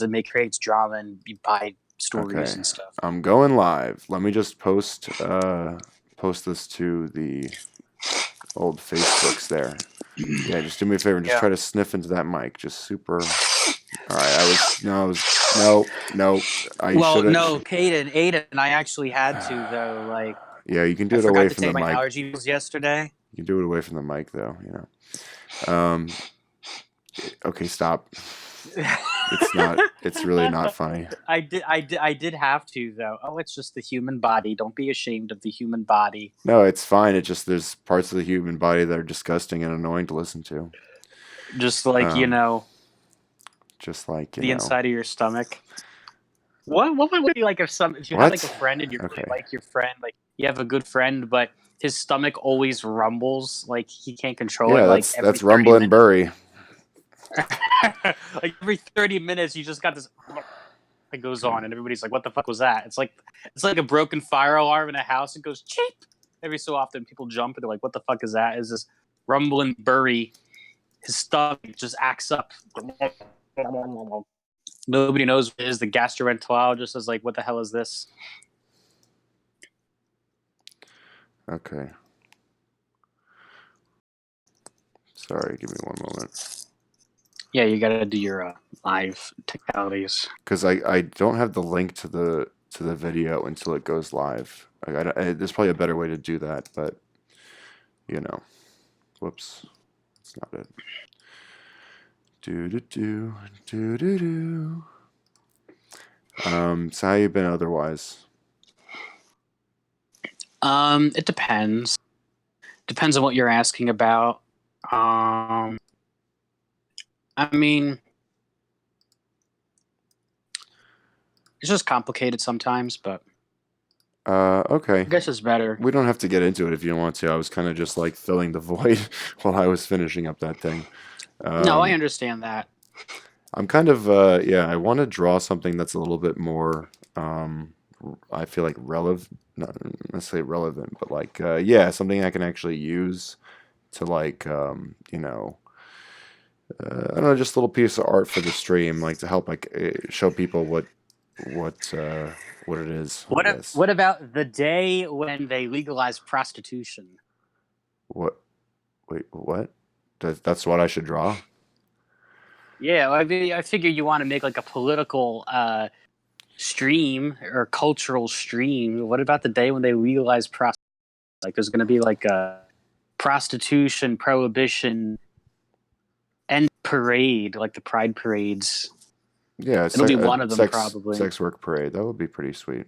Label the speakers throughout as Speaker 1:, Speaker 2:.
Speaker 1: it creates drama and you buy stories
Speaker 2: Okay.
Speaker 1: and stuff.
Speaker 2: I'm going live. Let me just post this to the old Facebooks there. Yeah, just do me a favor and just
Speaker 1: Yeah.
Speaker 2: try to sniff into that mic. Just super. All right, no. I
Speaker 1: Well,
Speaker 2: shouldn't.
Speaker 1: no, Aiden, I actually had to though. Like,
Speaker 2: Yeah, you can
Speaker 1: I
Speaker 2: do it away
Speaker 1: forgot to
Speaker 2: from the
Speaker 1: take my
Speaker 2: mic.
Speaker 1: allergy pills yesterday.
Speaker 2: You can do it away from the mic though, you know. Okay, stop. It's not. It's really not funny.
Speaker 1: I did have to though. Oh, it's just the human body. Don't be ashamed of the human body.
Speaker 2: No, it's fine. It just there's parts of the human body that are disgusting and annoying to listen to.
Speaker 1: Just like
Speaker 2: Um,
Speaker 1: the
Speaker 2: just like
Speaker 1: inside of your stomach. What would it be like if you had like a
Speaker 2: what?
Speaker 1: friend and you really
Speaker 2: Okay.
Speaker 1: like your friend, like you have a good friend, but his stomach always rumbles, like he can't control it,
Speaker 2: Yeah,
Speaker 1: like
Speaker 2: that's
Speaker 1: every 30
Speaker 2: Rumble and
Speaker 1: minutes.
Speaker 2: Bury.
Speaker 1: Like every 30 minutes you just got this that goes on and everybody's like, what the fuck was that? It's like a broken fire alarm in a house. It goes cheap. Every so often people jump and they're like, what the fuck is that? Is this rumble and bury? His stomach just acts up. Nobody knows what it is. The gastroenterologist is like, what the hell is this?
Speaker 2: Okay. Sorry, give me one moment.
Speaker 1: Yeah, you gotta do your live technicalities.
Speaker 2: Because I don't have the link to the video until it goes live. There's probably a better way to do that, but you know, whoops, that's not it. Do do do do do do. So how you been otherwise?
Speaker 1: It depends. Depends on what you're asking about. I mean, it's just complicated sometimes, but
Speaker 2: Okay.
Speaker 1: I guess it's better.
Speaker 2: We don't have to get into it if you don't want to. I was kind of just like filling the void while I was finishing up that thing.
Speaker 1: No, I
Speaker 2: Um,
Speaker 1: understand that.
Speaker 2: I'm kind of yeah. I want to draw something that's a little bit more. I feel like relevant, not necessarily relevant, but like yeah, something I can actually use to like I don't know, just a little piece of art for the stream, like to help like show people what what it is, I guess.
Speaker 1: What about the day when they legalized prostitution?
Speaker 2: What? Wait, what? That's what I should draw?
Speaker 1: Yeah, I mean, I figure you want to make like a political stream or cultural stream. What about the day when they legalized prostitution? Like, there's going to be like a prostitution prohibition end parade, like the Pride parades.
Speaker 2: Yeah,
Speaker 1: It'll be
Speaker 2: a
Speaker 1: one of them probably.
Speaker 2: sex work parade. That would be pretty sweet.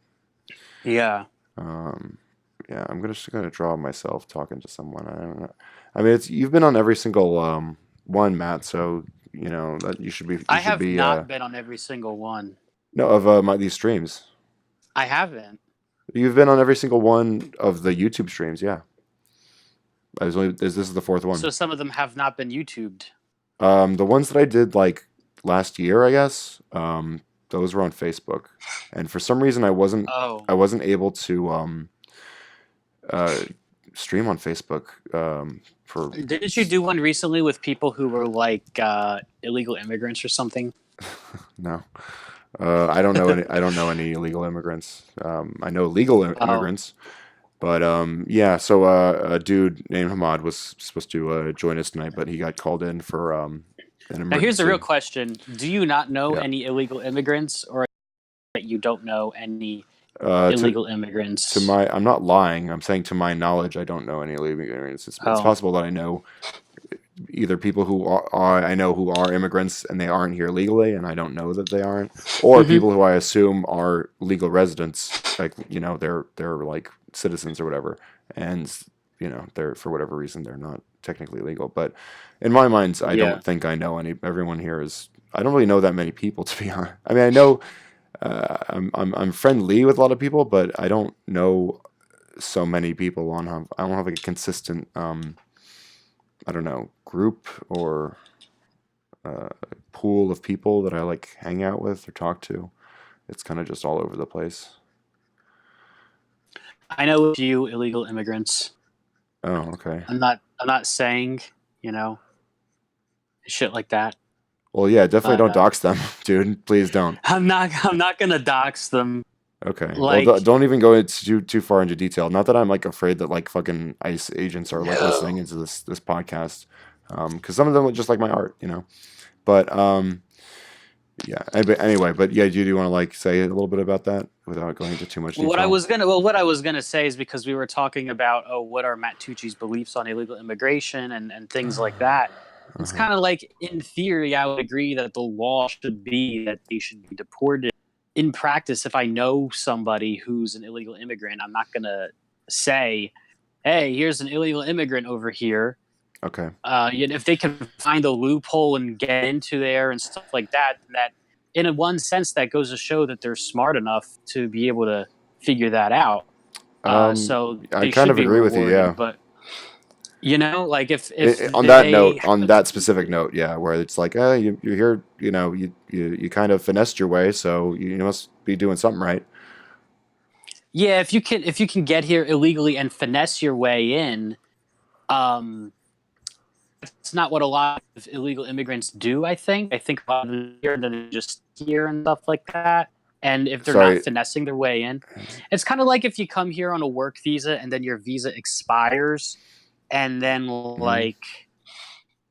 Speaker 1: Yeah.
Speaker 2: Um, yeah, I'm just gonna draw myself talking to someone. I don't know. I mean, it's you've been on every single one, Matt. So you know that you
Speaker 1: I
Speaker 2: should
Speaker 1: have
Speaker 2: be
Speaker 1: not been on every single one.
Speaker 2: no of these streams.
Speaker 1: I haven't.
Speaker 2: You've been on every single one of the YouTube streams. Yeah, this is the fourth one.
Speaker 1: So some of them have not been YouTubed.
Speaker 2: The ones that I did like last year, I guess, those were on Facebook, and for some reason
Speaker 1: Oh.
Speaker 2: I wasn't able to uh, stream on Facebook for
Speaker 1: Didn't you do one recently with people who were like illegal immigrants or something?
Speaker 2: no. I don't know any. I don't know any illegal immigrants. I know legal
Speaker 1: Oh.
Speaker 2: immigrants, but yeah. So a dude named Hamad was supposed to join us tonight, but he got called in for an
Speaker 1: Now here's the real
Speaker 2: emergency.
Speaker 1: question: do you not know
Speaker 2: Yeah.
Speaker 1: any illegal immigrants, or that you don't know any
Speaker 2: Uh, to
Speaker 1: illegal immigrants?
Speaker 2: I'm not lying. I'm saying to my knowledge, I don't know any illegal immigrants. It's
Speaker 1: Oh.
Speaker 2: possible that I know either people who I know who are immigrants and they aren't here legally, and I don't know that they aren't, or
Speaker 1: Mm-hmm.
Speaker 2: people who I assume are legal residents, like you know they're like citizens or whatever, and you know they're for whatever reason they're not technically legal. But in my mind, I
Speaker 1: Yeah.
Speaker 2: don't think I know any. Everyone here is. I don't really know that many people to be honest. I mean, I know I'm friendly with a lot of people, but I don't know so many people on. I don't have like a consistent I don't know group or pool of people that I like hang out with or talk to. It's kind of just all over the place.
Speaker 1: I know a few illegal immigrants.
Speaker 2: Oh, okay.
Speaker 1: I'm not saying, you know, shit like that.
Speaker 2: Well, yeah, definitely
Speaker 1: But
Speaker 2: don't dox them, dude. Please don't.
Speaker 1: I'm not gonna dox them.
Speaker 2: Okay. Well,
Speaker 1: Like,
Speaker 2: don't even go into too far into detail. Not that I'm like afraid that like fucking ICE agents are like listening
Speaker 1: no.
Speaker 2: into this podcast, because some of them are just like my art, you know. But yeah. Anyway, but yeah, do you want to like say a little bit about that without going into too much detail?
Speaker 1: What I was gonna say is because we were talking about, oh, what are Matt Tucci's beliefs on illegal immigration and things like that. It's
Speaker 2: Uh-huh.
Speaker 1: kind of like, in theory, I would agree that the law should be that they should be deported. In practice, if I know somebody who's an illegal immigrant, I'm not gonna say, "Hey, here's an illegal immigrant over here."
Speaker 2: Okay.
Speaker 1: If they can find a loophole and get into there and stuff like that, that in a one sense that goes to show that they're smart enough to be able to figure that out. So
Speaker 2: I
Speaker 1: they
Speaker 2: kind
Speaker 1: should
Speaker 2: of
Speaker 1: be
Speaker 2: agree with you. Yeah.
Speaker 1: rewarded. But like if
Speaker 2: On that
Speaker 1: they
Speaker 2: note, on that specific note, yeah, where it's like, you're here, you kind of finessed your way, so you must be doing something right.
Speaker 1: yeah, if you can get here illegally and finesse your way in, um, it's not what a lot of illegal immigrants do. I think a lot of them here and then they just here and stuff like that. And if they're not
Speaker 2: Sorry.
Speaker 1: finessing their way in, it's kind of like if you come here on a work visa and then your visa expires, and then
Speaker 2: Mhm.
Speaker 1: like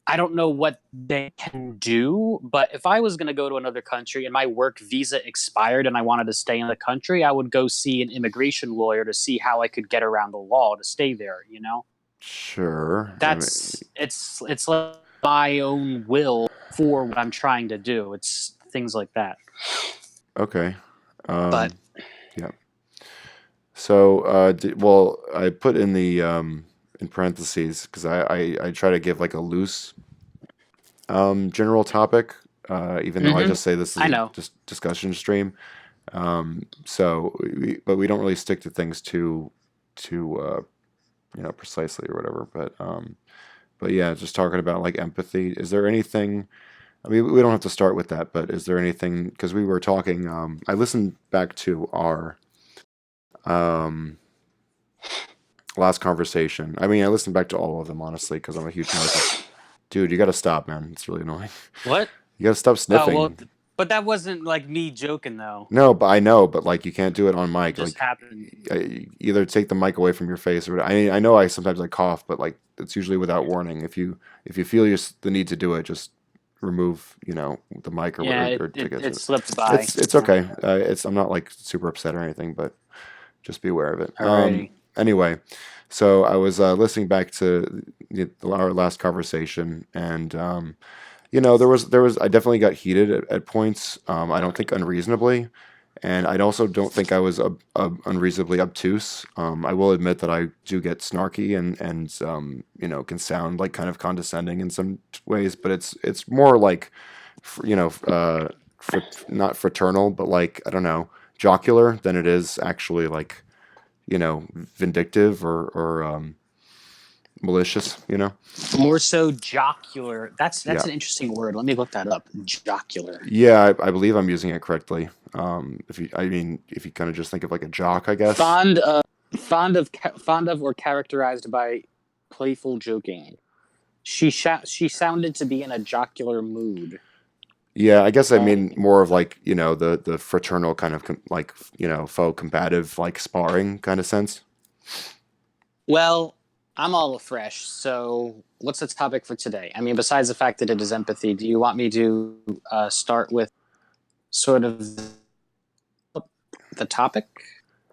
Speaker 1: I don't know what they can do, but if I was going to go to another country and my work visa expired and I wanted to stay in the country, I would go see an immigration lawyer to see how I could get around the law to stay there, you know?
Speaker 2: Sure. I mean,
Speaker 1: It's like my own will for what I'm trying to do. It's things like that.
Speaker 2: okay.
Speaker 1: But
Speaker 2: Yeah. So, well, I put in the in parentheses because I try to give like a loose general topic, even though I just say this is
Speaker 1: I
Speaker 2: a
Speaker 1: know.
Speaker 2: just discussion stream. But we don't really stick to things too precisely or whatever. But yeah, just talking about like empathy. Is there anything? I mean, we don't have to start with that, but is there anything? Because we were talking. I listened back to our um, last conversation. I mean, I listened back to all of them honestly because I'm a huge narcissist. Dude, you got to stop, man. It's really annoying.
Speaker 1: What?
Speaker 2: You got to stop
Speaker 1: Oh well,
Speaker 2: sniffing.
Speaker 1: but that wasn't like me joking though.
Speaker 2: No, but I know, but like you can't do it on
Speaker 1: It
Speaker 2: mic.
Speaker 1: just
Speaker 2: Like
Speaker 1: happened.
Speaker 2: either take the mic away from your face or I know I sometimes I cough, but like it's usually without warning. If you feel the need to do it, just remove the mic
Speaker 1: Yeah,
Speaker 2: or take it.
Speaker 1: it slipped by.
Speaker 2: It's
Speaker 1: Yeah.
Speaker 2: okay. It's I'm not like super upset or anything, but just be aware of it.
Speaker 1: Alrighty.
Speaker 2: Anyway, so I was listening back to our last conversation, and there was I definitely got heated at points. I don't think unreasonably, and I also don't think I was unreasonably obtuse. I will admit that I do get snarky and can sound like kind of condescending in some ways, but it's more like fr- you know fr- not fraternal, but like I don't know, jocular than it is actually like vindictive or malicious.
Speaker 1: More so jocular. That's
Speaker 2: Yeah.
Speaker 1: an interesting word. Let me look that up. Jocular.
Speaker 2: Yeah, I believe I'm using it correctly. If you kind of just think of like a jock, I guess.
Speaker 1: Fond of fond of or characterized by playful joking. She sounded to be in a jocular mood.
Speaker 2: Yeah, I guess I
Speaker 1: Uh,
Speaker 2: mean more of like the fraternal kind of like faux combative like sparring kind of sense.
Speaker 1: well, I'm all afresh. So, what's the topic for today? I mean, besides the fact that it is empathy, do you want me to start with sort of the topic?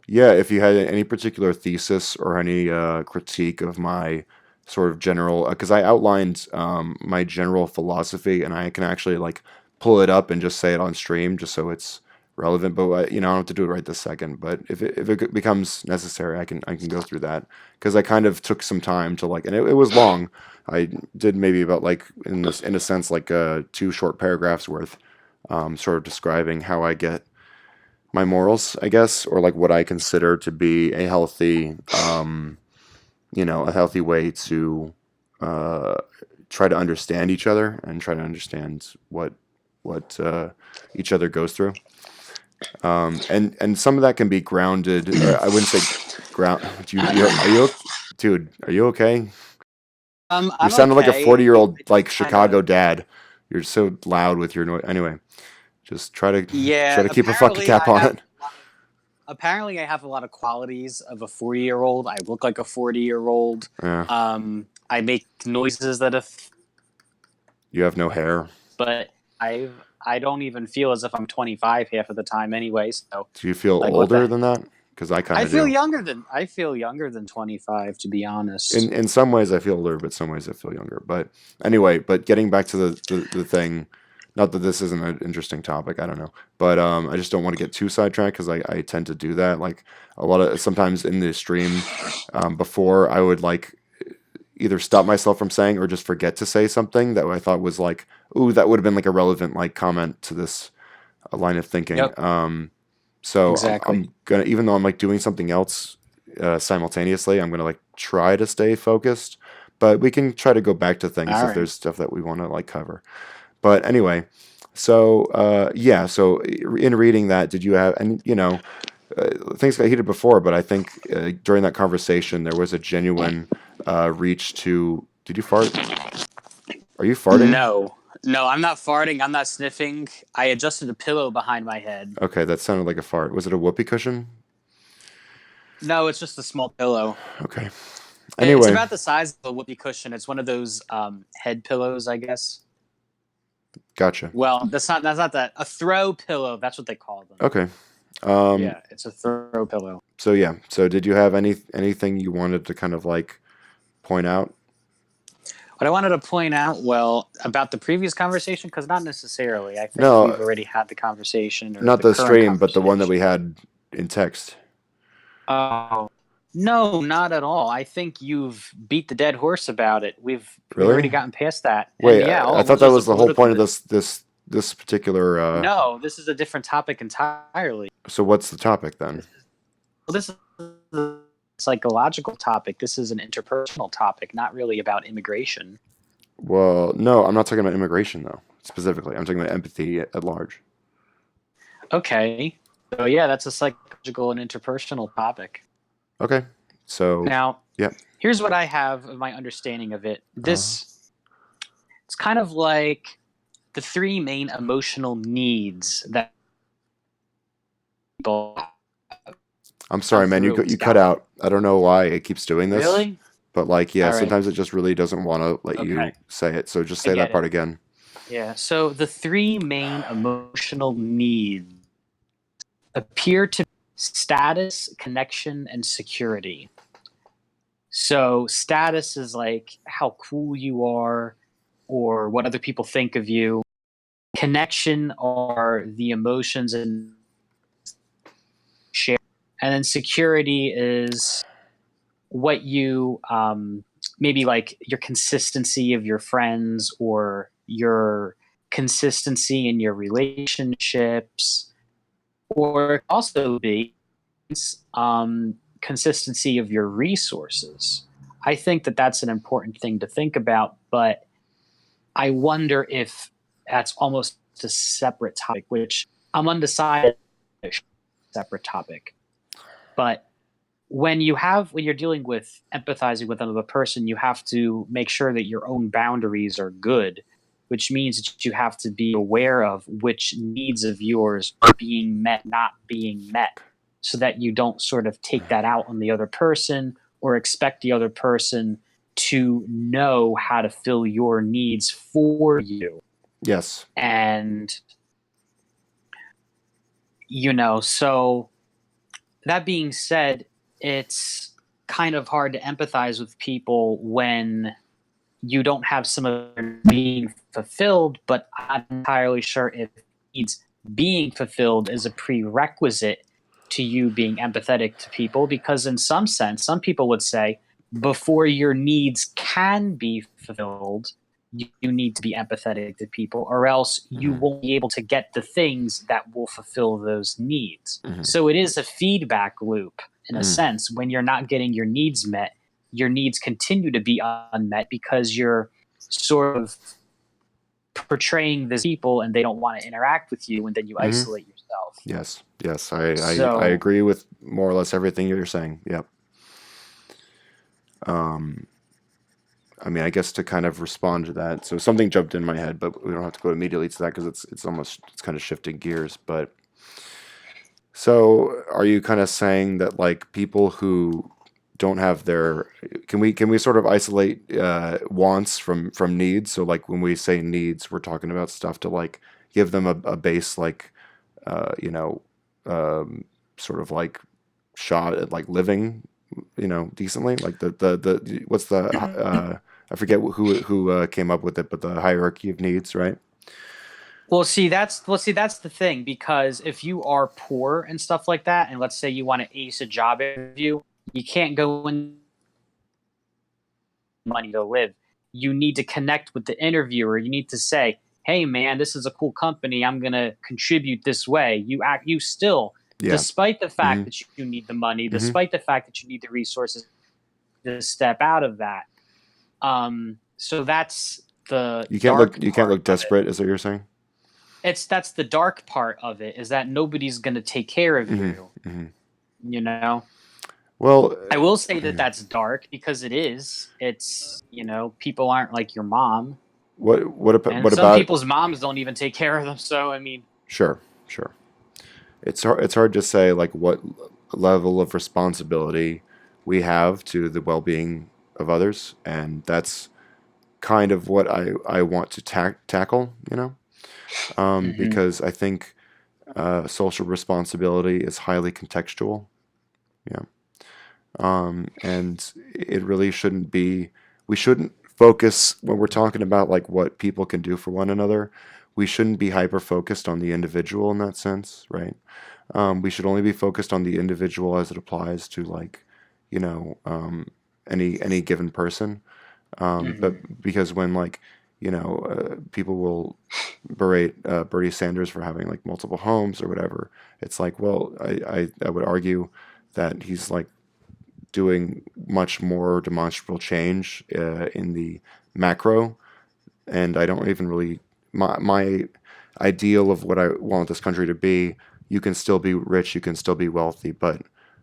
Speaker 2: Yeah, if you had any particular thesis or any critique of my sort of general, because I outlined my general philosophy, and I can actually like pull it up and just say it on stream, just so it's relevant. But I don't have to do it right this second. But if it becomes necessary, I can go through that because I kind of took some time to like, and it was long. I did maybe about like in a sense like two short paragraphs worth, sort of describing how I get my morals, I guess, or like what I consider to be a healthy way to uh, try to understand each other and try to understand what each other goes through. And some of that can be grounded, or I wouldn't say ground. Dude, are you okay? You
Speaker 1: I'm
Speaker 2: sounded like a
Speaker 1: okay.
Speaker 2: 40-year-old
Speaker 1: I
Speaker 2: like
Speaker 1: just kind of
Speaker 2: Chicago dad. You're so loud with your noise. Anyway, just try
Speaker 1: Yeah,
Speaker 2: to keep a fucking cap on it.
Speaker 1: apparently I have a lot of qualities of a 40-year-old. I look like a 40-year-old.
Speaker 2: Yeah.
Speaker 1: I make noises that if,
Speaker 2: You have no hair.
Speaker 1: but I don't even feel as if I'm 25 half of the time anyway. So
Speaker 2: Do you feel
Speaker 1: like, what
Speaker 2: older
Speaker 1: the?
Speaker 2: than that? Because I kind of do.
Speaker 1: I feel younger than 25, to be honest.
Speaker 2: In some ways, I feel older, but some ways I feel younger. But anyway, but getting back to the thing, not that this isn't an interesting topic, I don't know, but I just don't want to get too sidetracked because I tend to do that. Like a lot of sometimes in the stream, before I would like either stop myself from saying or just forget to say something that I thought was like, ooh, that would have been like a relevant like comment to this line of thinking.
Speaker 1: Yep,
Speaker 2: So
Speaker 1: exactly.
Speaker 2: I'm gonna, even though I'm like doing something else simultaneously, I'm gonna like try to stay focused. But we can try to go back to things
Speaker 1: All
Speaker 2: if
Speaker 1: right.
Speaker 2: there's stuff that we want to like cover. But anyway, so yeah, so in reading that, did you have, and you know, things got heated before, but I think during that conversation there was a genuine reach to. Did you fart? Are you farting?
Speaker 1: No, no, I'm not farting. I'm not sniffing. I adjusted a pillow behind my head.
Speaker 2: Okay, that sounded like a fart. Was it a whoopee cushion?
Speaker 1: No, it's just a small pillow.
Speaker 2: Okay.
Speaker 1: It's
Speaker 2: Anyway,
Speaker 1: about the size of a whoopee cushion. It's one of those head pillows, I guess.
Speaker 2: gotcha.
Speaker 1: Well, that's not that a throw pillow. That's what they call them.
Speaker 2: Okay. Um,
Speaker 1: Yeah, it's a throw pillow.
Speaker 2: so yeah. So did you have anything you wanted to kind of like point out?
Speaker 1: What I wanted to point out, well, about the previous conversation, because not necessarily. I think
Speaker 2: No,
Speaker 1: we've already had the conversation or
Speaker 2: not
Speaker 1: the
Speaker 2: the
Speaker 1: current
Speaker 2: stream, but the one that
Speaker 1: conversation.
Speaker 2: we had in text.
Speaker 1: Oh, no, not at all. I think you've beat the dead horse about it. We've already
Speaker 2: Really?
Speaker 1: gotten past that. And
Speaker 2: Wait,
Speaker 1: yeah,
Speaker 2: I
Speaker 1: all it
Speaker 2: thought
Speaker 1: was
Speaker 2: that
Speaker 1: was a
Speaker 2: was the whole
Speaker 1: political.
Speaker 2: point of this particular.
Speaker 1: No, this is a different topic entirely.
Speaker 2: So what's the topic then?
Speaker 1: This is a psychological topic. This is an interpersonal topic, not really about immigration.
Speaker 2: Well, no, I'm not talking about immigration though. Specifically, I'm talking about empathy at large.
Speaker 1: Okay. So yeah, that's a psychological and interpersonal topic.
Speaker 2: Okay. So,
Speaker 1: Now,
Speaker 2: yeah.
Speaker 1: here's what I have of my understanding of it.
Speaker 2: Uh,
Speaker 1: It's kind of like the three main emotional needs that people
Speaker 2: I'm sorry,
Speaker 1: have
Speaker 2: man.
Speaker 1: through
Speaker 2: You cut out. I don't know why it keeps doing this,
Speaker 1: Really?
Speaker 2: but like, yeah,
Speaker 1: All right.
Speaker 2: sometimes it just really doesn't want to let
Speaker 1: Okay.
Speaker 2: you say it. So just
Speaker 1: I
Speaker 2: say
Speaker 1: get
Speaker 2: that
Speaker 1: it.
Speaker 2: part again.
Speaker 1: Yeah. So the three main emotional needs appear to be status, connection, and security. So status is like how cool you are or what other people think of you. Connection are the emotions and share. And then security is what you maybe like your consistency of your friends or your consistency in your relationships, or it could also be consistency of your resources. I think that that's an important thing to think about, but I wonder if that's almost a separate topic, which I'm undecided. Separate topic, but when you're dealing with empathizing with another person, you have to make sure that your own boundaries are good, which means that you have to be aware of which needs of yours are being met, not being met, so that you don't sort of take that out on the other person or expect the other person to know how to fill your needs for you.
Speaker 2: Yes.
Speaker 1: And, so that being said, it's kind of hard to empathize with people when you don't have some of their being fulfilled, but I'm not entirely sure if needs being fulfilled is a prerequisite to you being empathetic to people, because in some sense, some people would say before your needs can be fulfilled, you need to be empathetic to people, or else you
Speaker 2: Hmm.
Speaker 1: won't be able to get the things that will fulfill those needs.
Speaker 2: Hmm.
Speaker 1: So it is a feedback loop in a
Speaker 2: Hmm.
Speaker 1: sense. When you're not getting your needs met, your needs continue to be unmet because you're sort of portraying these people and they don't want to interact with you, and then you
Speaker 2: Hmm.
Speaker 1: isolate yourself.
Speaker 2: Yes. Yes. I
Speaker 1: So
Speaker 2: agree with more or less everything you're saying. Yep. Um, I mean, I guess to kind of respond to that. So something jumped in my head, but we don't have to go immediately to that because it's kind of shifting gears. But so are you kind of saying that like people who don't have their can we sort of isolate wants from needs? So like when we say needs, we're talking about stuff to like give them a base like you know sort of like shot at like living decently like the what's the I forget who came up with it, but the hierarchy of needs, right?
Speaker 1: Well, see, that's the thing, because if you are poor and stuff like that, and let's say you want to ace a job interview, you can't go in money to live. You need to connect with the interviewer. You need to say, "Hey, man, this is a cool company. I'm gonna contribute this way." You still,
Speaker 2: Yeah.
Speaker 1: despite the fact
Speaker 2: Hmm.
Speaker 1: that you need the money,
Speaker 2: Hmm.
Speaker 1: despite the fact that you need the resources to step out of that. So that's the dark
Speaker 2: You can't
Speaker 1: part
Speaker 2: look
Speaker 1: of it.
Speaker 2: desperate, is what you're saying?
Speaker 1: That's the dark part of it, is that nobody's going to take care of
Speaker 2: Hmm.
Speaker 1: you.
Speaker 2: Hmm.
Speaker 1: You know,
Speaker 2: Well,
Speaker 1: I will say that that's dark because it is. It's, people aren't like your mom, and
Speaker 2: what
Speaker 1: some
Speaker 2: about
Speaker 1: people's moms don't even take care of them. So I mean,
Speaker 2: sure, sure. It's hard to say like what level of responsibility we have to the well-being of others, and that's kind of what I want to tackle,
Speaker 1: hmm
Speaker 2: because I think social responsibility is highly contextual. Yeah. And it really shouldn't be, we shouldn't focus when we're talking about like what people can do for one another. We shouldn't be hyper focused on the individual in that sense, right? We should only be focused on the individual as it applies to like, you know, any given person.
Speaker 1: hmm
Speaker 2: But because when like, people will berate Bernie Sanders for having like multiple homes or whatever, it's like, well, I would argue that he's like doing much more demonstrable change in the macro, and I don't even really my ideal of what I want this country to be. You can still be rich, you can still be wealthy, but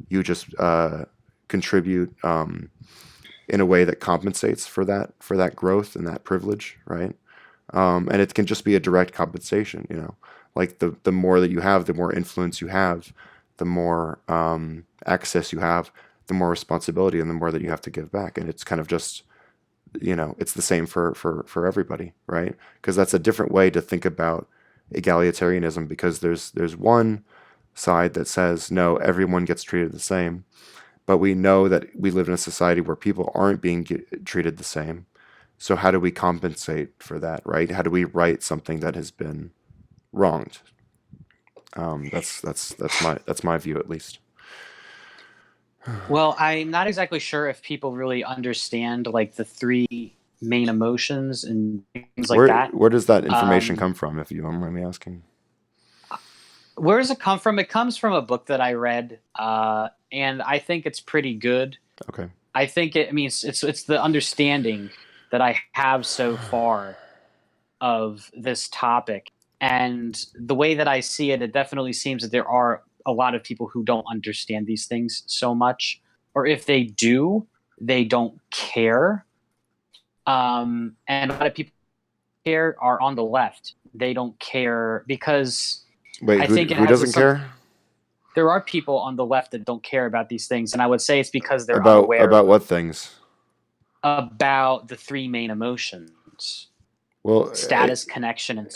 Speaker 2: you just contribute in a way that compensates for that growth and that privilege, right? And it can just be a direct compensation, like the more that you have, the more influence you have, the more access you have, the more responsibility, and the more that you have to give back. And it's kind of just, it's the same for everybody, right? Because that's a different way to think about egalitarianism, because there's one side that says no, everyone gets treated the same, but we know that we live in a society where people aren't being treated the same. So how do we compensate for that, right? How do we right something that has been wronged? That's my view, at least.
Speaker 1: well, I'm not exactly sure if people really understand like the three main emotions and things like that.
Speaker 2: Where does that information
Speaker 1: Um,
Speaker 2: come from, if you don't mind me asking?
Speaker 1: where does it come from? It comes from a book that I read, and I think it's pretty good.
Speaker 2: Okay.
Speaker 1: I think it. I mean, it's the understanding that I have so far of this topic, and the way that I see it, it definitely seems that there are a lot of people who don't understand these things so much, or if they do, they don't care. And a lot of people care are on the left. They don't care because
Speaker 2: Wait,
Speaker 1: I think it
Speaker 2: who
Speaker 1: has
Speaker 2: doesn't
Speaker 1: some.
Speaker 2: care
Speaker 1: There are people on the left that don't care about these things, and I would say it's because they're unaware
Speaker 2: about what things?
Speaker 1: about the three main emotions:
Speaker 2: Well,
Speaker 1: status, connection, and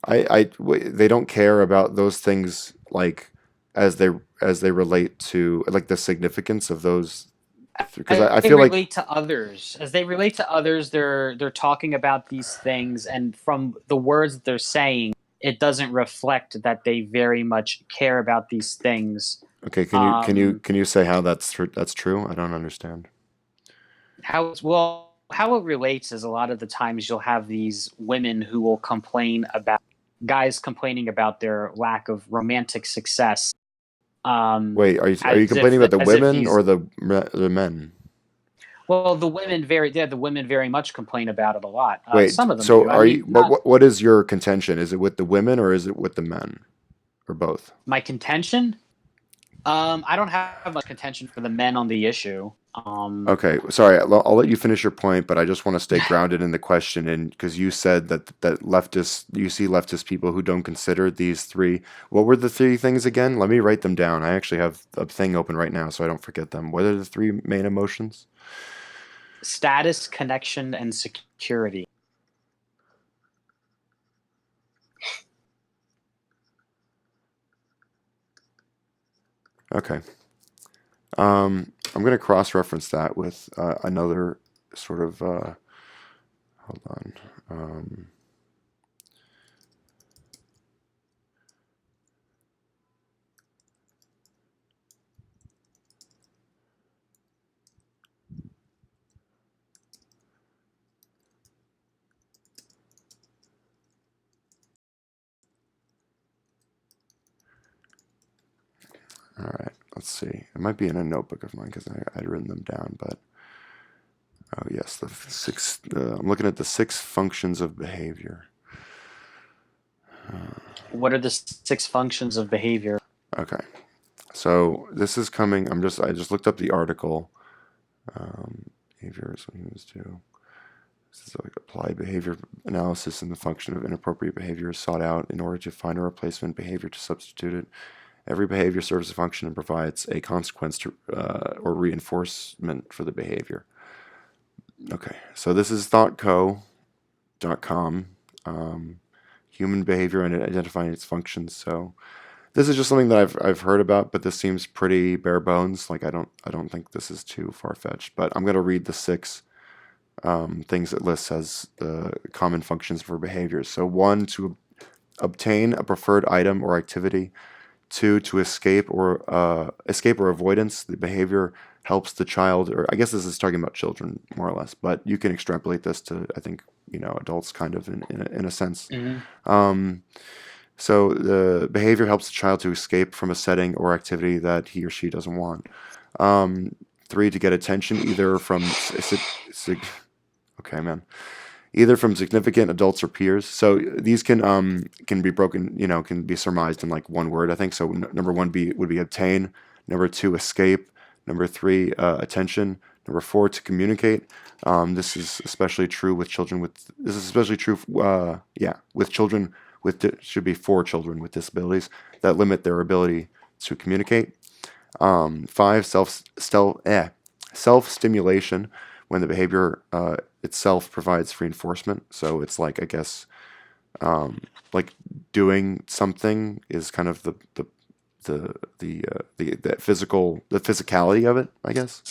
Speaker 2: they don't care about those things like as they relate to like the significance of those, because I
Speaker 1: they
Speaker 2: feel like
Speaker 1: relate to others. As they relate to others, they're talking about these things, and from the words that they're saying, it doesn't reflect that they very much care about these things.
Speaker 2: okay,
Speaker 1: Um,
Speaker 2: can you say how that's true? I don't understand.
Speaker 1: how it relates is a lot of the times you'll have these women who will complain about guys complaining about their lack of romantic success.
Speaker 2: Wait, are you complaining about the
Speaker 1: As if
Speaker 2: women
Speaker 1: these
Speaker 2: or the men?
Speaker 1: well, the women very much complain about it a lot.
Speaker 2: Wait,
Speaker 1: Some of them
Speaker 2: so
Speaker 1: do. I
Speaker 2: are you
Speaker 1: mean, not
Speaker 2: what is your contention? Is it with the women or is it with the men or both?
Speaker 1: my contention. I don't have much contention for the men on the issue.
Speaker 2: Okay, sorry, I'll let you finish your point, but I just want to stay grounded in the question, and because you said that leftists, you see leftist people who don't consider these three. What were the three things again? Let me write them down. I actually have a thing open right now, so I don't forget them. What are the three main emotions?
Speaker 1: Status, connection, and security.
Speaker 2: Okay. I'm going to cross-reference that with another sort of. Hold on. All right. Let's see. It might be in a notebook of mine because I'd written them down, but. Oh yes, the six. I'm looking at the six functions of behavior.
Speaker 1: What are the six functions of behavior?
Speaker 2: Okay, so this is coming. I just looked up the article. Behavior is what humans do. This is like applied behavior analysis, and the function of inappropriate behavior is sought out in order to find a replacement behavior to substitute it. Every behavior serves a function and provides a consequence to, or reinforcement for the behavior. Okay, so this is thoughtco.com. Human behavior and identifying its functions. So this is just something that I've heard about, but this seems pretty bare bones. Like I don't think this is too far fetched. But I'm gonna read the six things it lists as the common functions for behaviors. So one, to obtain a preferred item or activity. Two, to escape or avoidance. The behavior helps the child, or I guess this is talking about children more or less, but you can extrapolate this to, I think, adults kind of in a sense.
Speaker 1: Mm-hmm.
Speaker 2: So the behavior helps the child to escape from a setting or activity that he or she doesn't want. Three, to get attention either from okay, man, either from significant adults or peers. So these can be broken, can be surmised in like one word, I think. So number one would be obtain. Number two, escape. Number three, attention. Number four, to communicate. This is especially true with children with. This is especially true, with children with should be for children with disabilities that limit their ability to communicate. Five, self stimulation, when the behavior itself provides reinforcement. So it's like, I guess, like doing something is kind of the physicality of it, I guess.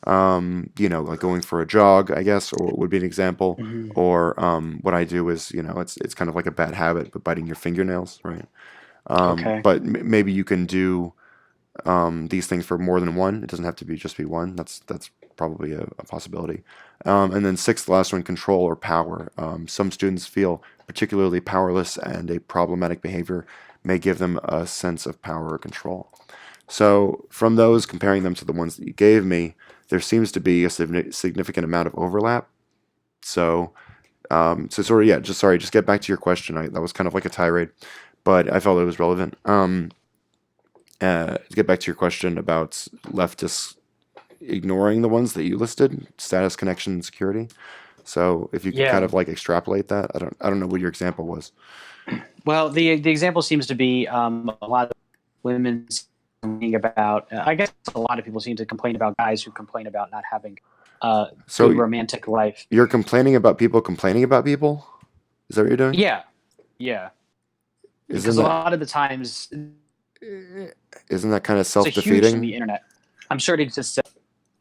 Speaker 2: Like going for a jog, I guess, or would be an example.
Speaker 1: Mm-hmm.
Speaker 2: Or what I do is, it's kind of like a bad habit, but biting your fingernails, right?
Speaker 1: Okay.
Speaker 2: But maybe you can do these things for more than one. It doesn't have to be one. That's probably a possibility. And then sixth, the last one, control or power. Some students feel particularly powerless, and a problematic behavior may give them a sense of power or control. So from those, comparing them to the ones that you gave me, there seems to be a significant amount of overlap. So, so sort of, yeah. Just get back to your question. That was kind of like a tirade, but I felt it was relevant. To get back to your question about leftists ignoring the ones that you listed, status, connection, and security. So if you could kind
Speaker 1: Yeah.
Speaker 2: of like extrapolate that, I don't know what your example was.
Speaker 1: Well, the example seems to be a lot of women complaining about. I guess a lot of people seem to complain about guys who complain about not having a good
Speaker 2: So
Speaker 1: romantic life.
Speaker 2: you're complaining about people complaining about people? Is that what you're doing?
Speaker 1: Yeah, yeah.
Speaker 2: Isn't
Speaker 1: Because a
Speaker 2: that
Speaker 1: lot of the times
Speaker 2: isn't that kind of
Speaker 1: it's a huge on
Speaker 2: self-defeating?
Speaker 1: the internet. I'm sure it exists.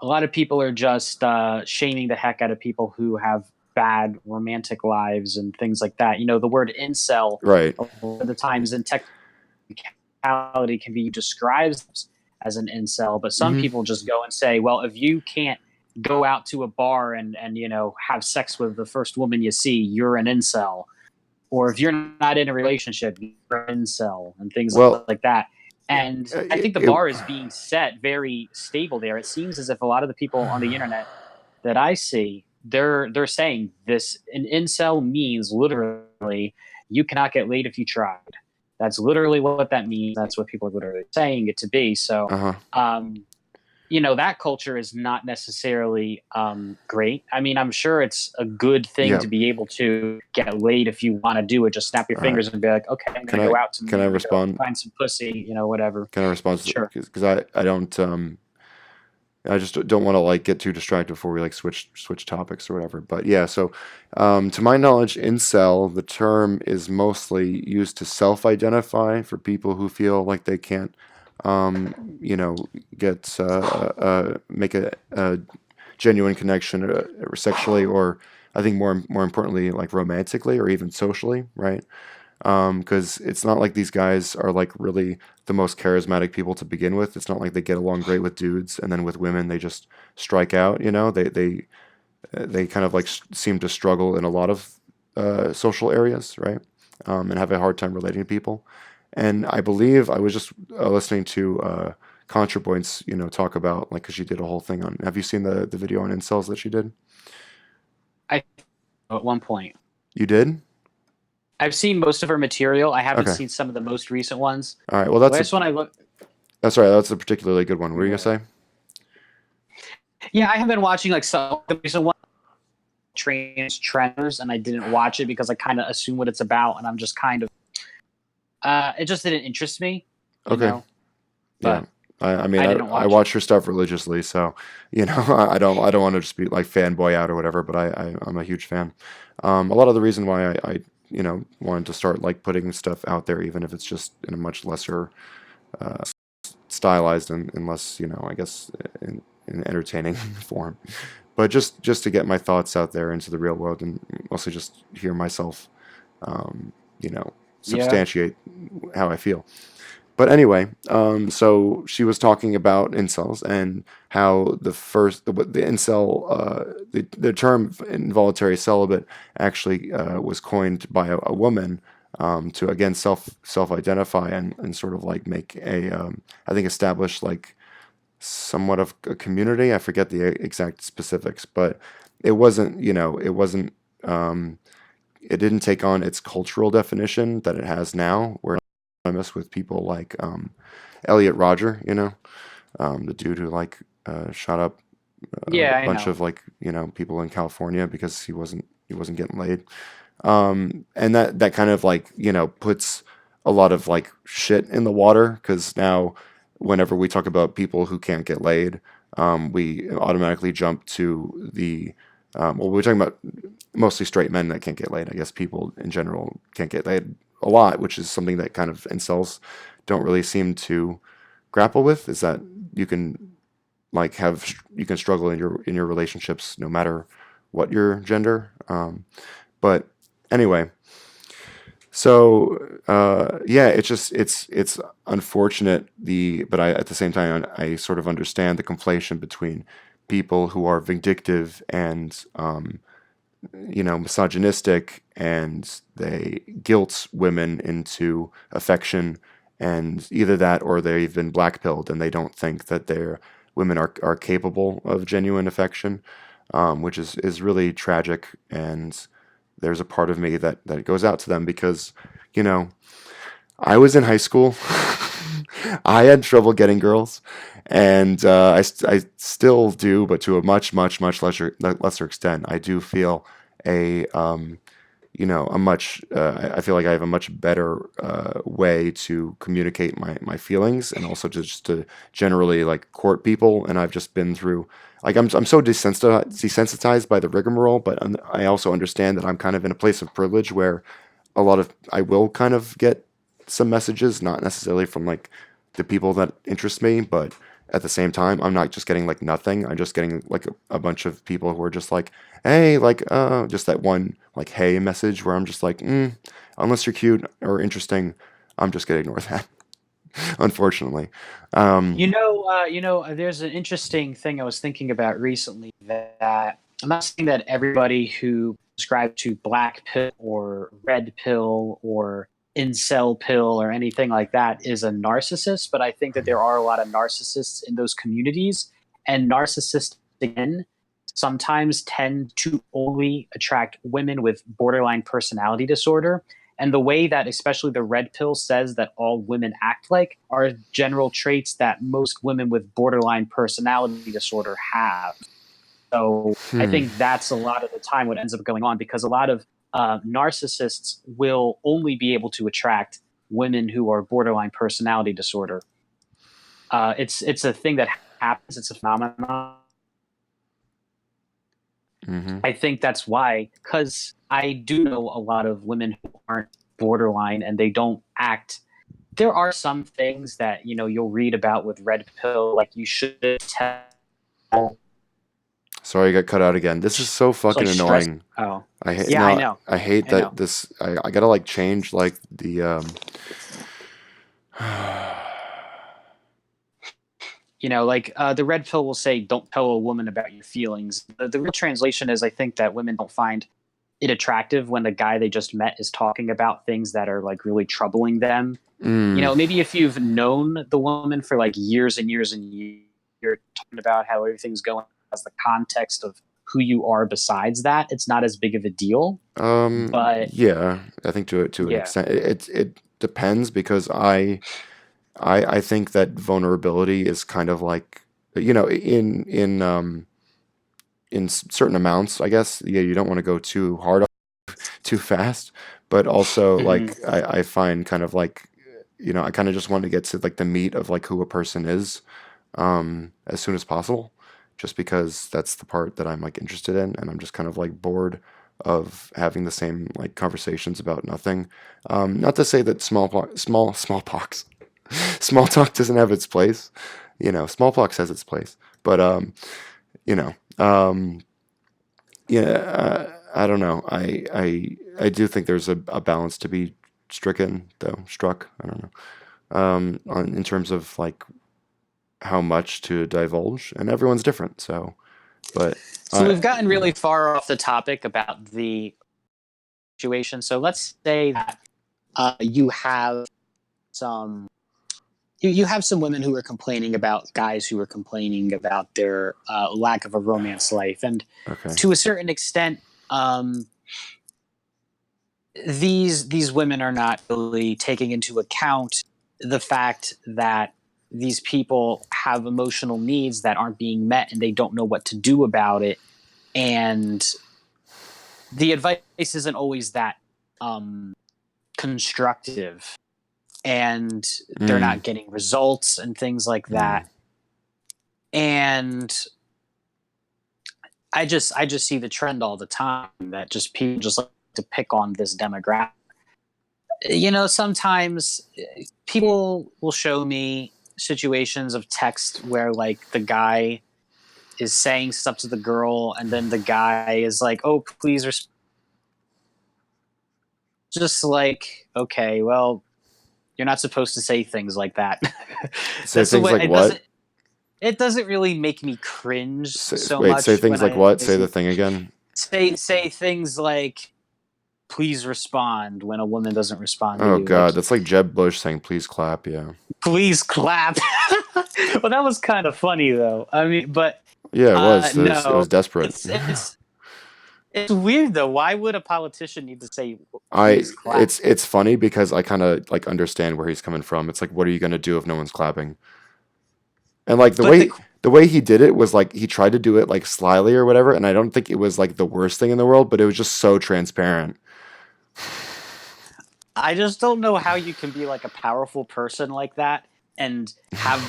Speaker 1: A lot of people are just shaming the heck out of people who have bad romantic lives and things like that. The word incel
Speaker 2: Right.
Speaker 1: a lot of the times in technicality can be described as an incel, but some
Speaker 2: Hmm.
Speaker 1: people just go and say, well, if you can't go out to a bar and have sex with the first woman you see, you're an incel. Or if you're not in a relationship, you're an incel and things
Speaker 2: Well,
Speaker 1: like that. And I think the
Speaker 2: it,
Speaker 1: bar is being set very stable there. It seems as if a lot of the people on the internet that I see, they're saying this: an incel means literally you cannot get laid if you tried. That's literally what that means. That's what people are literally saying it to be. So,
Speaker 2: Uh-huh.
Speaker 1: um, that culture is not necessarily great. I mean, I'm sure it's a good thing
Speaker 2: Yeah.
Speaker 1: to be able to get laid if you want to do it. Just snap your
Speaker 2: All right.
Speaker 1: fingers and be like, okay, I'm going
Speaker 2: Can
Speaker 1: to go
Speaker 2: I
Speaker 1: out
Speaker 2: can I
Speaker 1: tonight and go
Speaker 2: respond?
Speaker 1: find some pussy, whatever.
Speaker 2: Can I respond?
Speaker 1: Sure.
Speaker 2: Because I don't I just don't want to like get too distracted before we like switch topics or whatever. But yeah, so to my knowledge, incel, the term is mostly used to self-identify for people who feel like they can't, you know, get make a genuine connection sexually, or I think more importantly, like romantically or even socially, right? Because it's not like these guys are like really the most charismatic people to begin with. It's not like they get along great with dudes, and then with women they just strike out. They kind of like seem to struggle in a lot of social areas, right? And have a hard time relating to people. And I believe I was just listening to ContraPoints, talk about like because she did a whole thing on. Have you seen the video on incels that she did?
Speaker 1: I at one point.
Speaker 2: You did?
Speaker 1: I've seen most of her material. I haven't
Speaker 2: Okay.
Speaker 1: seen some of the most recent ones.
Speaker 2: All right. Well,
Speaker 1: The last one I looked.
Speaker 2: that's right. That's a particularly good one. What were you gonna
Speaker 1: Yeah.
Speaker 2: say?
Speaker 1: Yeah, I have been watching like some of the recent ones, trans trenders, and I didn't watch it because I kind of assume what it's about, and I'm just kind of it just didn't interest me, you
Speaker 2: Okay.
Speaker 1: know.
Speaker 2: Yeah.
Speaker 1: But
Speaker 2: I mean,
Speaker 1: I
Speaker 2: I,
Speaker 1: didn't
Speaker 2: I
Speaker 1: watch it.
Speaker 2: watch her stuff religiously, so I don't want to just be like fanboy out or whatever, but I'm a huge fan. A lot of the reason why I wanted to start like putting stuff out there, even if it's just in a much lesser stylized and less, I guess in entertaining form, but just to get my thoughts out there into the real world and mostly just hear myself, um,
Speaker 1: Yeah.
Speaker 2: substantiate how I feel. But anyway, so she was talking about incels and how the incel, the term involuntary celibate actually was coined by a woman to again self identify and sort of like make I think establish like somewhat of a community. I forget the exact specifics, but it wasn't um, it didn't take on its cultural definition that it has now, where it's synonymous with people like Elliot Rodger, the dude who like shot up a
Speaker 1: Yeah, I
Speaker 2: bunch
Speaker 1: know.
Speaker 2: of like people in California because he wasn't getting laid, and that kind of like puts a lot of like shit in the water because now whenever we talk about people who can't get laid, we automatically jump to the well, we're talking about mostly straight men that can't get laid. I guess people in general can't get laid a lot, which is something that kind of incels don't really seem to grapple with. Is that you can you can struggle in your relationships no matter what your gender. But anyway, so yeah, it's unfortunate but I at the same time I sort of understand the conflation between people who are vindictive and misogynistic, and they guilt women into affection, and either that or they've been blackpilled and they don't think that their women are capable of genuine affection, which is really tragic. And there's a part of me that goes out to them because, you know, I was in high school. I had trouble getting girls, and I still do, but to a much, much, much lesser extent. I do feel a a much I feel like I have a much better way to communicate my feelings, and also just to generally like court people. And I've just been through like I'm so desensitized by the rigmarole, but I also understand that I'm kind of in a place of privilege where I will kind of get some messages, not necessarily from like the people that interest me, but at the same time, I'm not just getting like nothing. I'm just getting like a bunch of people who are just like, hey, like, just that one like hey message where I'm just like, unless you're cute or interesting, I'm just gonna ignore that. Unfortunately, um,
Speaker 1: There's an interesting thing I was thinking about recently that I'm not saying that everybody who subscribes to black pill or red pill or incel pill or anything like that is a narcissist, but I think that there are a lot of narcissists in those communities, and narcissists again sometimes tend to only attract women with borderline personality disorder. And the way that especially the red pill says that all women act like are general traits that most women with borderline personality disorder have. So I
Speaker 2: Hmm.
Speaker 1: think that's a lot of the time what ends up going on, because a lot of narcissists will only be able to attract women who are borderline personality disorder. It's a thing that happens. It's a phenomenon.
Speaker 2: Mm-hmm.
Speaker 1: I think that's why, because I do know a lot of women who aren't borderline and they don't act. There are some things that you'll read about with red pill, like you should tell,
Speaker 2: Sorry, I got cut out again. This is so fucking
Speaker 1: like stress.
Speaker 2: annoying.
Speaker 1: Oh,
Speaker 2: I hate
Speaker 1: yeah, I
Speaker 2: no.
Speaker 1: know,
Speaker 2: I hate
Speaker 1: I know.
Speaker 2: that this. I gotta like change like the.
Speaker 1: Like the red pill will say, "Don't tell a woman about your feelings." The real translation is, I think that women don't find it attractive when the guy they just met is talking about things that are like really troubling them.
Speaker 2: Mm,
Speaker 1: Maybe if you've known the woman for like years and years and years, you're talking about how everything's going as the context of who you are besides that, it's not as big of a deal. But
Speaker 2: yeah, I think to an
Speaker 1: yeah.
Speaker 2: extent it depends because I think that vulnerability is kind of like in certain amounts, I guess. Yeah, you don't want to go too hard too fast, but also
Speaker 1: Hmm.
Speaker 2: like I find kind of like I kind of just want to get to like the meat of like who a person is as soon as possible, just because that's the part that I'm like interested in, and I'm just kind of like bored of having the same like conversations about nothing. Not to say that smallpox, small talk doesn't have its place. Smallpox has its place, but you know, um, yeah, I don't know. I do think there's a balance to be stricken, though, struck. I don't know. In terms of like how much to divulge, and everyone's different. So, but
Speaker 1: So
Speaker 2: I,
Speaker 1: we've gotten
Speaker 2: yeah,
Speaker 1: really far off the topic about the situation. So let's say that you have some you have some women who are complaining about guys who are complaining about their lack of a romance life, and
Speaker 2: okay.
Speaker 1: to a certain extent, um, these women are not really taking into account the fact that these people have emotional needs that aren't being met, and they don't know what to do about it. And the advice isn't always that um, constructive, and they're
Speaker 2: Mm,
Speaker 1: not getting results and things like
Speaker 2: mm.
Speaker 1: that. And I just see the trend all the time that just people just like to pick on this demographic. Sometimes people will show me situations of text where like the guy is saying stuff to the girl, and then the guy is like, "Oh, please," just like, okay, well, you're not supposed to say things like that.
Speaker 2: Say
Speaker 1: That's the
Speaker 2: things
Speaker 1: way
Speaker 2: like what?
Speaker 1: it doesn't really make me cringe
Speaker 2: Say,
Speaker 1: so
Speaker 2: wait, say
Speaker 1: much when
Speaker 2: things like
Speaker 1: I
Speaker 2: what? Say the thing again.
Speaker 1: say things like, please respond when a woman doesn't respond to
Speaker 2: Oh
Speaker 1: you, like,
Speaker 2: God, that's like Jeb Bush saying "please clap." Yeah,
Speaker 1: please clap. Well, that was kind of funny though. I mean, but
Speaker 2: yeah, it was. It was
Speaker 1: no,
Speaker 2: desperate.
Speaker 1: it's weird though. Why would a politician need to say
Speaker 2: I
Speaker 1: please clap?
Speaker 2: it's funny because I kind of like understand where he's coming from. It's like, what are you gonna do if no one's clapping? And like the
Speaker 1: But
Speaker 2: way the way he did it was like he tried to do it like slyly or whatever, and I don't think it was like the worst thing in the world, but it was just so transparent.
Speaker 1: I just don't know how you can be like a powerful person like that and have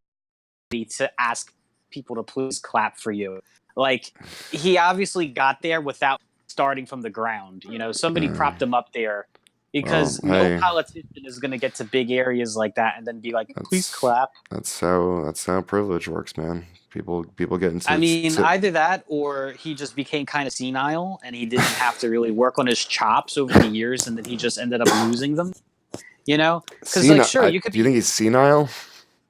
Speaker 1: to ask people to please clap for you. Like, he obviously got there without starting from the ground. Somebody
Speaker 2: Uh,
Speaker 1: propped him up there,
Speaker 2: well,
Speaker 1: because no
Speaker 2: hey,
Speaker 1: politician is going to get to big areas like that and then be like, please
Speaker 2: that's
Speaker 1: clap.
Speaker 2: that's how privilege works, man. People get
Speaker 1: I
Speaker 2: into
Speaker 1: mean, either that or he just became kind of senile and he didn't have to really work on his chops over the years, and then he just ended up losing them, Because, like,
Speaker 2: senile.
Speaker 1: sure, you could
Speaker 2: Do you
Speaker 1: be.
Speaker 2: think he's senile?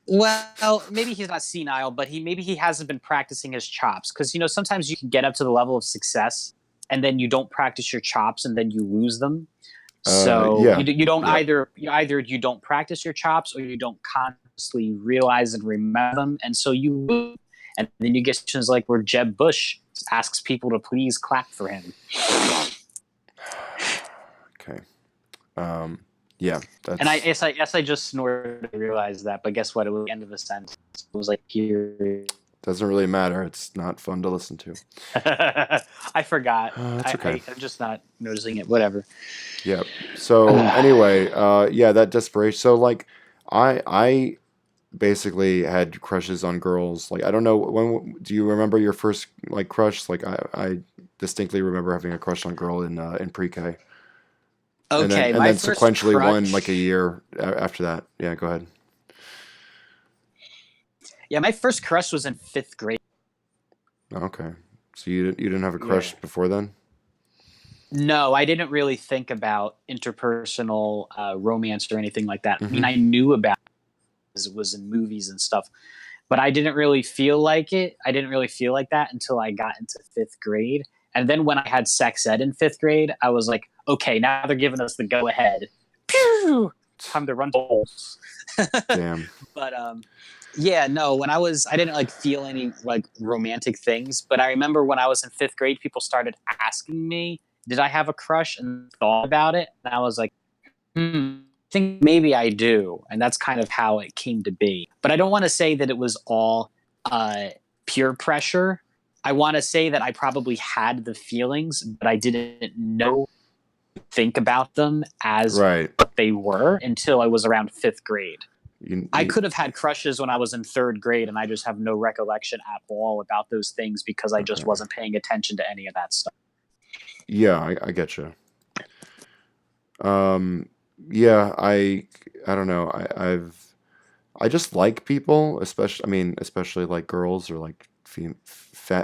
Speaker 1: Well, maybe he's not senile, but maybe he hasn't been practicing his chops, because sometimes you can get up to the level of success and then you don't practice your chops and then you lose them. So
Speaker 2: Yeah,
Speaker 1: you don't
Speaker 2: yeah.
Speaker 1: either you don't practice your chops, or you don't consciously realize and remember them, and so you lose. And then you get situations like where Jeb Bush asks people to please clap for him.
Speaker 2: Okay. Um, yeah,
Speaker 1: And
Speaker 2: that's
Speaker 1: I guess I just snorted to realize that, but guess what? It was the end of the sentence. It was like here.
Speaker 2: doesn't really matter. It's not fun to listen to.
Speaker 1: I forgot.
Speaker 2: That's okay.
Speaker 1: I'm just not noticing it. Whatever.
Speaker 2: Yeah. So anyway, yeah, that desperation. So like, I basically had crushes on girls. Like I don't know when. Do you remember your first like crush? Like I distinctly remember having a crush on a girl in pre-K,
Speaker 1: Okay,
Speaker 2: and
Speaker 1: my
Speaker 2: then
Speaker 1: first
Speaker 2: sequentially one like a
Speaker 1: crush.
Speaker 2: year after that. Yeah, go ahead.
Speaker 1: Yeah, my first crush was in fifth grade.
Speaker 2: Okay. So you didn't have a
Speaker 1: Yeah.
Speaker 2: crush before then?
Speaker 1: No, I didn't really think about interpersonal romance or anything like that. I mean,
Speaker 2: Mm-hmm.
Speaker 1: I knew about it because it was in movies and stuff, but I didn't really feel like it. I didn't really feel like that until I got into fifth grade. And then when I had sex ed in fifth grade, I was like, okay, now they're giving us the go ahead. Pew! Time to run holes.
Speaker 2: Damn.
Speaker 1: But yeah, no, I didn't like feel any like romantic things. But I remember when I was in fifth grade, people started asking me, did I have a crush, and thought about it. And I was like, I think maybe I do. And that's kind of how it came to be. But I don't want to say that it was all uh, pure pressure. I want to say that I probably had the feelings, but I didn't know, think about them as
Speaker 2: Right.
Speaker 1: what they were until I was around fifth grade. I
Speaker 2: You
Speaker 1: could have had crushes when I was in third grade, and I just have no recollection at all about those things because I just
Speaker 2: okay?
Speaker 1: wasn't paying attention to any of that stuff.
Speaker 2: Yeah, I get you. Um, yeah, I don't know. I just like people, especially I mean, especially like girls or like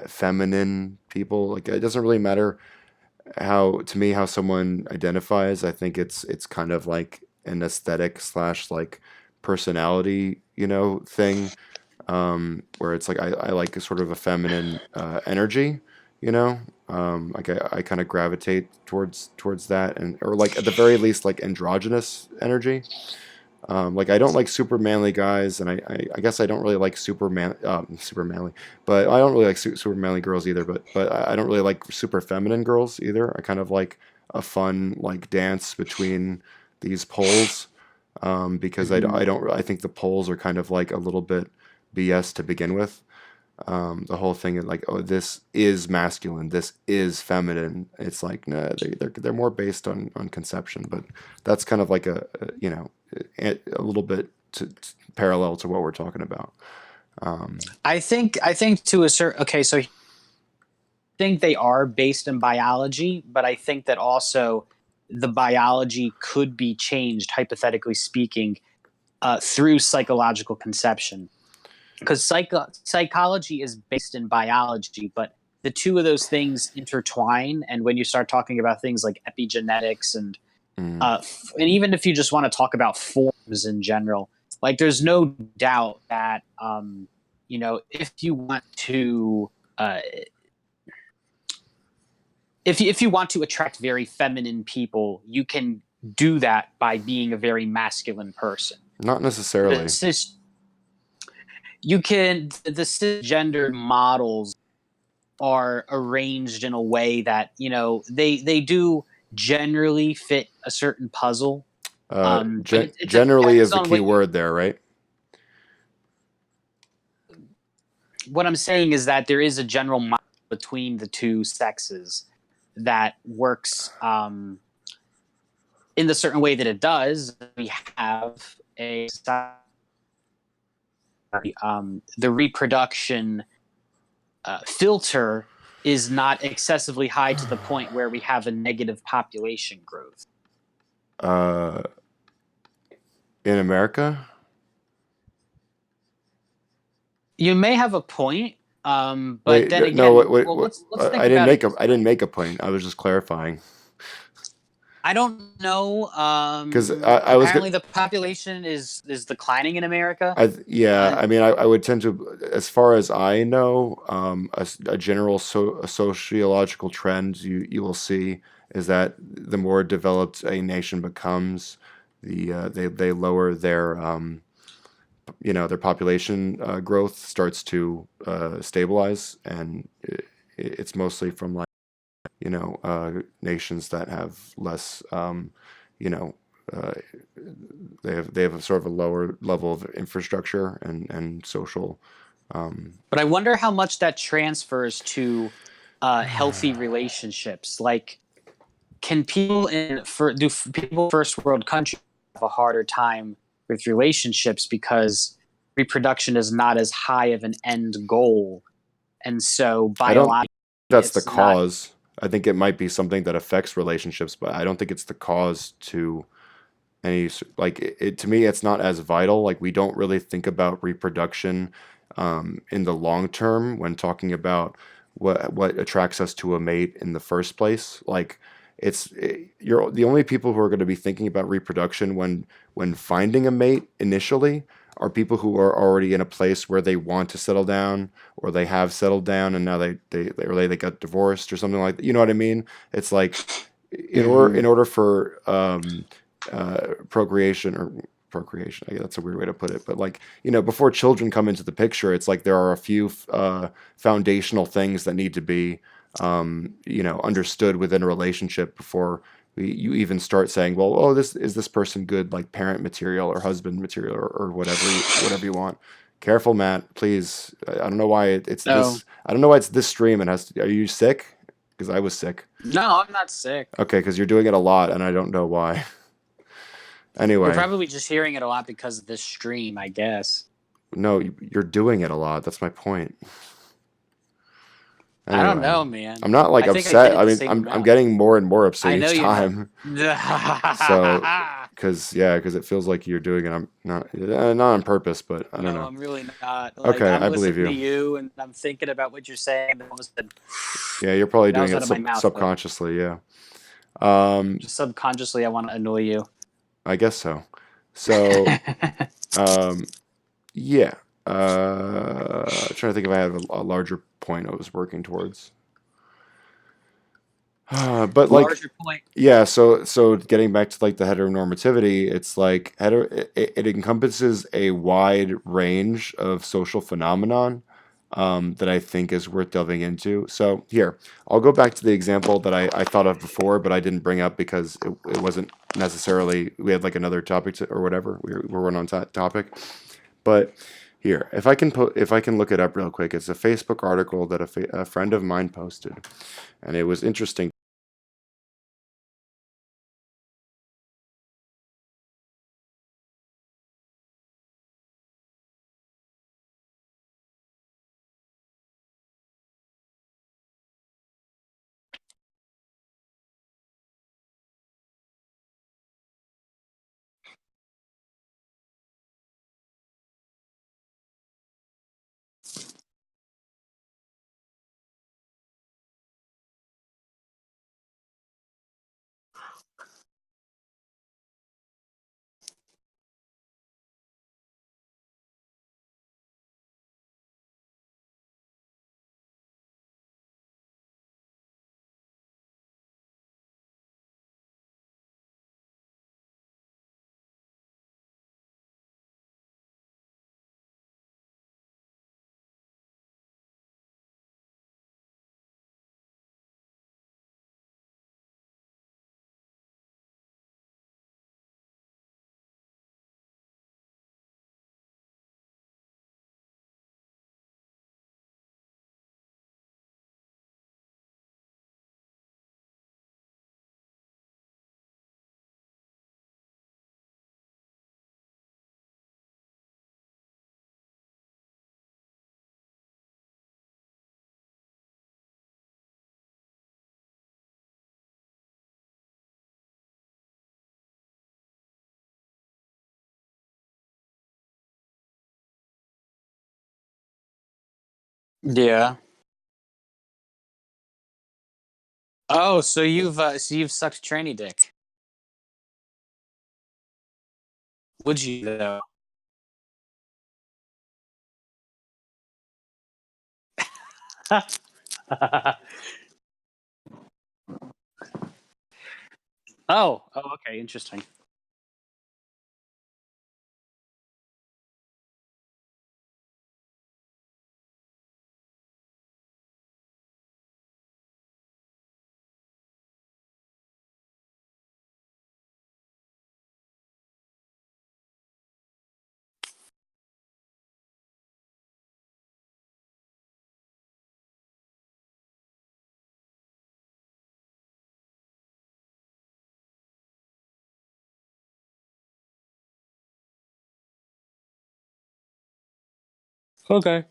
Speaker 2: feminine people. Like it doesn't really matter how to me how someone identifies. I think it's kind of like an aesthetic slash like personality, thing. Where it's like I like a sort of a feminine energy, you know. Like I kind of gravitate towards that, and or like at the very least like androgynous energy. Like I don't like super manly guys, and I guess I don't really like super manly, but I don't really like super manly girls either. But I don't really like super feminine girls either. I kind of like a fun like dance between these poles, because
Speaker 1: Mm-hmm.
Speaker 2: I don't I think the poles are kind of like a little bit BS to begin with. The whole thing is like, oh, this is masculine, this is feminine. It's like, nah, they're more based on conception, but that's kind of like a little bit parallel to what we're talking about.
Speaker 1: I think to a certain okay, so I think they are based in biology, but I think that also the biology could be changed, hypothetically speaking, through psychological conception. Because psychology is based in biology, but the two of those things intertwine. And when you start talking about things like epigenetics
Speaker 2: Mm,
Speaker 1: and even if you just want to talk about forms in general, like there's no doubt that if you want to uh, if you want to attract very feminine people, you can do that by being a very masculine person.
Speaker 2: not
Speaker 1: The
Speaker 2: necessarily.
Speaker 1: cis you can the cisgender models are arranged in a way that they do generally fit a certain puzzle. But it
Speaker 2: Generally
Speaker 1: depends
Speaker 2: is the
Speaker 1: on
Speaker 2: key
Speaker 1: what
Speaker 2: word there, right?
Speaker 1: I'm saying is that there is a general model between the two sexes that works in the certain way that it does. We have a the reproduction filter is not excessively high to the point where we have a negative population growth.
Speaker 2: uh, in America.
Speaker 1: You may have a point, but
Speaker 2: Wait,
Speaker 1: then
Speaker 2: no,
Speaker 1: again, well, let's think about it this
Speaker 2: I
Speaker 1: way.
Speaker 2: didn't make a point. I was just clarifying
Speaker 1: I don't know.
Speaker 2: because I was
Speaker 1: Apparently, the population is declining in America.
Speaker 2: yeah,
Speaker 1: Uh,
Speaker 2: I mean, I would tend to, as far as I know, a general a sociological trend you will see is that the more developed a nation becomes, they lower their their population growth starts to stabilize, and it's mostly from like nations that have less uh, they have a sort of a lower level of infrastructure and social. Um,
Speaker 1: But I wonder how much that transfers to healthy relationships. Like, can people people first world countries have a harder time with relationships because reproduction is not as high of an end goal, and so
Speaker 2: I don't
Speaker 1: biologically
Speaker 2: that's the
Speaker 1: it's not.
Speaker 2: cause. I think it might be something that affects relationships, but I don't think it's the cause to like to me it's not as vital. Like we don't really think about reproduction in the long term when talking about what attracts us to a mate in the first place. Like you're the only people who are going to be thinking about reproduction when finding a mate initially are people who are already in a place where they want to settle down, or they have settled down and now they got divorced or something like that. You know what I mean? It's like
Speaker 1: Mhm.
Speaker 2: in order for procreation or procreation. I guess that's a weird way to put it, but like before children come into the picture, it's like there are a few foundational things that need to be understood within a relationship before you even start saying, well, oh, this person good, like parent material or husband material or whatever you want. Careful, Matt, please. I don't know why it's
Speaker 1: Oh
Speaker 2: this. I don't know why it's this stream. It has to. Are you sick? Because I was sick.
Speaker 1: no, I'm not sick.
Speaker 2: Okay, because you're doing it a lot, and I don't know why.
Speaker 1: We're
Speaker 2: Anyway,
Speaker 1: probably just hearing it a lot because of this stream, I guess.
Speaker 2: no, you're doing it a lot. That's my point.
Speaker 1: I don't
Speaker 2: Anyway,
Speaker 1: know, man.
Speaker 2: I'm not like
Speaker 1: I think I did
Speaker 2: upset.
Speaker 1: it
Speaker 2: I
Speaker 1: the
Speaker 2: mean,
Speaker 1: same
Speaker 2: I'm
Speaker 1: amount.
Speaker 2: getting more and more upset
Speaker 1: I know
Speaker 2: each
Speaker 1: you're not.
Speaker 2: time. So, because it feels like you're doing it. I'm not on purpose, but I don't
Speaker 1: No,
Speaker 2: know.
Speaker 1: I'm really not. Like,
Speaker 2: Okay,
Speaker 1: I'm
Speaker 2: I believe
Speaker 1: listening to
Speaker 2: you.
Speaker 1: you and I'm thinking about what you're saying, and all of a sudden,
Speaker 2: Yeah, you're probably
Speaker 1: that
Speaker 2: doing
Speaker 1: was
Speaker 2: it
Speaker 1: out of my mouth, but
Speaker 2: subconsciously. Yeah. Um,
Speaker 1: just subconsciously, I want to annoy you.
Speaker 2: I guess so. So, um, yeah. Trying to think if I have a larger point I was working towards. But like,
Speaker 1: Larger point.
Speaker 2: yeah, so getting back to like the heteronormativity, it's like it encompasses a wide range of social phenomenon that I think is worth delving into. So here, I'll go back to the example that I thought of before, but I didn't bring up because it wasn't necessarily we had like another topic or whatever. We were on topic, but here, if I can look it up real quick, it's a Facebook article that a friend of mine posted, and it was interesting.
Speaker 1: Yeah. Oh, so you've sucked tranny dick. Would you though? Oh, oh, okay, interesting. Okay.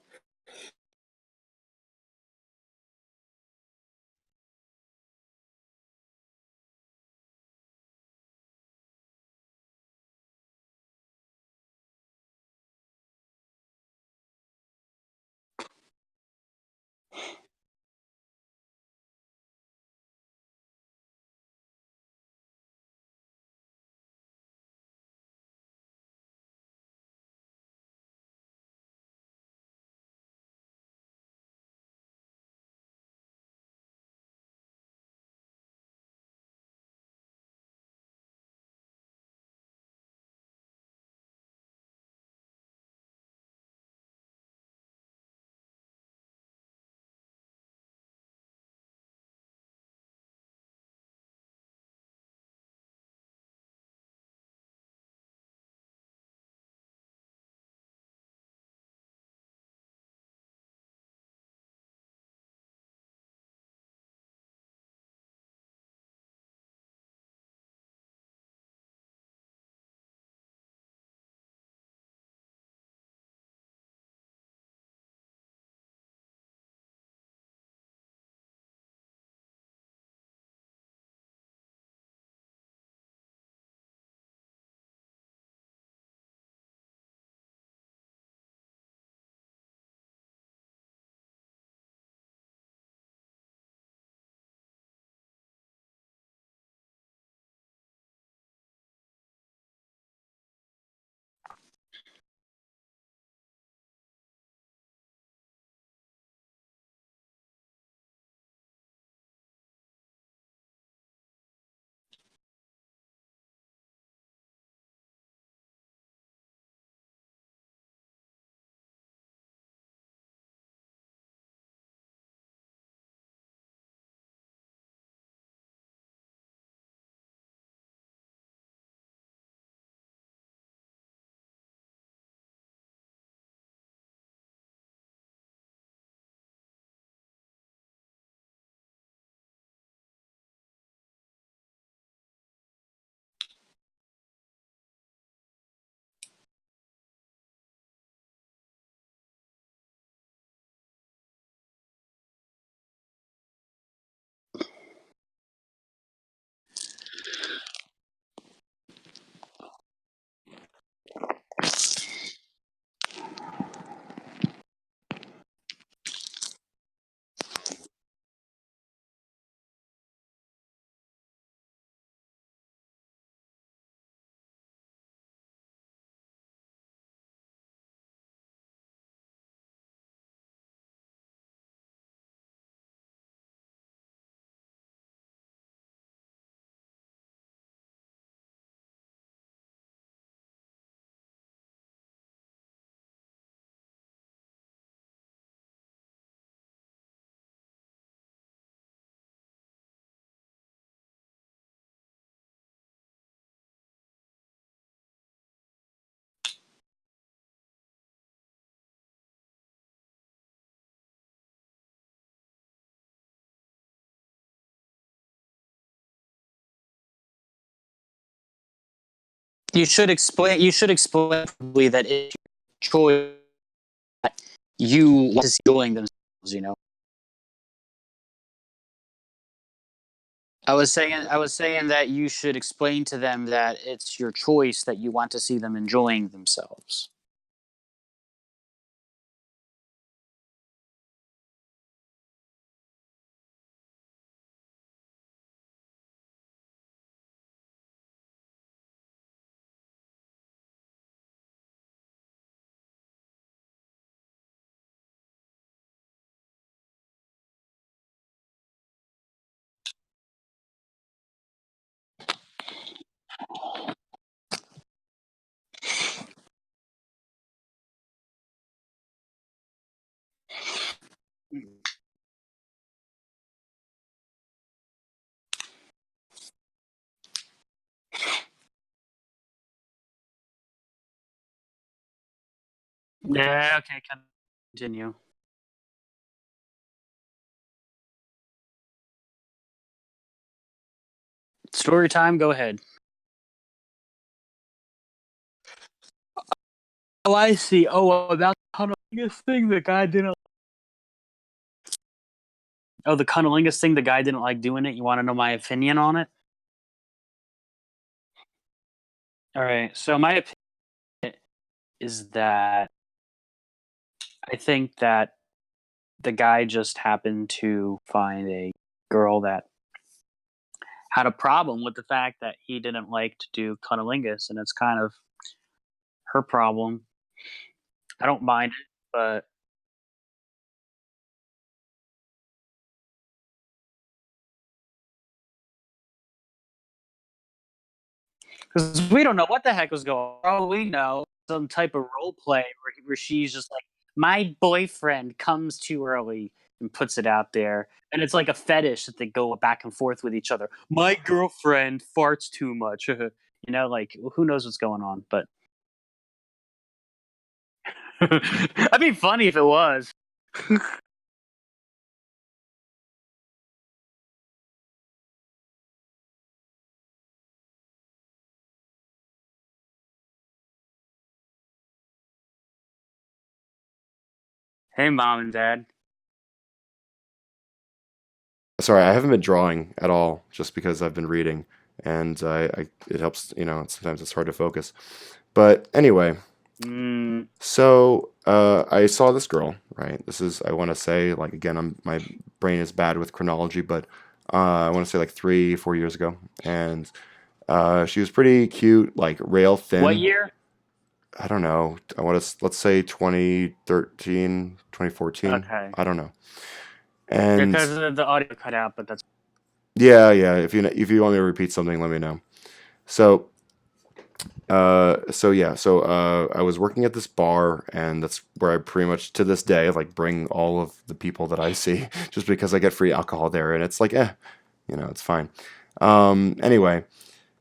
Speaker 1: You should explain. You should explain probably that it's your choice that you want to see enjoying themselves. You know. I was saying that you should explain to them that it's your choice that you want to see them enjoying themselves. Yeah. Okay. Continue. Story time. Go ahead. Oh, I see. Oh, about tunnel. Biggest thing the guy didn't. Oh, the cunnilingus thing. The guy didn't like doing it. You want to know my opinion on it? All right. So my opinion is that I think that the guy just happened to find a girl that had a problem with the fact that he didn't like to do cunnilingus, and it's kind of her problem. I don't mind it, but because we don't know what the heck was going on. Oh, we know some type of role play where she's just like, my boyfriend comes too early and puts it out there. And it's like a fetish that they go back and forth with each other. My girlfriend farts too much. Like who knows what's going on, but that'd be funny if it was. Hey, mom and dad.
Speaker 2: Sorry, I haven't been drawing at all, just because I've been reading, and it helps. Sometimes it's hard to focus. But anyway,
Speaker 1: Mm,
Speaker 2: so I saw this girl. Right. This is, I want to say, like, again, my brain is bad with chronology, but I want to say like 3, 4 years ago, and she was pretty cute, like rail
Speaker 1: what
Speaker 2: thin.
Speaker 1: year?
Speaker 2: I don't know. I want to, let's say 2013, 2014.
Speaker 1: Okay.
Speaker 2: I don't know.
Speaker 1: Yeah,
Speaker 2: And
Speaker 1: because the audio cut out, but that's
Speaker 2: yeah, yeah. If you want me to repeat something, let me know. So I was working at this bar, and that's where I pretty much to this day like bring all of the people that I see, just because I get free alcohol there, and it's like, it's fine. Anyway,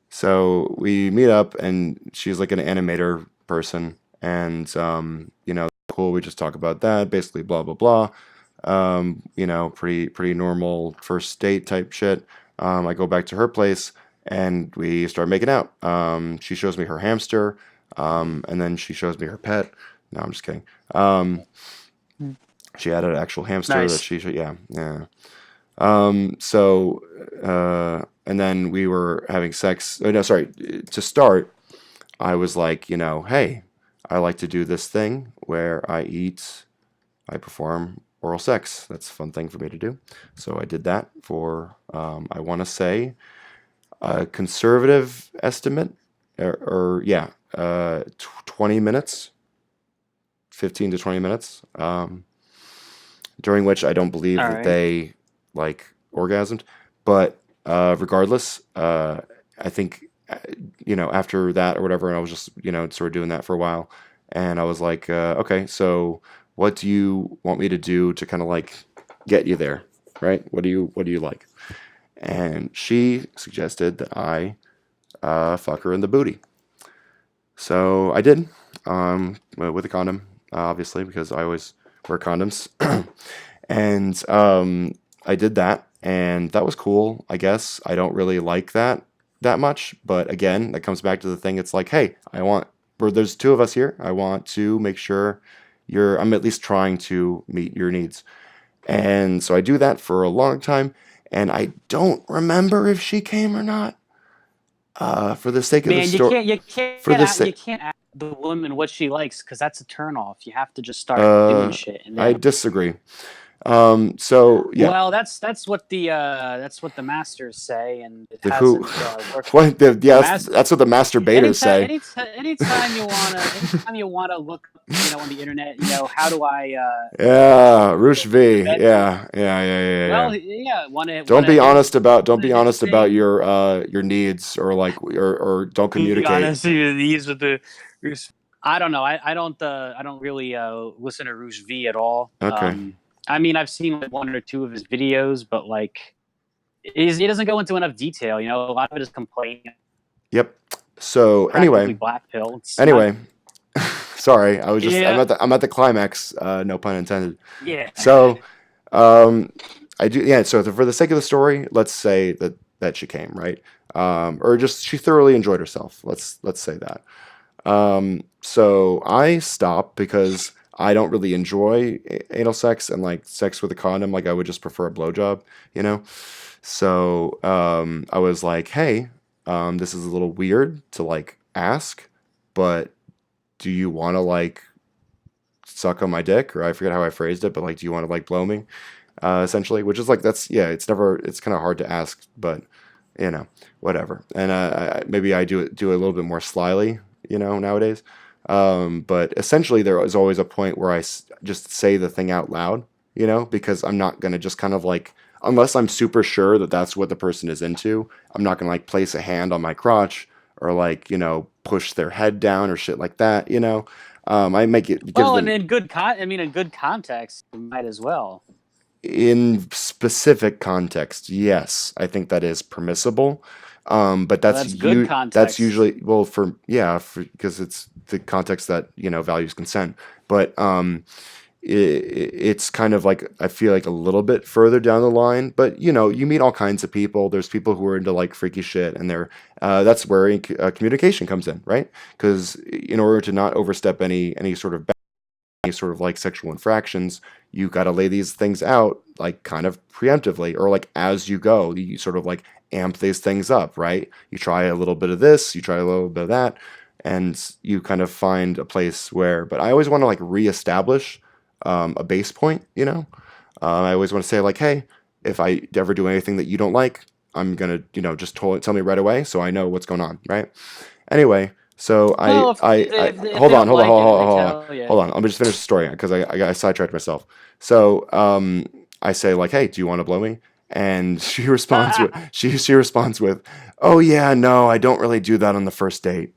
Speaker 2: so we meet up, and she's like an animator person, and cool. We just talk about that, basically, blah blah blah. Pretty normal first date type shit. I go back to her place, and we start making out. She shows me her hamster, and then she shows me her pet. No, I'm just kidding. Um, she had an actual hamster that
Speaker 1: nice.
Speaker 2: she, yeah, yeah. And then we were having sex. Oh, no, sorry. To start, I was like, hey, I like to do this thing where I perform oral sex. That's a fun thing for me to do. So I did that for, I want to say, a conservative estimate, or yeah, 20 minutes, 15 to 20 minutes, during which I don't believe
Speaker 1: All
Speaker 2: that
Speaker 1: right.
Speaker 2: they like orgasmed. But regardless, I think, after that or whatever, and I was just, sort of doing that for a while. And I was like, okay, so what do you want me to do to kind of like get you there, right? What do you like? And she suggested that I fuck her in the booty. So I did, with a condom, obviously, because I always wear condoms. And I did that, and that was cool. I guess I don't really like that much, but again, that comes back to the thing. It's like, hey, where there's two of us here. I want to make sure I'm at least trying to meet your needs. And so I do that for a long time, and I don't remember if she came or not. For the sake of the
Speaker 1: Man,
Speaker 2: story, for the
Speaker 1: you
Speaker 2: sake,
Speaker 1: can't ask the woman what she likes because that's a turn off. You have to just start doing
Speaker 2: uh,
Speaker 1: shit, and
Speaker 2: I
Speaker 1: then
Speaker 2: disagree. So yeah,
Speaker 1: well, that's what the masters say, and it
Speaker 2: the who,
Speaker 1: hasn't worked.
Speaker 2: what?
Speaker 1: The
Speaker 2: Yeah,
Speaker 1: master.
Speaker 2: that's what the masturbators say.
Speaker 1: Anytime you wanna look, on the internet, how do I
Speaker 2: Yeah, Roosh
Speaker 1: in the
Speaker 2: V.
Speaker 1: bedroom?
Speaker 2: Yeah, yeah, yeah, yeah, yeah.
Speaker 1: Well, yeah,
Speaker 2: Don't be
Speaker 1: hit
Speaker 2: honest about don't
Speaker 1: wanna
Speaker 2: be
Speaker 1: hit
Speaker 2: honest about
Speaker 1: sing.
Speaker 2: your needs, or like, or don't
Speaker 1: Be
Speaker 2: communicate.
Speaker 1: honest, these are the. I don't know. I don't really listen to Rouge V at all.
Speaker 2: Okay.
Speaker 1: I mean, I've seen like one or two of his videos, but like he doesn't go into enough detail. A lot of it is complaining,
Speaker 2: Yep. So
Speaker 1: practically
Speaker 2: anyway,
Speaker 1: black pill. It's not.
Speaker 2: anyway, sorry,
Speaker 1: Yeah,
Speaker 2: I'm at the climax. No pun intended.
Speaker 1: yeah.
Speaker 2: So, um, I do, yeah. So for the sake of the story, let's say that she came, right, or just she thoroughly enjoyed herself. Let's say that. So I stopped because I don't really enjoy anal sex and like sex with a condom. Like I would just prefer a blowjob, you know. So I was like, hey, this is a little weird to like ask, but do you want to like suck on my dick? Or I forget how I phrased it, but like, do you want to like blow me? Essentially, which is like that's yeah, it's kind of hard to ask, but you know, whatever. And maybe I do a little bit more slyly, you know, nowadays. But essentially, there is always a point where just say the thing out loud, you know, because I'm not gonna just kind of like unless I'm super sure that that's what the person is into. I'm not gonna like place a hand on my crotch or like push their head down or shit like that, you know. I make it give
Speaker 1: Well, and
Speaker 2: them
Speaker 1: in in good context, you might as well.
Speaker 2: in specific context, yes, I think that is permissible. But
Speaker 1: Well, that's good
Speaker 2: that's
Speaker 1: context.
Speaker 2: usually well because it's the context that values consent. But it's kind of like I feel like a little bit further down the line. But you meet all kinds of people. There's people who are into like freaky shit, and that's where communication comes in, right? Because in order to not overstep any sort of like sexual infractions, you got to lay these things out like kind of preemptively or like as you go. You sort of like amp these things up, right? You try a little bit of this, you try a little bit of that, and you kind of find a place where. But I always want to like reestablish a base point, you know. I always want to say like, hey, if I ever do anything that you don't like, I'm gonna just tell me right away so I know what's going on, right? Anyway, so
Speaker 1: Well,
Speaker 2: I
Speaker 1: if
Speaker 2: hold
Speaker 1: they
Speaker 2: on,
Speaker 1: don't
Speaker 2: hold on,
Speaker 1: like
Speaker 2: hold
Speaker 1: it and they
Speaker 2: on,
Speaker 1: tell you,
Speaker 2: hold on. Let me just finish the story because I sidetracked myself. So I say like, hey, do you want to blow me? And she responds with, oh yeah, no, I don't really do that on the first date.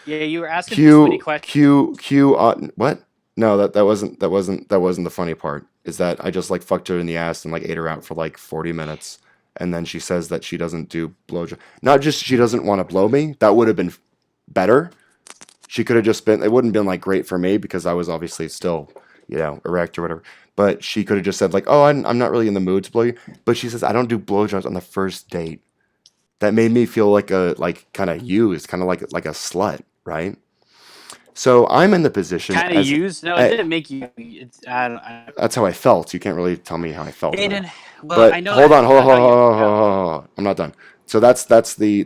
Speaker 1: yeah, you were asking too many questions.
Speaker 2: What? No, that wasn't the funny part. Is that I just like fucked her in the ass and like ate her out for like 40 minutes, and then she says that she doesn't do blowjob. Not just she doesn't want to blow me. That would have been better. She could have just been. It wouldn't have been like great for me because I was obviously still erect or whatever. But she could have just said like, oh, I'm not really in the mood to blow you. But she says I don't do blowjobs on the first date. That made me feel like a like kind of used, kind of like a slut, right? So I'm in the position
Speaker 1: Kind of
Speaker 2: as
Speaker 1: used. No, it
Speaker 2: eh,
Speaker 1: didn't make you. It's I don't.
Speaker 2: that's how I felt. You can't really tell me how I felt in that.
Speaker 1: Aiden, well, I
Speaker 2: But
Speaker 1: know
Speaker 2: hold on, hold on,
Speaker 1: how
Speaker 2: hold on,
Speaker 1: you
Speaker 2: hold on, hold
Speaker 1: felt.
Speaker 2: on, hold on. I'm not done. So that's the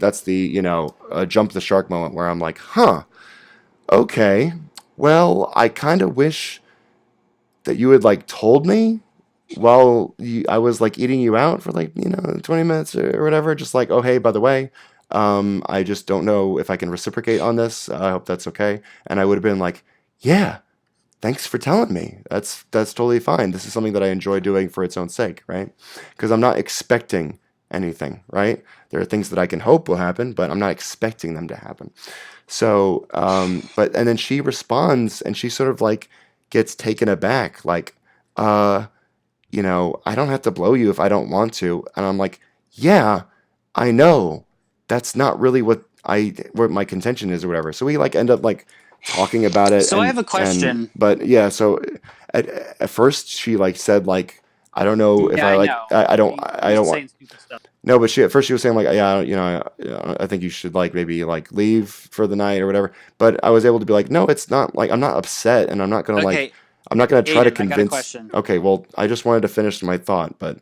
Speaker 2: jump the shark moment where I'm like, huh, okay. Well, I kind of wish that you had like told me while I was like eating you out for like 20 minutes or whatever. Just like, oh hey, by the way, I just don't know if I can reciprocate on this. I hope that's okay. And I would have been like, yeah, thanks for telling me. That's totally fine. This is something that I enjoy doing for its own sake, right? Because I'm not expecting anything, right? There are things that I can hope will happen, but I'm not expecting them to happen. So, but and then she responds, and she sort of like gets taken aback, like, uh, I don't have to blow you if I don't want to, and I'm like, yeah, I know. That's not really what my contention is or whatever. So we like end up like talking about it
Speaker 1: So I have a
Speaker 2: and
Speaker 1: question.
Speaker 2: but yeah, so at first she like said like I don't know if
Speaker 1: Yeah,
Speaker 2: I
Speaker 1: I
Speaker 2: like
Speaker 1: know.
Speaker 2: I
Speaker 1: You're
Speaker 2: don't want
Speaker 1: saying stupid stuff.
Speaker 2: no, but she at first she was saying like yeah, I think you should like maybe like leave for the night or whatever. But I was able to be like no, it's not like I'm not upset and
Speaker 1: Okay,
Speaker 2: I'm not gonna try to
Speaker 1: Aiden, I got a
Speaker 2: convince.
Speaker 1: question.
Speaker 2: Okay, well I just wanted to finish my thought, but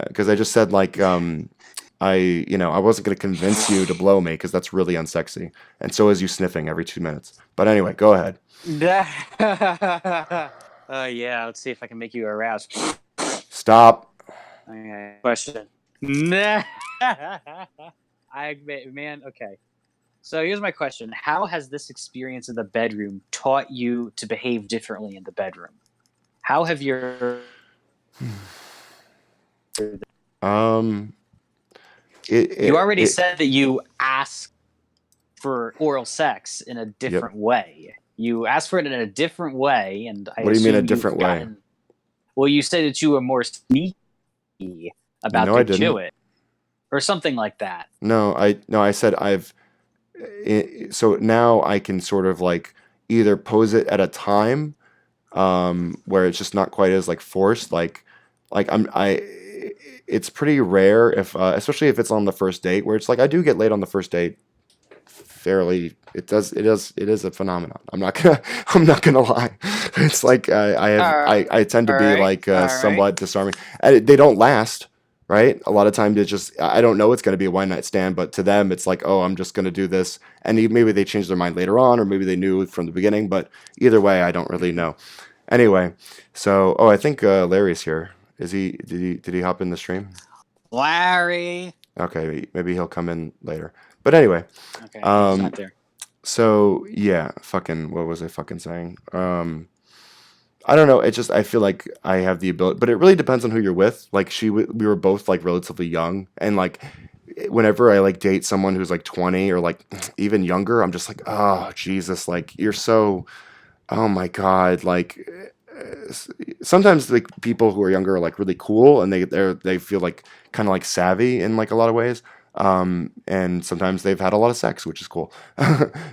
Speaker 2: because I just said like I wasn't going to convince you to blow me because that's really unsexy, and so is you sniffing every 2 minutes. But anyway, go ahead.
Speaker 1: Yeah. Let's see if I can make you aroused.
Speaker 2: Stop.
Speaker 1: Okay. Question. Nah. Man. Okay. So here's my question: how has this experience in the bedroom taught you to behave differently in the bedroom? How have your
Speaker 2: Um, it
Speaker 1: you
Speaker 2: it,
Speaker 1: already
Speaker 2: it
Speaker 1: said that you ask for oral sex in a
Speaker 2: Yep.
Speaker 1: different way. You asked for it in a different way, and I
Speaker 2: What do you mean a
Speaker 1: assume you've
Speaker 2: different way?
Speaker 1: gotten. Well, you said that you were more sneaky about
Speaker 2: No, I
Speaker 1: to do
Speaker 2: didn't.
Speaker 1: it, or something like that.
Speaker 2: No, I said so now I can sort of like either pose it at a time where it's just not quite as like forced like it's pretty rare if especially if it's on the first date where it's like I do get laid on the first date fairly. It is a phenomenon. I'm not gonna I'm not gonna lie. It's like
Speaker 1: All
Speaker 2: I tend to be
Speaker 1: right,
Speaker 2: like
Speaker 1: all right.
Speaker 2: somewhat disarming. And they don't last, right? A lot of times it's just I don't know it's gonna be a one night stand, but to them it's like, oh, I'm just gonna do this, and maybe they change their mind later on, or maybe they knew from the beginning. But either way, I don't really know. Anyway, so I think Larry's here. Is he? Did he hop in the stream?
Speaker 1: Larry.
Speaker 2: Okay, maybe he'll come in later. But anyway,
Speaker 1: Okay, he's
Speaker 2: um,
Speaker 1: not there.
Speaker 2: so yeah, fucking, what was I fucking saying? I don't know. It just I feel like I have the ability, but it really depends on who you're with. Like we were both like relatively young, and like whenever I like date someone who's like 20 or like even younger, I'm just like, oh Jesus, like you're so, oh my God, like sometimes like people who are younger are like really cool and they feel like kind of like savvy in like a lot of ways. And sometimes they've had a lot of sex, which is cool.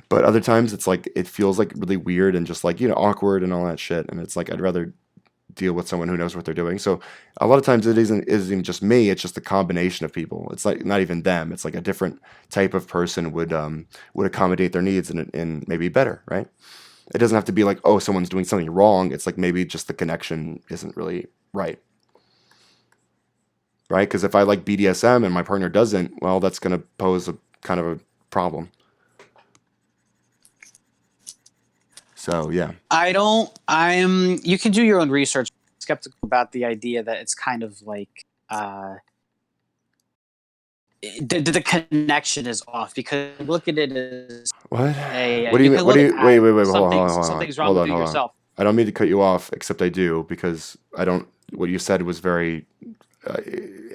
Speaker 2: But other times it's like it feels like really weird and just like, awkward and all that shit. And it's like I'd rather deal with someone who knows what they're doing. So a lot of times it isn't even just me, it's just a combination of people. It's like not even them. It's like a different type of person would accommodate their needs and maybe better, right? It doesn't have to be like, oh, someone's doing something wrong. It's like maybe just the connection isn't really right. Right? Because if I like BDSM and my partner doesn't, well, that's going to pose a kind of a problem. So, yeah.
Speaker 1: I don't. I'm. You can do your own research. Skeptical about the idea that it's kind of like the connection is off because look at it as
Speaker 2: What?
Speaker 1: a
Speaker 2: What do
Speaker 1: you
Speaker 2: you mean?
Speaker 1: can
Speaker 2: What do
Speaker 1: look
Speaker 2: you, wait,
Speaker 1: at
Speaker 2: wait, wait,
Speaker 1: something's wrong
Speaker 2: hold
Speaker 1: with
Speaker 2: on,
Speaker 1: you
Speaker 2: hold on.
Speaker 1: yourself.
Speaker 2: I don't mean to cut you off, except I do because I don't, what you said was very uh,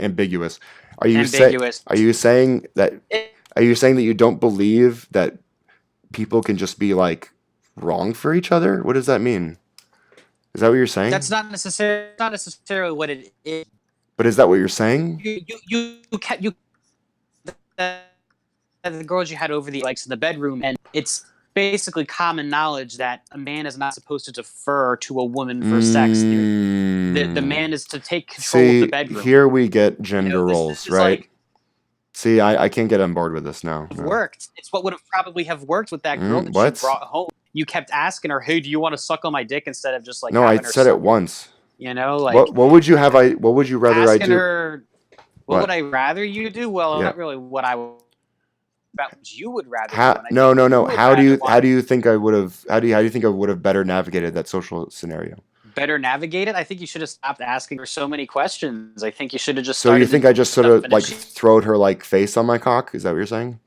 Speaker 2: ambiguous. Are you say,
Speaker 1: Ambiguous.
Speaker 2: are you saying that,
Speaker 1: It,
Speaker 2: are you saying that you don't believe that people can just be like wrong for each other? What does that mean? Is that what you're
Speaker 1: that's
Speaker 2: saying?
Speaker 1: not necessarily what it is.
Speaker 2: But is that what you're saying?
Speaker 1: You the, the girls you had over the likes in the bedroom, and it's basically common knowledge that a man is not supposed to defer to a woman for sex. The
Speaker 2: Mm.
Speaker 1: man is to take control of the
Speaker 2: See,
Speaker 1: bedroom.
Speaker 2: here we get gender
Speaker 1: This
Speaker 2: roles,
Speaker 1: is
Speaker 2: right?
Speaker 1: like
Speaker 2: See, I can't get on board with this now.
Speaker 1: have
Speaker 2: No.
Speaker 1: worked. It's what would have probably have worked with that girl that she
Speaker 2: What?
Speaker 1: brought home. You kept asking her, "Hey, do you want to suck on my dick?" instead of just like
Speaker 2: No, I
Speaker 1: having her
Speaker 2: said it
Speaker 1: suck.
Speaker 2: once.
Speaker 1: Like
Speaker 2: What would you have what would you rather I
Speaker 1: asking
Speaker 2: do?
Speaker 1: her, "What would
Speaker 2: What?
Speaker 1: I rather you do?" Well,
Speaker 2: Yeah.
Speaker 1: not really what I about what you would rather do,
Speaker 2: How
Speaker 1: and I
Speaker 2: no
Speaker 1: think
Speaker 2: no
Speaker 1: what you
Speaker 2: no.
Speaker 1: would rather
Speaker 2: How
Speaker 1: want
Speaker 2: do
Speaker 1: to
Speaker 2: you think I would have how do you think I would have better navigated that social scenario?
Speaker 1: better navigate it. I think you should have stopped asking her so many questions. I think you should have just
Speaker 2: So you
Speaker 1: started to
Speaker 2: think
Speaker 1: do
Speaker 2: I just sort
Speaker 1: stuff,
Speaker 2: of
Speaker 1: and if
Speaker 2: like
Speaker 1: she
Speaker 2: throwed her like face on my cock? Is that what you're saying?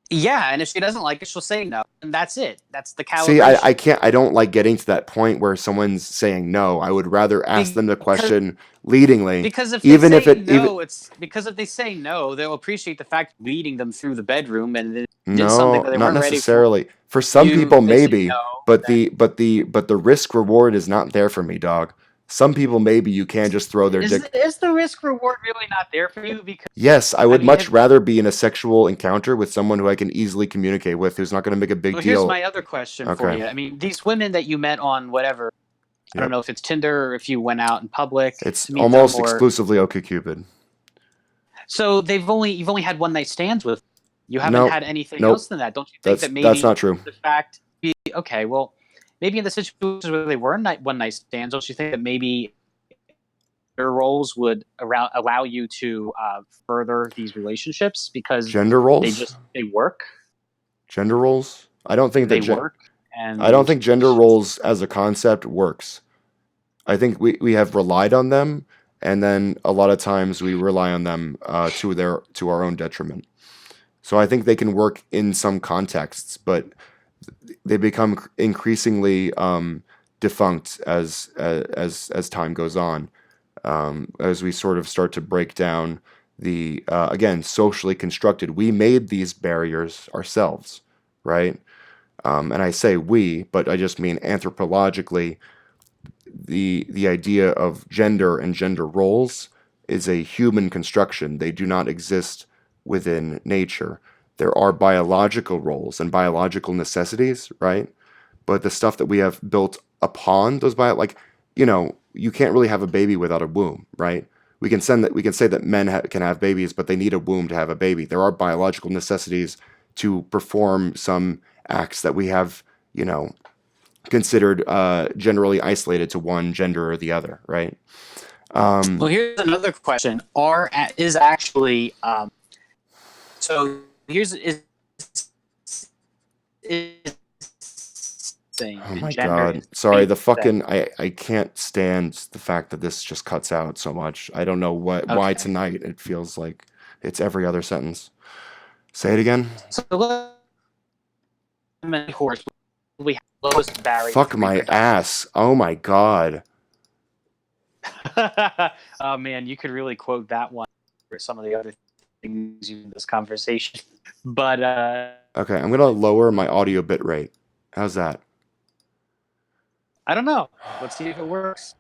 Speaker 1: yeah, and if she doesn't like it, she'll say no, and that's it. That's the
Speaker 2: See, I
Speaker 1: calibration.
Speaker 2: can't, I don't like getting to that point where someone's saying no. I would rather ask them the
Speaker 1: Because
Speaker 2: question leadingly,
Speaker 1: because if they
Speaker 2: even if
Speaker 1: say
Speaker 2: it, even,
Speaker 1: no, it's because if they say no, they'll appreciate the fact leading them through the bedroom and then did something
Speaker 2: no,
Speaker 1: that they
Speaker 2: not
Speaker 1: weren't ready for.
Speaker 2: necessarily. For some
Speaker 1: You
Speaker 2: people,
Speaker 1: if they say
Speaker 2: maybe,
Speaker 1: no,
Speaker 2: but
Speaker 1: then
Speaker 2: the risk reward is not there for me, dog. Some people, maybe you can just throw their dick.
Speaker 1: is the risk reward really not there for you? Because
Speaker 2: Yes, I
Speaker 1: I
Speaker 2: would
Speaker 1: mean,
Speaker 2: much
Speaker 1: if
Speaker 2: rather be in a sexual encounter with someone who I can easily communicate with, who's not going to make a big
Speaker 1: well, here's
Speaker 2: deal.
Speaker 1: my other question for
Speaker 2: Okay.
Speaker 1: you. I mean, these women that you met on whatever, I don't
Speaker 2: Yep.
Speaker 1: know if it's Tinder or if you went out in public
Speaker 2: It's
Speaker 1: to meet them,
Speaker 2: almost
Speaker 1: or
Speaker 2: exclusively OkCupid.
Speaker 1: so you've only had one night stands with. You haven't
Speaker 2: Nope.
Speaker 1: had anything else
Speaker 2: Nope.
Speaker 1: than that. Don't you think that
Speaker 2: That's
Speaker 1: maybe
Speaker 2: not true.
Speaker 1: the fact be okay? Well, maybe in the situations where they were one night stands, don't you think that maybe their roles would allow you to further these relationships because
Speaker 2: Gender roles?
Speaker 1: they work,
Speaker 2: Gender roles? I don't think that
Speaker 1: they work,
Speaker 2: I don't
Speaker 1: and
Speaker 2: think gender roles as a concept works. I think we have relied on them, and then a lot of times we rely on them to our own detriment. So I think they can work in some contexts, but they become increasingly defunct as time goes on, as we sort of start to break down the again socially constructed. We made these barriers ourselves, right? And I say we, but I just mean anthropologically. The idea of gender and gender roles is a human construction. They do not exist within nature. There are biological roles and biological necessities, right? But the stuff that we have built upon those like, you can't really have a baby without a womb, right? We can say that men can have babies, but they need a womb to have a baby. There are biological necessities to perform some acts that we have, you know, considered generally isolated to one gender or the other, right?
Speaker 1: Well, here's another question. Is actually so here's is thing
Speaker 2: Oh
Speaker 1: and
Speaker 2: my
Speaker 1: gender
Speaker 2: God.
Speaker 1: is
Speaker 2: Sorry,
Speaker 1: a
Speaker 2: the
Speaker 1: thing.
Speaker 2: fucking I can't stand the fact that this just cuts out so much. I don't know why
Speaker 1: Okay.
Speaker 2: tonight it feels like it's every other sentence. Say it again.
Speaker 1: So horse we have the lowest barrier
Speaker 2: Fuck
Speaker 1: to
Speaker 2: my
Speaker 1: reproduction.
Speaker 2: ass. Oh my God.
Speaker 1: Oh man, you could really quote that one for some of the other things in this conversation. But
Speaker 2: Okay, I'm gonna lower my audio bit rate. How's that?
Speaker 1: I don't know. Let's see if it works.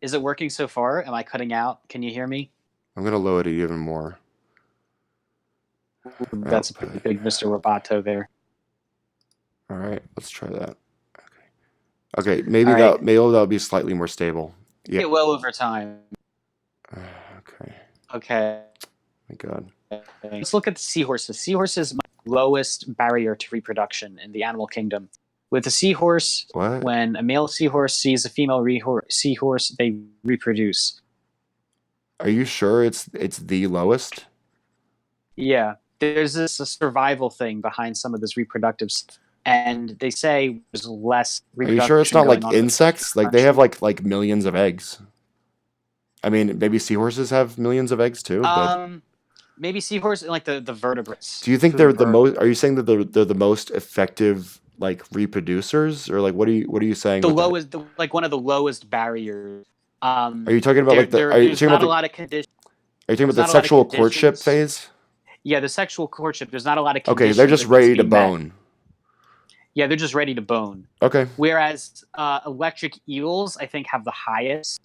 Speaker 1: Is it working so far? Am I cutting out? Can you hear me?
Speaker 2: I'm gonna lower it even more.
Speaker 1: That's a pretty
Speaker 2: Output.
Speaker 1: big Mr. Roboto there.
Speaker 2: All right, let's try that. Okay,
Speaker 1: All right.
Speaker 2: maybe that'll be slightly more stable. Yeah.
Speaker 1: Get well over time.
Speaker 2: Okay.
Speaker 1: Okay.
Speaker 2: My God.
Speaker 1: Let's look at the seahorses. Seahorses lowest barrier to reproduction in the animal kingdom. With a seahorse,
Speaker 2: What?
Speaker 1: when a male seahorse sees a female seahorse, they reproduce.
Speaker 2: Are you sure it's the lowest?
Speaker 1: Yeah, there's this a survival thing behind some of this reproductive stuff, and they say there's less
Speaker 2: Are you sure it's
Speaker 1: reproduction
Speaker 2: not
Speaker 1: going
Speaker 2: like
Speaker 1: on with
Speaker 2: insects? Like they have like millions of eggs. I mean, maybe seahorses have millions of eggs too, but
Speaker 1: maybe seahorse like the vertebrates.
Speaker 2: do you think
Speaker 1: Food
Speaker 2: they're the
Speaker 1: vertebrates.
Speaker 2: most? Are you saying that they're the most effective like reproducers, or like what are you saying
Speaker 1: The
Speaker 2: with that?
Speaker 1: lowest, like one of the lowest barriers.
Speaker 2: Are you talking about like the? Are you
Speaker 1: There's
Speaker 2: talking about
Speaker 1: not a
Speaker 2: the?
Speaker 1: lot of conditions.
Speaker 2: Are you talking about
Speaker 1: There's
Speaker 2: the
Speaker 1: not a lot of
Speaker 2: sexual courtship
Speaker 1: conditions.
Speaker 2: phase?
Speaker 1: Yeah, the sexual courtship. There's not a lot of
Speaker 2: Okay, they're
Speaker 1: conditions
Speaker 2: just
Speaker 1: that need to
Speaker 2: ready to
Speaker 1: be met.
Speaker 2: bone.
Speaker 1: Yeah, they're just ready to bone.
Speaker 2: Okay.
Speaker 1: Whereas electric eels, I think, have the highest.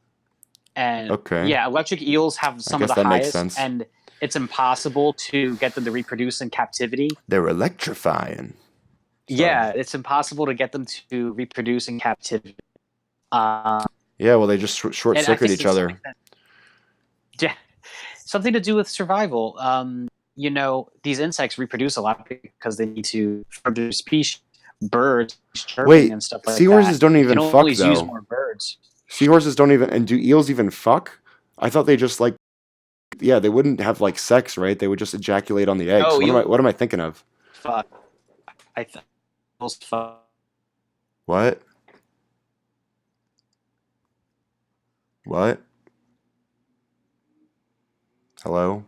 Speaker 1: And
Speaker 2: Okay.
Speaker 1: yeah, electric eels have
Speaker 2: I
Speaker 1: some of
Speaker 2: guess
Speaker 1: the
Speaker 2: that makes
Speaker 1: highest,
Speaker 2: sense.
Speaker 1: and it's impossible to get them to reproduce in captivity.
Speaker 2: They're electrifying. Sorry.
Speaker 1: Yeah, it's impossible to get them to reproduce in captivity.
Speaker 2: Yeah, well, they just short
Speaker 1: And I
Speaker 2: circuit
Speaker 1: think
Speaker 2: each
Speaker 1: to some
Speaker 2: other.
Speaker 1: extent, yeah, something to do with survival. You know, these insects reproduce a lot because they need to further species. Birds chirping
Speaker 2: Wait,
Speaker 1: and stuff like
Speaker 2: seahorses
Speaker 1: that.
Speaker 2: don't
Speaker 1: You can
Speaker 2: even fuck
Speaker 1: always use
Speaker 2: though.
Speaker 1: more birds.
Speaker 2: Seahorses don't even, and do eels even fuck? I thought they just like, yeah, they wouldn't have like sex, right? They would just ejaculate on the eggs.
Speaker 1: No,
Speaker 2: What
Speaker 1: you
Speaker 2: am I thinking of?
Speaker 1: fuck. I thought eels fuck.
Speaker 2: What? What? Hello?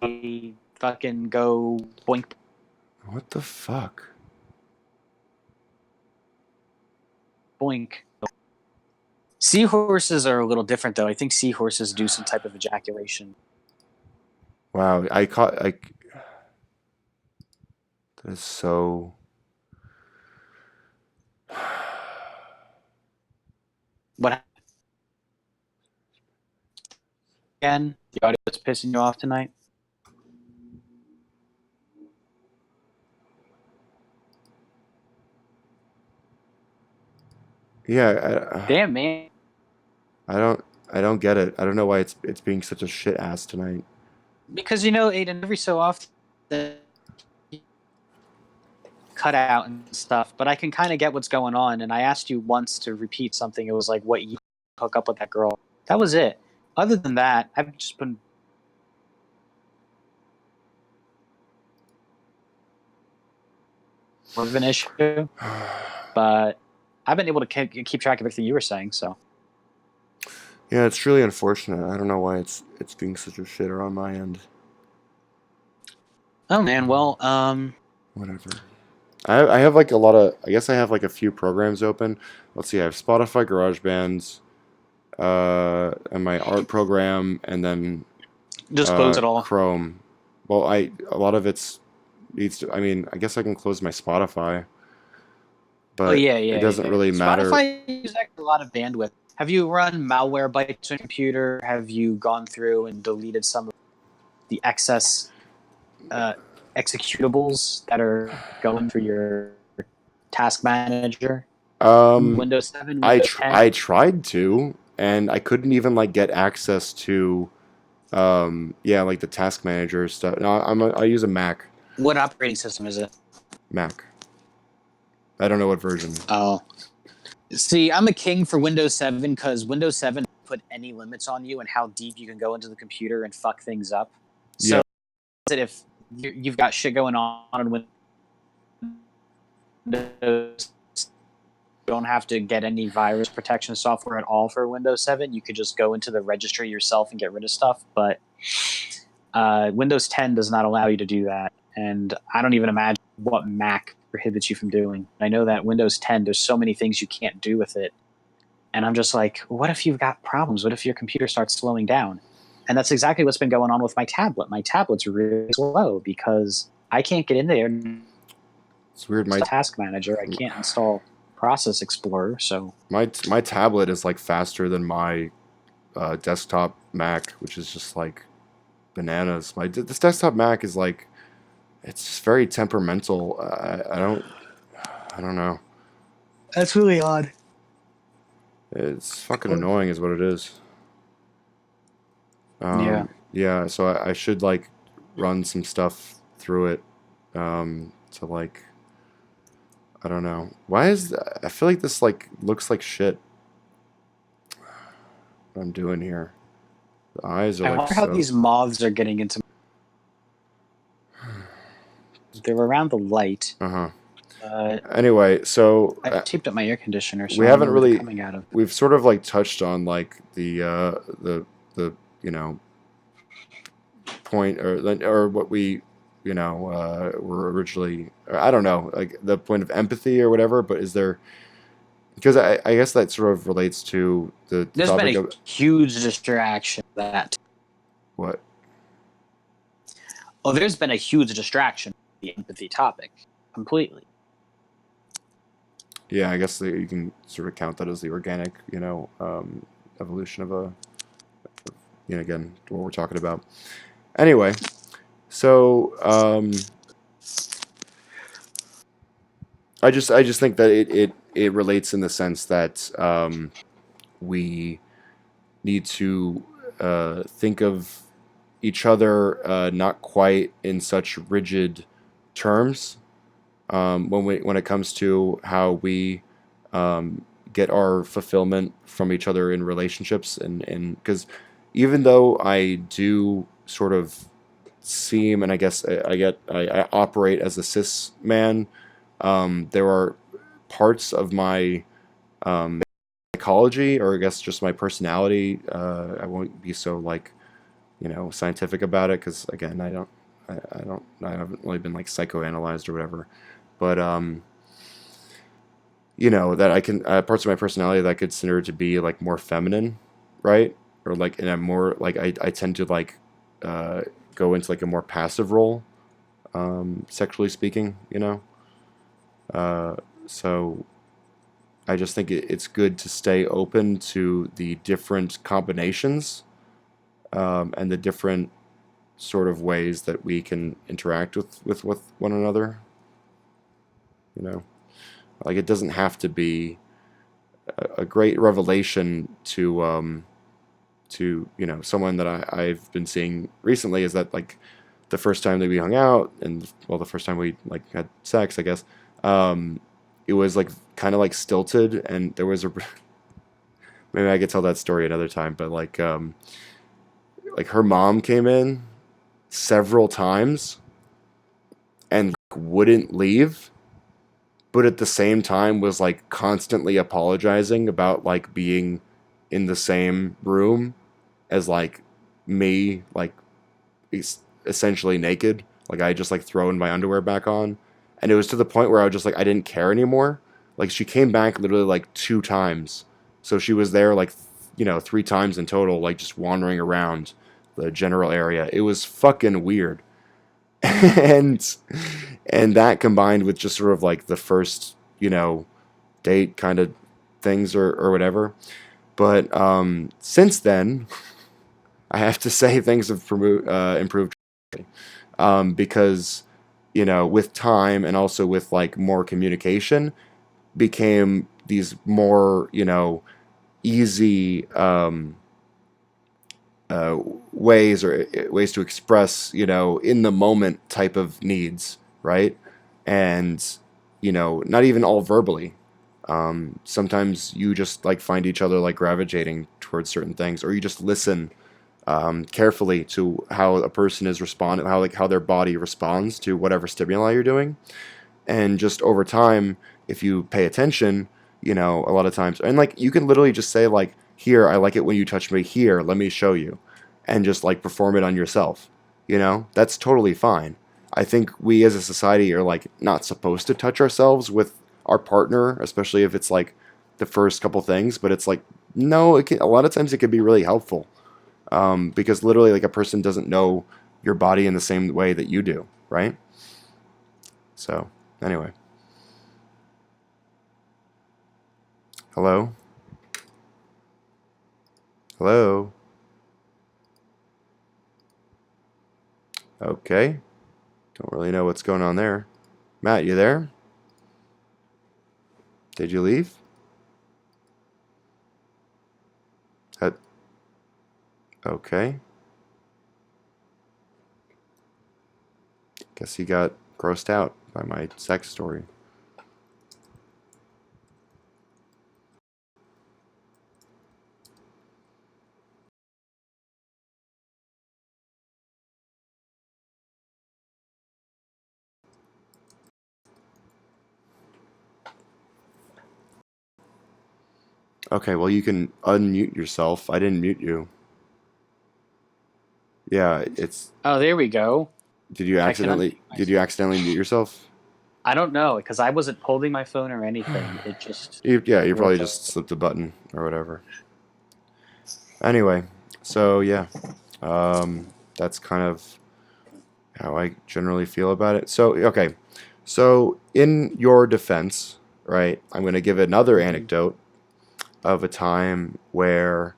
Speaker 1: They fucking go boink
Speaker 2: What the fuck?
Speaker 1: boink. Seahorses are a little different, though. I think seahorses do some type of ejaculation.
Speaker 2: Wow, I caught like that is so.
Speaker 1: What again? The audio's pissing you off tonight?
Speaker 2: Yeah,
Speaker 1: Damn, man.
Speaker 2: I don't get it. I don't know why it's being such a shit ass tonight.
Speaker 1: Because, you know, Aiden, every so often cut out and stuff, but I can kind of get what's going on. And I asked you once to repeat something. It was like, what you hook up with that girl. That was it. Other than that, I've just been more of an issue, but I've been able to keep track of everything you were saying. So
Speaker 2: Yeah, it's really unfortunate. I don't know why it's being such a shitter on my end.
Speaker 1: oh man, well,
Speaker 2: Whatever. I have like a lot of. I guess I have like a few programs open. Let's see. I have Spotify, GarageBand, and my art program, and then
Speaker 1: just close it all.
Speaker 2: Chrome. Well, a lot of it's needs to. I mean, I guess I can close my Spotify,
Speaker 1: Oh
Speaker 2: but
Speaker 1: yeah,
Speaker 2: it
Speaker 1: yeah,
Speaker 2: doesn't
Speaker 1: yeah.
Speaker 2: really matter.
Speaker 1: Spotify uses a lot of bandwidth. Have you run Malwarebytes on your computer? Have you gone through and deleted some of the excess executables that are going through your task manager?
Speaker 2: Um,
Speaker 1: Windows 7, Windows 10.
Speaker 2: I tried to, and I couldn't even like get access to Yeah, like the task manager stuff. No, I use a Mac.
Speaker 1: What operating system is it?
Speaker 2: Mac. I don't know what version.
Speaker 1: Oh, see, I'm a king for Windows 7 because Windows 7 doesn't put any limits on you and how deep you can go into the computer and fuck things up.
Speaker 2: Yeah.
Speaker 1: So that if you've got shit going on in Windows, you don't have to get any virus protection software at all for Windows 7. You could just go into the registry yourself and get rid of stuff. But Windows 10 does not allow you to do that. And I don't even imagine what Mac prohibits you from doing. I know that Windows 10, there's so many things you can't do with it. And I'm just like, what if you've got problems? What if your computer starts slowing down? And that's exactly what's been going on with my tablet. My tablet's really slow because I can't get in there and
Speaker 2: It's weird.
Speaker 1: install Task Manager. I can't install Process Explorer. So
Speaker 2: My tablet is like faster than my desktop Mac, which is just like bananas. This desktop Mac is like, it's just very temperamental. I don't know.
Speaker 1: that's really odd.
Speaker 2: It's fucking annoying, is what it is.
Speaker 1: Yeah.
Speaker 2: Yeah. So I should like run some stuff through it to like, I don't know. Why is I feel like this like looks like shit. What I'm doing here. The eyes are
Speaker 1: I
Speaker 2: like
Speaker 1: wonder how
Speaker 2: so.
Speaker 1: these moths are getting into. They're around the light.
Speaker 2: Uh-huh.
Speaker 1: Uh,
Speaker 2: Anyway, so
Speaker 1: I taped up my air conditioner, so
Speaker 2: we
Speaker 1: I don't
Speaker 2: haven't
Speaker 1: know where they're
Speaker 2: really,
Speaker 1: coming out of.
Speaker 2: we've sort of like touched on like the you know point or what we were originally, I don't know, like the point of empathy or whatever. But is there, because I guess that sort of relates to the
Speaker 1: There's been
Speaker 2: topic
Speaker 1: a
Speaker 2: of
Speaker 1: huge distraction that.
Speaker 2: what.
Speaker 1: Oh, there's been a huge distraction from the empathy topic completely.
Speaker 2: Yeah, I guess you can sort of count that as the organic, evolution of again, what we're talking about. Anyway, so I just think that it relates in the sense that we need to think of each other not quite in such rigid terms when it comes to how we get our fulfillment from each other in relationships, and because even though I do sort of seem, and I guess I operate as a cis man, there are parts of my psychology, or I guess just my personality. I won't be so like scientific about it because again I haven't really been like psychoanalyzed or whatever, but that I can parts of my personality that I consider to be like more feminine, right? Or like, and I'm more like I tend to like go into like a more passive role, sexually speaking, so I just think it's good to stay open to the different combinations and the different sort of ways that we can interact with one another. Like it doesn't have to be a great revelation to someone that I've been seeing recently, is that like the first time that we hung out, and well, the first time we like had sex, I guess, it was like kind of like stilted, and there was a maybe I could tell that story another time, but like her mom came in several times and like, wouldn't leave, but at the same time was like constantly apologizing about like being in the same room as like me, like essentially naked. Like I just like throwing my underwear back on, and it was to the point where I was just like I didn't care anymore. Like she came back literally like 2 times, so she was there like 3 times in total, like just wandering around the general area. It was fucking weird, and that combined with just sort of like the first date kind of things or whatever. But since then, I have to say things have improved because with time and also with like more communication became these more easy uh, ways or ways to express, in the moment type of needs, right? And, not even all verbally. Sometimes you just like find each other like gravitating towards certain things, or you just listen carefully to how a person is responding, how their body responds to whatever stimuli you're doing, and just over time, if you pay attention, a lot of times, and like you can literally just say like, here, I like it when you touch me, here, let me show you, and just like perform it on yourself. That's totally fine. I think we as a society are like not supposed to touch ourselves with our partner, especially if it's like the first couple things, but it's like, no, a lot of times it can be really helpful, because literally like a person doesn't know your body in the same way that you do, right? So anyway, hello, hello, okay, don't really know what's going on there. Matt, you there? Did you leave? Uh, okay, guess he got grossed out by my sex story. Okay, well, you can unmute yourself. I didn't mute you. Yeah, it's.
Speaker 1: Oh, there we go.
Speaker 2: Did you
Speaker 1: I can unmute
Speaker 2: accidentally mute yourself?
Speaker 1: I don't know because I wasn't holding my phone or anything. It just
Speaker 2: You probably
Speaker 1: worked.
Speaker 2: just slipped a button or whatever. Anyway, so yeah, that's kind of how I generally feel about it. So okay, so in your defense, right, I'm going to give another
Speaker 1: Mhm.
Speaker 2: anecdote of a time where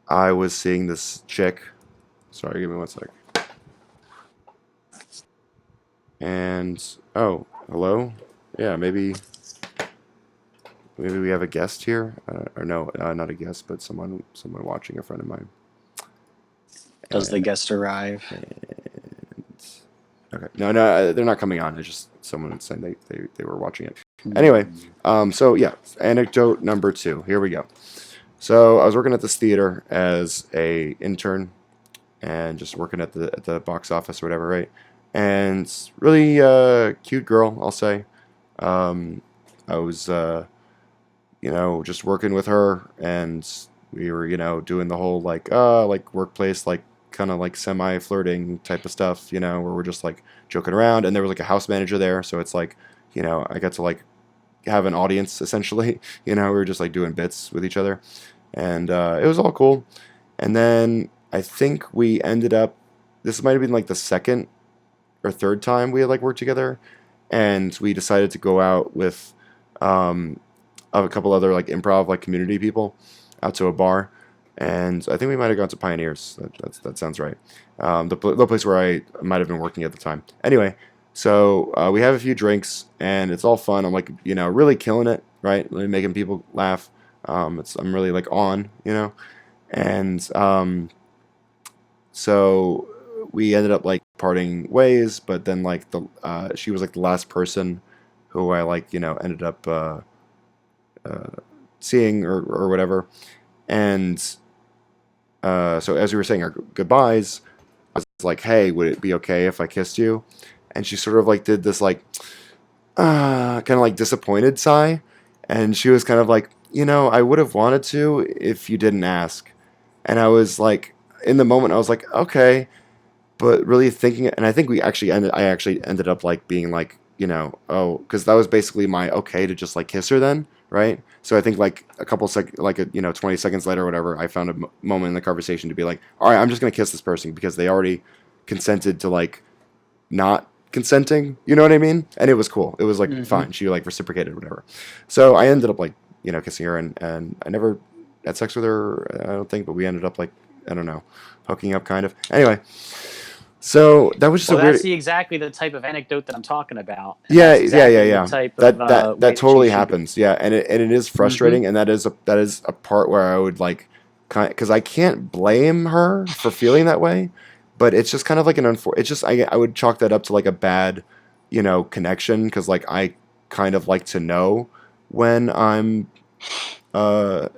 Speaker 2: I was seeing this chick. Sorry, give me one sec. And oh, hello. Yeah, maybe we have a guest here, or no, not a guest, but someone watching, a friend of mine.
Speaker 1: Does the guest arrive?
Speaker 2: And okay, no, they're not coming on. It's just someone saying they were watching it. Anyway,
Speaker 1: Mm.
Speaker 2: so yeah, anecdote number 2. Here we go. So I was working at this theater as a intern, and just working at the box office or whatever, right? And really cute girl, I'll say. Um, I was just working with her, and we were doing the whole like workplace like kind of like semi flirting type of stuff, where we're just like joking around, and there was like a house manager there, so it's like I got to like have an audience essentially. We were just like doing bits with each other, and it was all cool. And then I think we ended up. This might have been like the second or third time we had like worked together, and we decided to go out with um, a couple other like improv like community people out to a bar, and I think we might have gone to Pioneers. That sounds right. The place where I might have been working at the time. Anyway, so we have a few drinks, and it's all fun. I'm like really killing it, right? Really making people laugh. I'm really like on, and so we ended up like parting ways, but then like she was like the last person who I like ended up seeing or whatever. And so as we were saying our goodbyes, I was like, hey, would it be okay if I kissed you? And she sort of like did this like kind of like disappointed sigh, and she was kind of like, I would have wanted to if you didn't ask. And I was like, in the moment I was like, okay, but really thinking, and I think I actually ended up like being like, oh, because that was basically my okay to just like kiss her then, right? So I think like a couple like 20 seconds later or whatever, I found a moment in the conversation to be like, all right, I'm just gonna kiss this person because they already consented to like not consenting, you know what I mean? And it was cool. It was like
Speaker 1: Hmm.
Speaker 2: fine. She like reciprocated whatever. So I ended up like kissing her, and I never had sex with her, I don't think, but we ended up like, I don't know, hooking up kind of. Anyway, so that was just a
Speaker 1: Well, that's
Speaker 2: weird.
Speaker 1: exactly the type of anecdote that I'm talking about, and
Speaker 2: Yeah,
Speaker 1: that's
Speaker 2: yeah, yeah,
Speaker 1: exactly the
Speaker 2: yeah.
Speaker 1: type of
Speaker 2: That
Speaker 1: way that you
Speaker 2: totally
Speaker 1: should.
Speaker 2: happens. Yeah, and it is
Speaker 1: Mm-hmm.
Speaker 2: frustrating, and that is a part where I would like because I can't blame her for feeling that way, but it's just kind of like it's just I would chalk that up to like a bad, connection because like I kind of like to know when I'm uh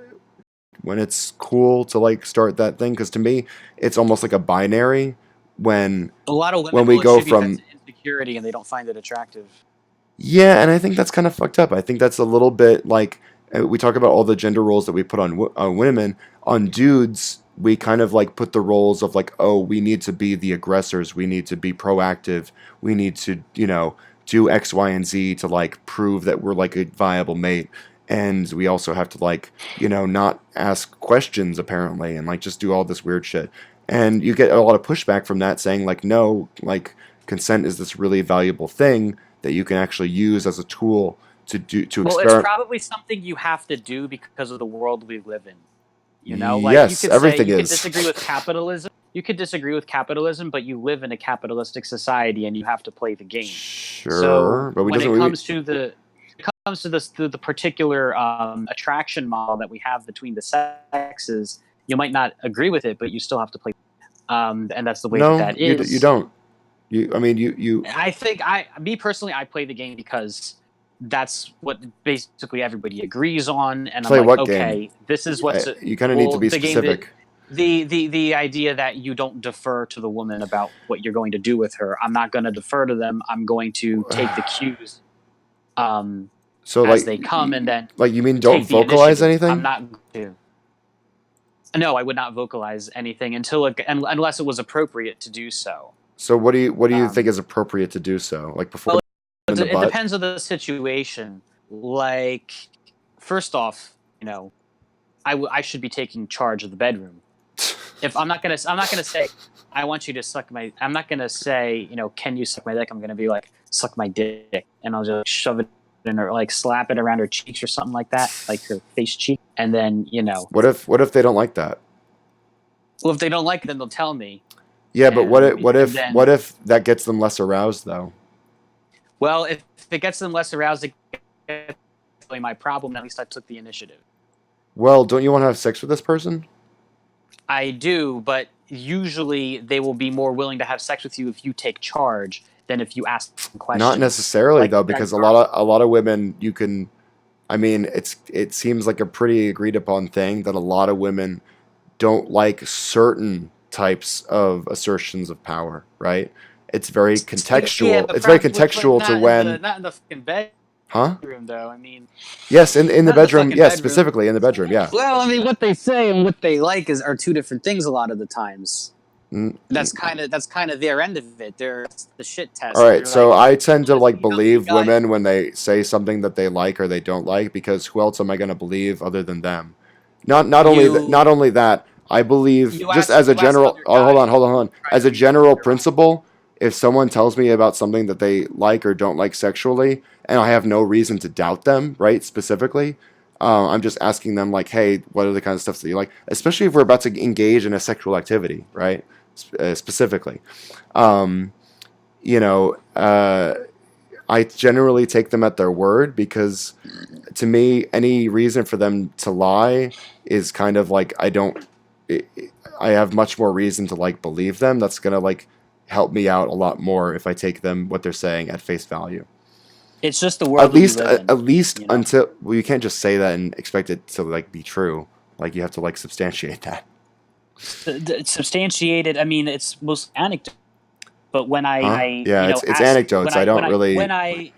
Speaker 2: when it's cool to like start that thing because to me it's almost like a binary when
Speaker 1: A lot of
Speaker 2: when
Speaker 1: women
Speaker 2: we
Speaker 1: will
Speaker 2: go
Speaker 1: attribute that
Speaker 2: from
Speaker 1: to insecurity, and they don't find it attractive.
Speaker 2: yeah, and I think that's kind of fucked up. I think that's a little bit like we talk about all the gender roles that we put on on women. On dudes, we kind of like put the roles of like, oh, we need to be the aggressors. We need to be proactive. We need to, do X, Y, and Z to like prove that we're like a viable mate. And we also have to like, not ask questions apparently and like just do all this weird shit. And you get a lot of pushback from that saying like, no, like consent is this really valuable thing that you can actually use as a tool to
Speaker 1: Well, it's
Speaker 2: experiment.
Speaker 1: probably something you have to do because of the world we live in. Like you
Speaker 2: Yes,
Speaker 1: could say
Speaker 2: everything
Speaker 1: you could
Speaker 2: is.
Speaker 1: disagree with capitalism. You could disagree with capitalism, but you live in a capitalistic society and you have to play the game. So
Speaker 2: Sure, but we
Speaker 1: when
Speaker 2: doesn't
Speaker 1: it
Speaker 2: we
Speaker 1: comes to the particular attraction model that we have between the sexes, you might not agree with it, but you still have to play. And that's the way that
Speaker 2: no,
Speaker 1: that
Speaker 2: you
Speaker 1: is.
Speaker 2: don't. I mean you
Speaker 1: I think me personally, I play the game because that's what basically everybody agrees on, and I'm
Speaker 2: play
Speaker 1: like,
Speaker 2: what game?
Speaker 1: okay, this is what's
Speaker 2: You kind of need to
Speaker 1: well
Speaker 2: be
Speaker 1: the game that
Speaker 2: specific.
Speaker 1: the idea that you don't defer to the woman about what you're going to do with her. I'm not going to defer to them. I'm going to take the cues um,
Speaker 2: So
Speaker 1: as
Speaker 2: like
Speaker 1: they come, and then
Speaker 2: like you mean don't
Speaker 1: take the
Speaker 2: vocalize
Speaker 1: initiative. I'm
Speaker 2: anything?
Speaker 1: not going to. No, I would not vocalize anything unless it was appropriate to do so.
Speaker 2: So what do you think
Speaker 1: Um,
Speaker 2: is appropriate to do so? Like before
Speaker 1: well,
Speaker 2: in the
Speaker 1: it
Speaker 2: butt?
Speaker 1: depends on the situation. Like, first off, I should be taking charge of the bedroom. If I'm not gonna say I want you to suck my. I'm not gonna say can you suck my dick. I'm gonna be like suck my dick, and I'll just shove it in her, like slap it around her cheeks or something like that, like her face cheek, and then
Speaker 2: What if they don't like that?
Speaker 1: well, if they don't like it, then they'll tell me,
Speaker 2: Yeah, but what if
Speaker 1: and
Speaker 2: what
Speaker 1: and
Speaker 2: if what
Speaker 1: then
Speaker 2: if that gets them less aroused though?
Speaker 1: well, if it gets them less aroused, it gets my problem. At least I took the initiative.
Speaker 2: Well, don't you want to have sex with this person?
Speaker 1: I do, but usually they will be more willing to have sex with you if you take charge than if you ask them
Speaker 2: Not
Speaker 1: questions.
Speaker 2: necessarily
Speaker 1: Like
Speaker 2: though,
Speaker 1: that
Speaker 2: because a lot
Speaker 1: girl.
Speaker 2: of a lot of women you can. I mean, it seems like a pretty agreed upon thing that a lot of women don't like certain types of assertions of power, right? It's very
Speaker 1: Yeah,
Speaker 2: contextual.
Speaker 1: but
Speaker 2: It's very
Speaker 1: probably, but
Speaker 2: contextual to when,
Speaker 1: not in the fucking
Speaker 2: huh?
Speaker 1: bedroom though. I mean,
Speaker 2: Yes, in the
Speaker 1: not in the
Speaker 2: bedroom.
Speaker 1: fucking
Speaker 2: Yes,
Speaker 1: bedroom.
Speaker 2: specifically in the bedroom. Yeah.
Speaker 1: Well, I mean, what they say and what they like are two different things a lot of the times.
Speaker 2: Mm,
Speaker 1: That's
Speaker 2: mm.
Speaker 1: kind of their end of it. They're the shit
Speaker 2: All
Speaker 1: test.
Speaker 2: right,
Speaker 1: They're
Speaker 2: so
Speaker 1: like,
Speaker 2: I tend to like
Speaker 1: you know, you
Speaker 2: believe
Speaker 1: got
Speaker 2: women when they say something that they like or they don't like because who else am I going to believe other than them? Not
Speaker 1: you
Speaker 2: only that, I believe
Speaker 1: you
Speaker 2: just
Speaker 1: ask
Speaker 2: as a
Speaker 1: you ask
Speaker 2: general.
Speaker 1: other
Speaker 2: Oh,
Speaker 1: guys
Speaker 2: hold on.
Speaker 1: try
Speaker 2: As
Speaker 1: to
Speaker 2: a
Speaker 1: read
Speaker 2: general
Speaker 1: your mind.
Speaker 2: principle, if someone tells me about something that they like or don't like sexually, and I have no reason to doubt them, right? Specifically, I'm just asking them like, hey, what are the kind of stuff that you like? Especially if we're about to engage in a sexual activity, right? Specifically, um, you know. I generally take them at their word because to me, any reason for them to lie is kind of like I don't. I have much more reason to like believe them. That's gonna like help me out a lot more if I take them what they're saying at face value.
Speaker 1: It's just the world that we live in.
Speaker 2: At least
Speaker 1: You know,
Speaker 2: until well, you can't just say that and expect it to like be true. Like you have to like substantiate that.
Speaker 1: substantiated. I mean, it's most anecdote. But when
Speaker 2: Huh?
Speaker 1: I,
Speaker 2: Yeah, it's
Speaker 1: ask
Speaker 2: anecdotes. I don't really.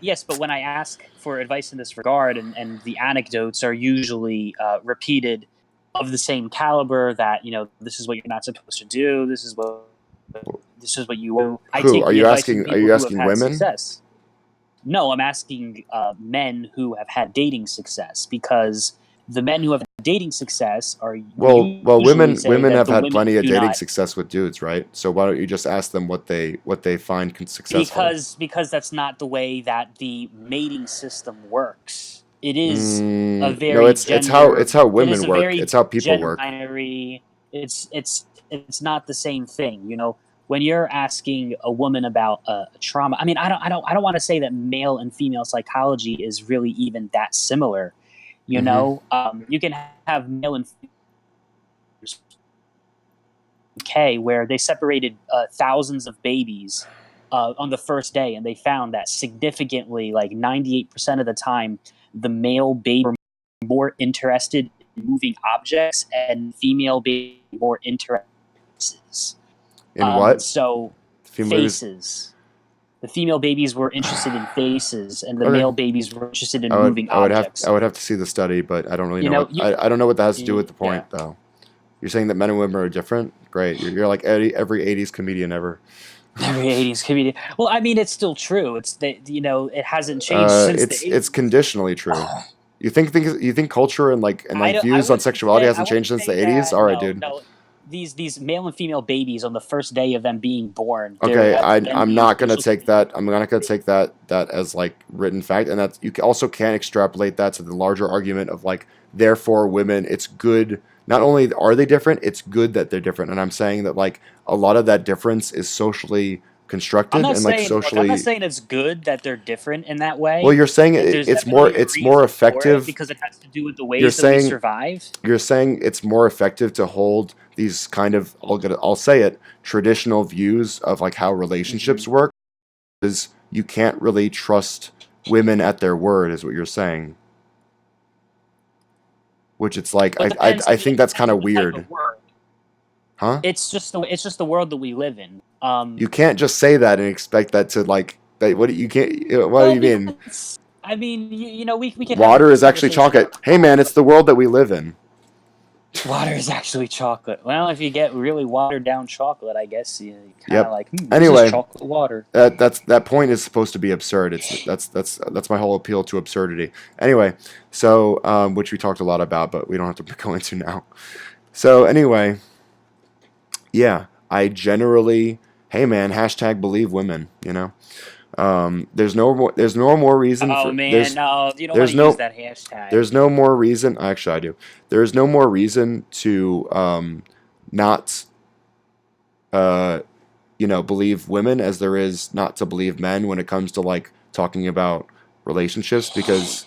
Speaker 1: yes, but when I ask for advice in this regard, and the anecdotes are usually repeated of the same caliber that this is what you're not supposed to do. This is what you owe. I
Speaker 2: Who
Speaker 1: take
Speaker 2: are
Speaker 1: the
Speaker 2: you
Speaker 1: advice from
Speaker 2: asking? Are
Speaker 1: people
Speaker 2: you
Speaker 1: who have
Speaker 2: asking
Speaker 1: had
Speaker 2: women?
Speaker 1: success. No, I'm asking men who have had dating success because the men who have had dating success are
Speaker 2: Well,
Speaker 1: usually say
Speaker 2: women
Speaker 1: that
Speaker 2: have
Speaker 1: the
Speaker 2: had
Speaker 1: women
Speaker 2: plenty of
Speaker 1: do
Speaker 2: dating
Speaker 1: not
Speaker 2: success with dudes, right? So why don't you just ask them what they find successful?
Speaker 1: because that's not the way that the mating system works. It is a
Speaker 2: No,
Speaker 1: very gender.
Speaker 2: it's how
Speaker 1: It
Speaker 2: women
Speaker 1: is a
Speaker 2: work.
Speaker 1: very
Speaker 2: It's how people
Speaker 1: gender
Speaker 2: work.
Speaker 1: binary. It's not the same thing. When you're asking a woman about a trauma. I mean, I don't want to say that male and female psychology is really even that similar.
Speaker 2: Hmm.
Speaker 1: You can have male and female UK where they separated thousands of babies on the first day, and they found that significantly, like 98% of the time, the male baby were more interested in moving objects, and female baby more interested in faces.
Speaker 2: In what?
Speaker 1: So
Speaker 2: Female babies.
Speaker 1: faces. The female babies were interested in faces, and the
Speaker 2: Okay.
Speaker 1: male babies were interested in moving
Speaker 2: I
Speaker 1: objects.
Speaker 2: would have to see the study, but I don't really
Speaker 1: You
Speaker 2: know
Speaker 1: know,
Speaker 2: what I don't know what that has to do with the
Speaker 1: yeah.
Speaker 2: point though. You're saying that men and women are different? Great. You're like every 80s comedian ever.
Speaker 1: Every 80s comedian. Well, I mean, it's still true. It's that, it hasn't changed since the
Speaker 2: It's
Speaker 1: 80s.
Speaker 2: conditionally true. You think culture and like
Speaker 1: I
Speaker 2: views on
Speaker 1: wouldn't
Speaker 2: sexuality
Speaker 1: say
Speaker 2: hasn't changed since the 80s?
Speaker 1: that.
Speaker 2: All right,
Speaker 1: No,
Speaker 2: dude.
Speaker 1: no. These male and female babies on the first day of them being born,
Speaker 2: Okay,
Speaker 1: men
Speaker 2: I'm
Speaker 1: being
Speaker 2: not gonna
Speaker 1: interested
Speaker 2: take that. I'm not gonna take that as like written fact, and that you also can't extrapolate that to the larger argument of like therefore women. It's good. Not only are they different, it's good that they're different. And I'm saying that like a lot of that difference is socially constructed and like
Speaker 1: I'm not
Speaker 2: socially.
Speaker 1: saying it's good that they're different in that
Speaker 2: Well,
Speaker 1: way.
Speaker 2: you're saying
Speaker 1: There's definitely a
Speaker 2: it's more
Speaker 1: reason for it
Speaker 2: effective.
Speaker 1: because it has to do with the
Speaker 2: You're
Speaker 1: ways that we
Speaker 2: saying
Speaker 1: survive.
Speaker 2: you're saying it's more effective to hold these kind of I'll say it traditional views of like how relationships
Speaker 1: Hmm.
Speaker 2: work is you can't really trust women at their word is what you're saying, which it's like
Speaker 1: Well,
Speaker 2: I think
Speaker 1: it
Speaker 2: that's
Speaker 1: depends
Speaker 2: kind
Speaker 1: on
Speaker 2: of
Speaker 1: the type of
Speaker 2: weird.
Speaker 1: world.
Speaker 2: Huh?
Speaker 1: It's just the world that we live in.
Speaker 2: You can't just say that and expect that to like that what you can't what do
Speaker 1: Well,
Speaker 2: you mean
Speaker 1: because I mean, we could have
Speaker 2: water
Speaker 1: this
Speaker 2: is actually
Speaker 1: conversation
Speaker 2: chocolate?
Speaker 1: about
Speaker 2: Hey man, it's the world that we live in.
Speaker 1: water is actually chocolate. Well, if you get really watered down chocolate, I guess you kind of
Speaker 2: Yep.
Speaker 1: like, this is
Speaker 2: Anyway,
Speaker 1: chocolate water.
Speaker 2: that point is supposed to be absurd. It's that's my whole appeal to absurdity. Anyway, so which we talked a lot about, but we don't have to go into now. So anyway, yeah, I generally, hey man, hashtag believe women. You know, there's no more reason
Speaker 1: Oh
Speaker 2: for
Speaker 1: man, no, you don't want
Speaker 2: there's
Speaker 1: to use
Speaker 2: no
Speaker 1: that hashtag.
Speaker 2: there's no more reason. Actually, I do. There's no more reason to not uh, believe women as there is not to believe men when it comes to like talking about relationships because,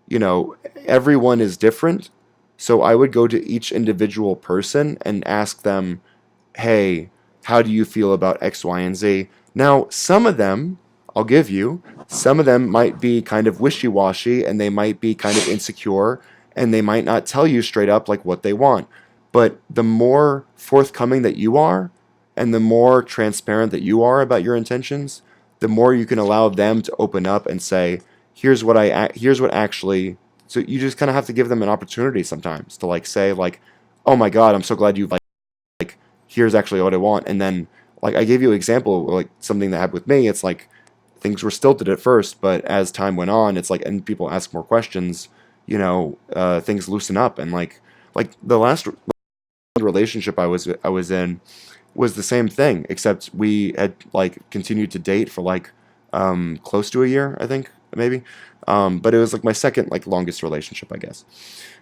Speaker 2: you know, everyone is different. So I would go to each individual person and ask them, hey, how do you feel about X, Y, and Z? Now, some of them, I'll give you, some of them might be kind of wishy washy and they might be kind of insecure and they might not tell you straight up like what they want. But the more forthcoming that you are and the more transparent that you are about your intentions, the more you can allow them to open up and say, here's what actually. So you just kind of have to give them an opportunity sometimes to like say like, oh my God, I'm so glad you like here's actually what I want. And then like I gave you an example like something that happened with me. It's like things were stilted at first, but as time went on, it's like and people ask more questions, things loosen up and like the last relationship I was in was the same thing, except we had like continued to date for like close to a year, I think maybe. But it was like my second like longest relationship, I guess.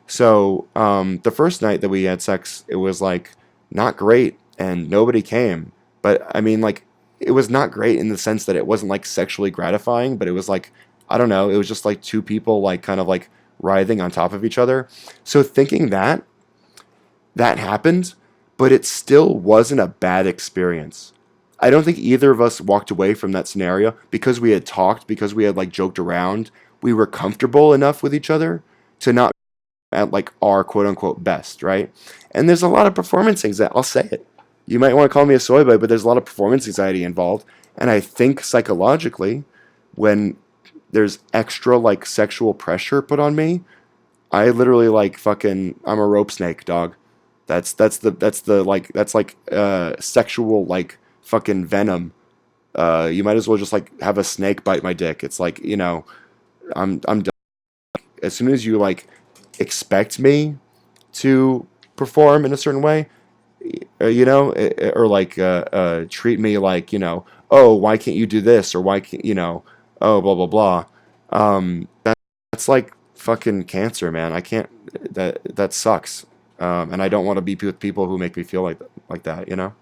Speaker 2: So the first night that we had sex, it was like not great, and nobody came. But I mean, like it was not great in the sense that it wasn't like sexually gratifying, but it was like I don't know, it was just like two people like kind of like writhing on top of each other. So thinking that happened, but it still wasn't a bad experience. I don't think either of us walked away from that scenario because we had talked, because we had like joked around. We were comfortable enough with each other to not at like our quote unquote best, right? And there's a lot of performance anxiety. I'll say it. You might want to call me a soy boy, but there's a lot of performance anxiety involved. And I think psychologically, when there's extra like sexual pressure put on me, I literally like fucking I'm a rope snake, dog. That's like sexual like fucking venom. You might as well just like have a snake bite my dick. It's like, I'm done. As soon as you like expect me to perform in a certain way, or like treat me like, oh, why can't you do this or why can't, oh, blah blah blah. That's like fucking cancer, man. I can't. That sucks. And I don't want to be with people who make me feel like that. You know.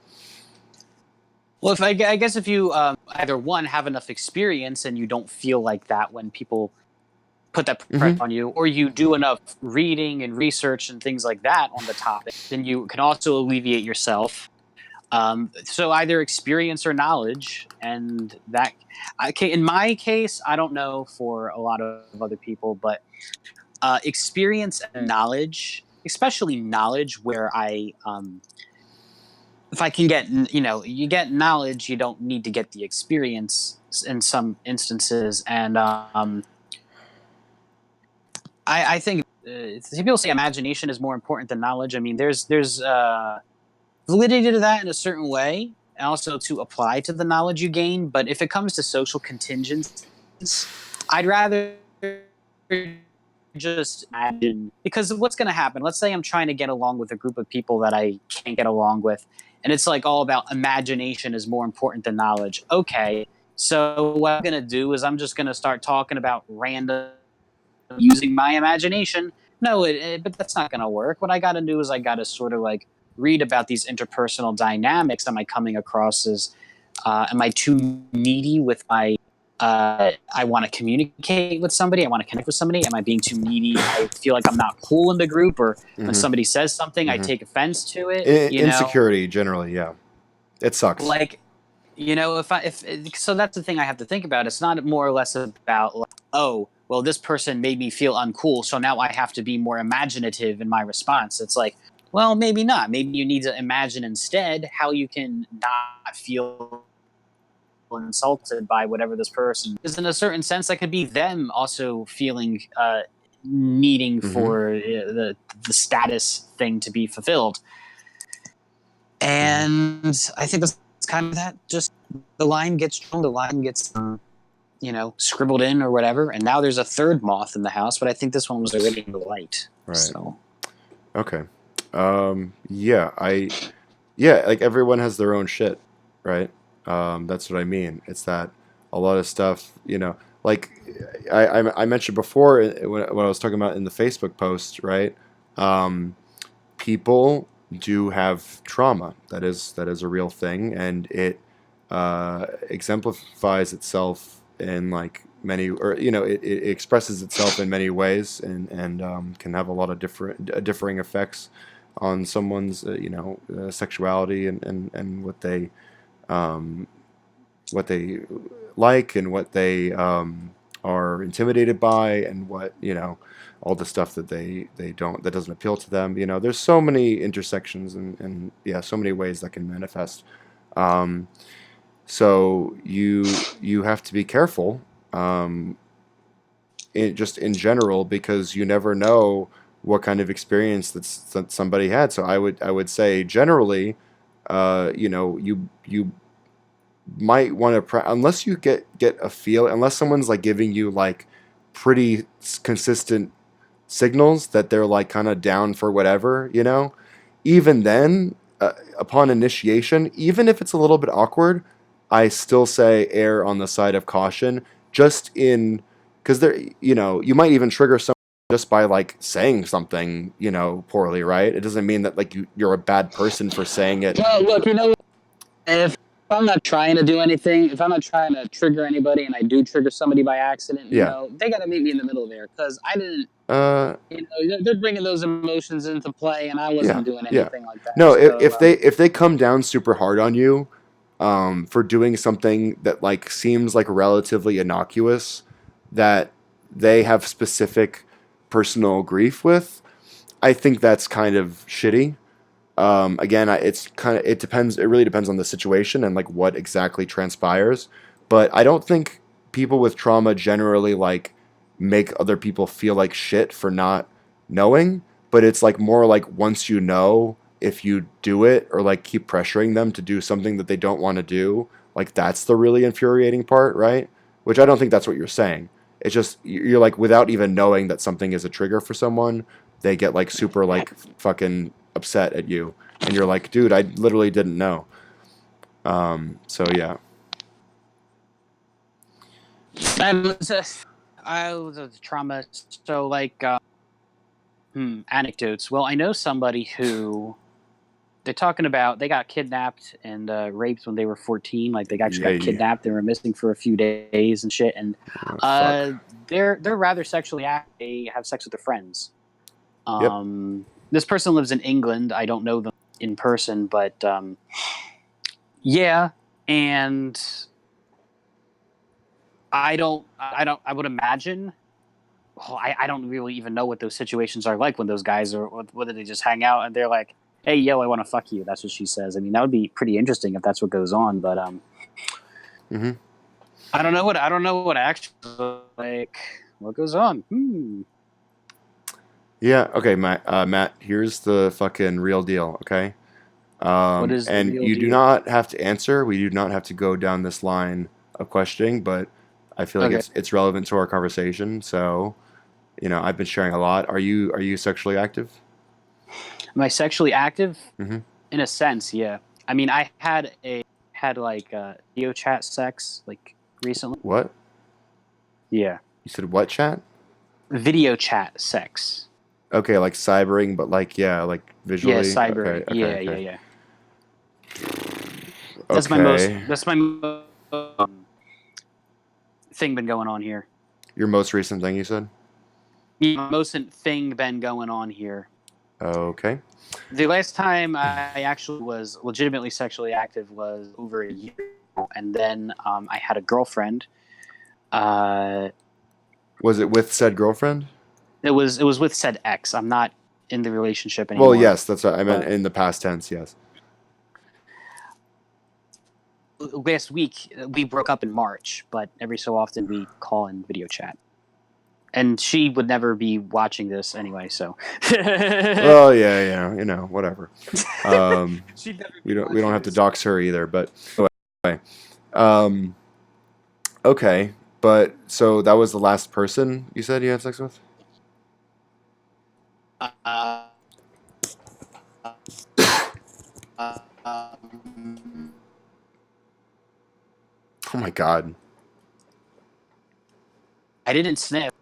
Speaker 1: Well, if I guess if you either one have enough experience and you don't feel like that when people put that pressure
Speaker 2: Hmm.
Speaker 1: on you, or you do enough reading and research and things like that on the topic, then you can also alleviate yourself. So either experience or knowledge, and that, okay, in my case, I don't know for a lot of other people, but experience and knowledge, especially knowledge, where if I can get, you get knowledge, you don't need to get the experience in some instances, and I think people say imagination is more important than knowledge. I mean, there's validity to that in a certain way, and also to apply to the knowledge you gain. But if it comes to social contingents, I'd rather just imagine, because what's going to happen? Let's say I'm trying to get along with a group of people that I can't get along with, and it's like all about imagination is more important than knowledge. Okay, so what I'm going to do is I'm just going to start talking about random using my imagination. No, but that's not going to work. What I got to do is I got to sort of like read about these interpersonal dynamics. Am I coming across as, am I too needy with my, I want to communicate with somebody. I want to connect with somebody. Am I being too needy? I feel like I'm not cool in the group, or when
Speaker 2: Mm-hmm.
Speaker 1: somebody says something, I
Speaker 2: Mm-hmm.
Speaker 1: take offense to it.
Speaker 2: Insecurity, generally, yeah, it sucks.
Speaker 1: Like, if so, that's the thing I have to think about. It's not more or less about like, oh, well, this person made me feel uncool, so now I have to be more imaginative in my response. It's like, well, maybe not. Maybe you need to imagine instead how you can not feel insulted by whatever this person is. In a certain sense, that could be them also feeling needing
Speaker 2: Mm-hmm.
Speaker 1: for the status thing to be fulfilled.
Speaker 2: Mm-hmm.
Speaker 1: And I think that's kind of that. Just the line gets drawn, the line gets scribbled in or whatever. And now there's a third moth in the house, but I think this one was already in the light.
Speaker 2: Right.
Speaker 1: So
Speaker 2: Okay. Yeah, yeah, like everyone has their own shit, right? That's what I mean. It's that a lot of stuff, like I mentioned before when I was talking about in the Facebook post, right? Um, People do have trauma. That is a real thing, and it exemplifies itself in like many, or it expresses itself in many ways, and can have a lot of differing effects on someone's sexuality and um, what they like and what they are intimidated by, and what all the stuff that they don't that doesn't appeal to them. There's so many intersections, and yeah, so many ways that can manifest. um, so you have to be careful, um, just in general, because you never know what kind of experience that somebody had. So I would say generally, you might want to, unless you get a feel, unless someone's like giving you like pretty consistent signals that they're like kind of down for whatever, even then, upon initiation, even if it's a little bit awkward, I still say err on the side of caution, just in because there, you might even trigger someone just by like saying something, poorly, right? It doesn't mean that like you're a bad person for saying it.
Speaker 1: well, look, if I'm not trying to do anything, if I'm not trying to trigger anybody, and I do trigger somebody by accident,
Speaker 2: Yeah.
Speaker 1: they got to meet me in the middle there, because I didn't.
Speaker 2: Uh,
Speaker 1: They're bringing those emotions into play, and I
Speaker 2: yeah,
Speaker 1: wasn't doing
Speaker 2: yeah.
Speaker 1: anything like that.
Speaker 2: No,
Speaker 1: So
Speaker 2: if they come down super hard on you, for doing something that like seems like relatively innocuous, that they have specific personal grief with, I think that's kind of shitty. Again, it depends. It really depends on the situation and like what exactly transpires. But I don't think people with trauma generally like make other people feel like shit for not knowing. But it's like more like once you know, if you do it or like keep pressuring them to do something that they don't want to do, like that's the really infuriating part, right? Which I don't think that's what you're saying. It's just you're like, without even knowing that something is a trigger for someone, they get like super like fucking upset at you, and you're like, dude, I literally didn't know. So yeah.
Speaker 1: I was a trauma. So like, anecdotes. Well, I know somebody who they're talking about. They got kidnapped and raped when they were 14. Like they actually got
Speaker 2: Yeah.
Speaker 1: kidnapped. They were missing for a few days and shit. And
Speaker 2: Fuck.
Speaker 1: they're rather sexually active. They have sex with their friends.
Speaker 2: Yep.
Speaker 1: This person lives in England. I don't know them in person, but Yeah, and I would imagine. Well, I don't really even know what those situations are like when those guys are, whether they just hang out and they're like, "Hey, yo, I want to fuck you." That's what she says. I mean, that would be pretty interesting if that's what goes on. But
Speaker 2: Mm-hmm.
Speaker 1: I don't know what actually like what goes on.
Speaker 2: Yeah. Okay, Matt. Here's the fucking real deal. Okay.
Speaker 1: What is the
Speaker 2: And
Speaker 1: real
Speaker 2: you do
Speaker 1: deal?
Speaker 2: not have to answer. We do not have to go down this line of questioning, but I feel like
Speaker 1: Okay.
Speaker 2: it's relevant to our conversation. So, I've been sharing a lot. Are you sexually active?
Speaker 1: Am I sexually active?
Speaker 2: Mm-hmm.
Speaker 1: In a sense, yeah. I mean, had like video chat sex like recently.
Speaker 2: What?
Speaker 1: Yeah,
Speaker 2: You said what chat?
Speaker 1: video chat sex.
Speaker 2: Okay, like cybering, but like yeah, like
Speaker 1: Yeah,
Speaker 2: visually. Okay,
Speaker 1: cybering.
Speaker 2: okay,
Speaker 1: Yeah, yeah,
Speaker 2: okay.
Speaker 1: yeah.
Speaker 2: Okay.
Speaker 1: That's my thing been going on here.
Speaker 2: Your most recent thing you said?
Speaker 1: Yeah, most thing been going on here.
Speaker 2: Okay.
Speaker 1: The last time I actually was legitimately sexually active was over a year ago, and then I had a girlfriend. Uh,
Speaker 2: Was it with said girlfriend?
Speaker 1: it was with said ex. I'm not in the relationship
Speaker 2: Well,
Speaker 1: anymore.
Speaker 2: yes, that's what I meant
Speaker 1: But
Speaker 2: in the past tense, yes.
Speaker 1: last week we broke up in March, but every so often we call in video chat. And she would never be watching this anyway, so
Speaker 2: Well, yeah, yeah, whatever. Um,
Speaker 1: she'd never
Speaker 2: we
Speaker 1: be
Speaker 2: don't
Speaker 1: watching
Speaker 2: have to
Speaker 1: this.
Speaker 2: dox her either, but anyway. Um, okay, but so that was the last person you said you had sex with?
Speaker 1: Uh, um,
Speaker 2: Oh my god.
Speaker 1: I didn't sniff.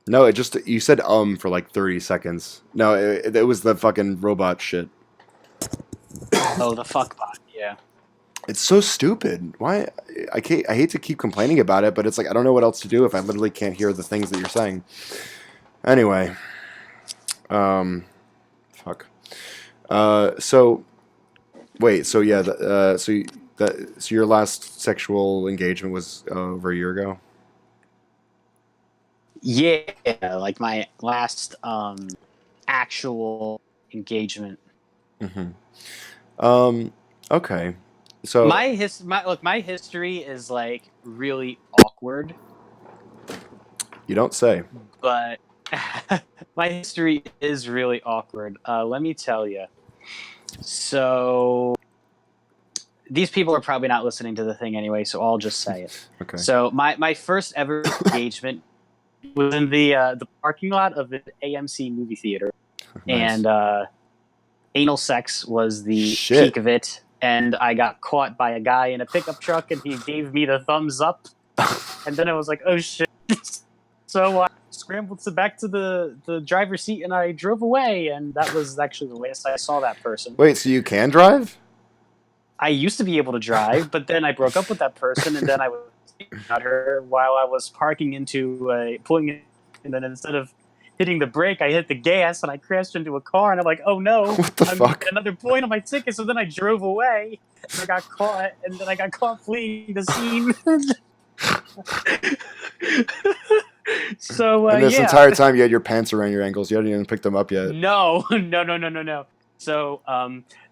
Speaker 2: No, it just you said for like 30 seconds. No, it was the fucking robot shit.
Speaker 1: Oh, the fuck bot. Yeah.
Speaker 2: It's so stupid. Why I hate to keep complaining about it, but it's like I don't know what else to do if I literally can't hear the things that you're saying. Anyway, um fuck. So wait, so yeah, so your last sexual engagement was over a year ago?
Speaker 1: Yeah, like my last actual engagement.
Speaker 2: Mhm. Um okay. So
Speaker 1: My history is like really awkward,
Speaker 2: you don't say.
Speaker 1: but my history is really awkward. Let me tell you. So these people are probably not listening to the thing anyway, so I'll just say it.
Speaker 2: Okay.
Speaker 1: So my first ever engagement was in the parking lot of the AMC movie theater,
Speaker 2: Nice.
Speaker 1: and anal sex was the peak
Speaker 2: Shit.
Speaker 1: of it. And I got caught by a guy in a pickup truck, and he gave me the thumbs up. And then I was like, "Oh shit!" So I scrambled back to the driver's seat, and I drove away. And that was actually the last I saw that person.
Speaker 2: Wait, so you can drive?
Speaker 1: I used to be able to drive, but then I broke up with that person, and then I was at her while I was parking into pulling in, and then instead of hitting the brake, I hit the gas, and I crashed into a car, and I'm like, oh no,
Speaker 2: What the
Speaker 1: I'm gonna get
Speaker 2: fuck?
Speaker 1: another point on my ticket. So then I drove away, and I got caught, and then I got caught fleeing the scene. So
Speaker 2: And this
Speaker 1: yeah,
Speaker 2: entire time you had your pants around your ankles. You hadn't even picked them up yet.
Speaker 1: no, no. So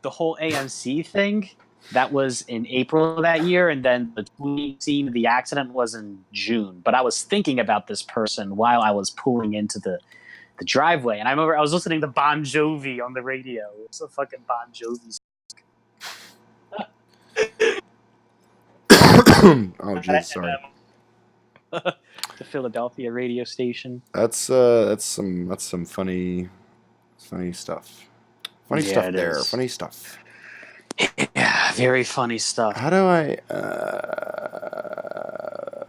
Speaker 1: the whole AMC thing that was in April of that year, and then the scene of the accident was in June. But I was thinking about this person while I was pulling into the driveway, and I remember I was listening to Bon Jovi on the radio. It was a fucking Bon Jovi.
Speaker 2: Oh jeez, sorry.
Speaker 1: The Philadelphia radio station.
Speaker 2: That's some funny stuff. Funny
Speaker 1: Yeah,
Speaker 2: stuff
Speaker 1: it
Speaker 2: there.
Speaker 1: is.
Speaker 2: Funny stuff.
Speaker 1: Yeah, very funny stuff.
Speaker 2: How do I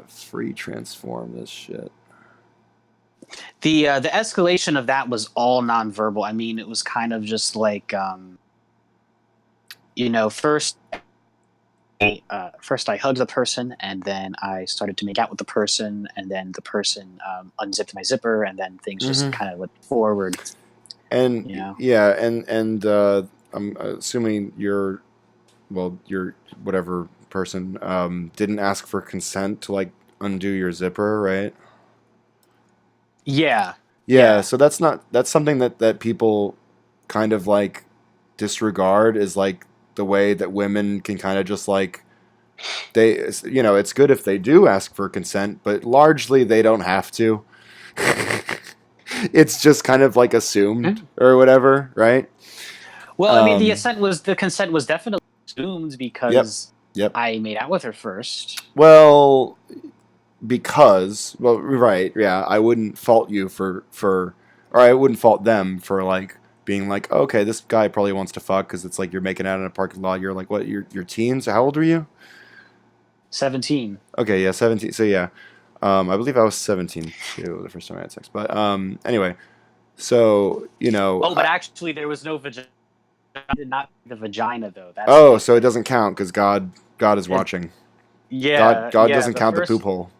Speaker 2: free transform this shit?
Speaker 1: The escalation of that was all nonverbal. I mean, it was kind of just like first first I hugged the person, and then I started to make out with the person, and then the person unzipped my zipper, and then things just
Speaker 2: Mm-hmm.
Speaker 1: kind of went forward.
Speaker 2: And
Speaker 1: You know,
Speaker 2: yeah, and I'm assuming you're well, your whatever person didn't ask for consent to like undo your zipper, right?
Speaker 1: Yeah,
Speaker 2: Yeah,
Speaker 1: yeah.
Speaker 2: so that's something that people kind of like disregard is like the way that women can kind of just like it's good if they do ask for consent, but largely they don't have to. It's just kind of like assumed or whatever, right?
Speaker 1: Well, I mean,
Speaker 2: Um,
Speaker 1: the consent was definitely assumed
Speaker 2: yep,
Speaker 1: because
Speaker 2: yep.
Speaker 1: I made out with her first.
Speaker 2: Well, right, yeah, I wouldn't fault you or I wouldn't fault them for like being like, okay, this guy probably wants to fuck because it's like you're making out in a parking lot. You're like, what? You're teens? How old are you?
Speaker 1: 17.
Speaker 2: Okay, yeah, 17. So yeah, I believe I was 17 too the first time I had sex. But anyway, so
Speaker 1: Oh, but actually, there was no vagina. I did not the vagina though. That's the
Speaker 2: oh,
Speaker 1: big
Speaker 2: so it
Speaker 1: thing.
Speaker 2: doesn't count because God is
Speaker 1: It,
Speaker 2: watching. God
Speaker 1: yeah,
Speaker 2: God
Speaker 1: yeah.
Speaker 2: doesn't
Speaker 1: The
Speaker 2: count the poop
Speaker 1: first
Speaker 2: hole.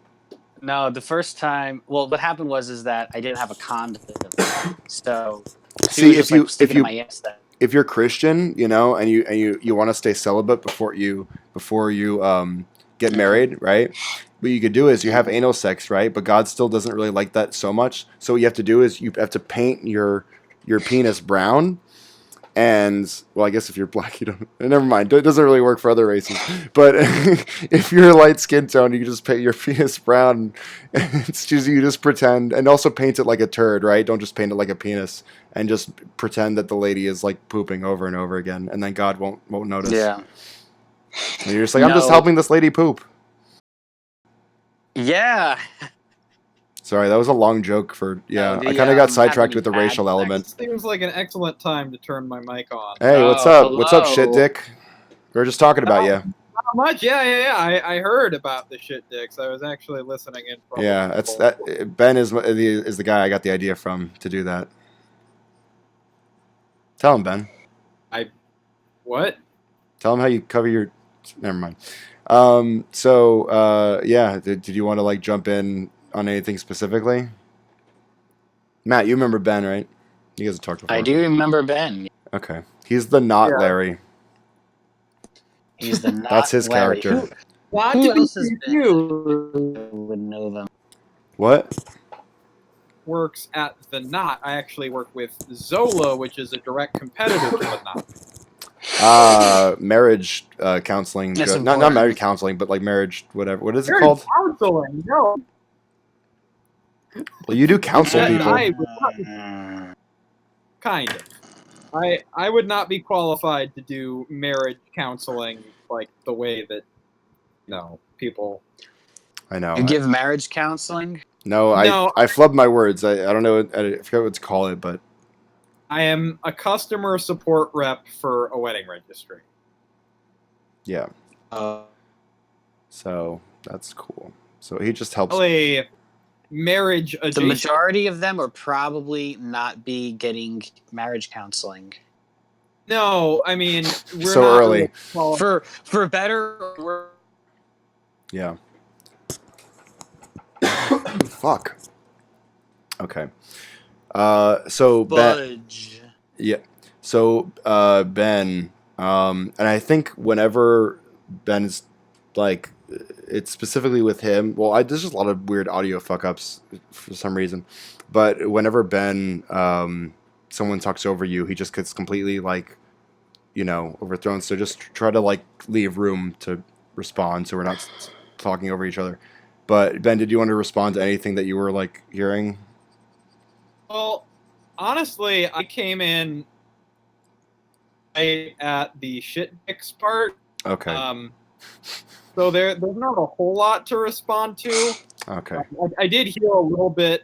Speaker 1: no, the first time. Well, what happened was is that I didn't have a condom, so she was
Speaker 2: See,
Speaker 1: just like sticking in my ass. That
Speaker 2: if you're Christian, and you want to stay celibate before you get
Speaker 1: uh,
Speaker 2: married, right? What you could do is you have
Speaker 1: uh,
Speaker 2: anal sex, right? But God still doesn't really like that so much. So what you have to do is you have to paint your penis brown. And well, I guess if you're black, you don't. Never mind. It doesn't really work for other races. But if you're a light skin tone, you can just paint your penis brown. It's just you just pretend, and also paint it like a turd, right? Don't just paint it like a penis, and just pretend that the lady is like pooping over and over again, and then God won't notice.
Speaker 1: yeah.
Speaker 2: And you're just like, I'm just
Speaker 1: No.
Speaker 2: helping this lady poop.
Speaker 1: Yeah.
Speaker 2: Sorry, that was a long joke for
Speaker 1: No.
Speaker 2: yeah. I
Speaker 1: The
Speaker 2: kind of got
Speaker 1: having
Speaker 2: sidetracked
Speaker 1: me
Speaker 2: with the
Speaker 1: had
Speaker 2: racial element.
Speaker 1: sex.
Speaker 3: Seems like an excellent time to turn my mic on.
Speaker 2: Hey, what's
Speaker 1: Oh,
Speaker 2: up? What's up, shit
Speaker 1: hello.
Speaker 2: dick? We are just talking about you.
Speaker 3: Not much, yeah. I heard about the shit dicks. I was actually listening in from
Speaker 2: Yeah, that's that. Ben is the guy I got the idea from to do that. Tell him, Ben.
Speaker 3: what?
Speaker 2: Tell him how you cover your. Never mind. Yeah, did you want to like jump in on anything specifically? Matt, you remember Ben, right? You guys have talked
Speaker 1: I
Speaker 2: before.
Speaker 1: do remember Ben.
Speaker 2: Okay, he's the not
Speaker 3: Yeah.
Speaker 2: Larry.
Speaker 1: He's the
Speaker 2: That's
Speaker 1: not
Speaker 2: his
Speaker 1: Larry.
Speaker 2: character.
Speaker 3: Not
Speaker 1: Who
Speaker 3: to be
Speaker 1: else has been
Speaker 3: confused,
Speaker 1: would know them?
Speaker 2: What?
Speaker 3: works at the Knot. I actually work with Zola, which is a direct competitor to the Knot.
Speaker 2: Marriage counseling.
Speaker 1: That's
Speaker 2: Not marriage
Speaker 1: important.
Speaker 2: counseling, but like marriage, whatever. What is it
Speaker 3: Very
Speaker 2: called?
Speaker 3: counseling, no.
Speaker 2: Well, you do counsel
Speaker 3: That
Speaker 2: people.
Speaker 3: I would not be, kind of. I would not be qualified to do marriage counseling like the way that people.
Speaker 2: I know.
Speaker 1: You give marriage counseling?
Speaker 2: No,
Speaker 3: No,
Speaker 2: I flubbed my words. I don't know. I forget what to call it, but
Speaker 3: I am a customer support rep for a wedding registry.
Speaker 2: yeah.
Speaker 1: Uh,
Speaker 2: So that's cool. So he just helps.
Speaker 3: A marriage
Speaker 1: the
Speaker 3: adjacent.
Speaker 1: majority of them are probably not be getting marriage counseling.
Speaker 3: No, I mean we're
Speaker 2: So
Speaker 3: not
Speaker 2: early.
Speaker 3: really
Speaker 1: For better or worse.
Speaker 2: Yeah. Fuck. Okay. So Ben.
Speaker 1: Budge.
Speaker 2: Yeah. So Ben. And I think whenever Ben's like, it's specifically with him. Well, there's just a lot of weird audio fuck ups for some reason. But whenever Ben, someone talks over you, he just gets completely like, overthrown. So just try to like leave room to respond, so we're not talking over each other. But Ben, did you want to respond to anything that you were like hearing?
Speaker 3: Well, honestly, I came in right at the shit dicks part.
Speaker 2: Okay.
Speaker 3: So there's not a whole lot to respond to.
Speaker 2: Okay.
Speaker 3: I did hear a little bit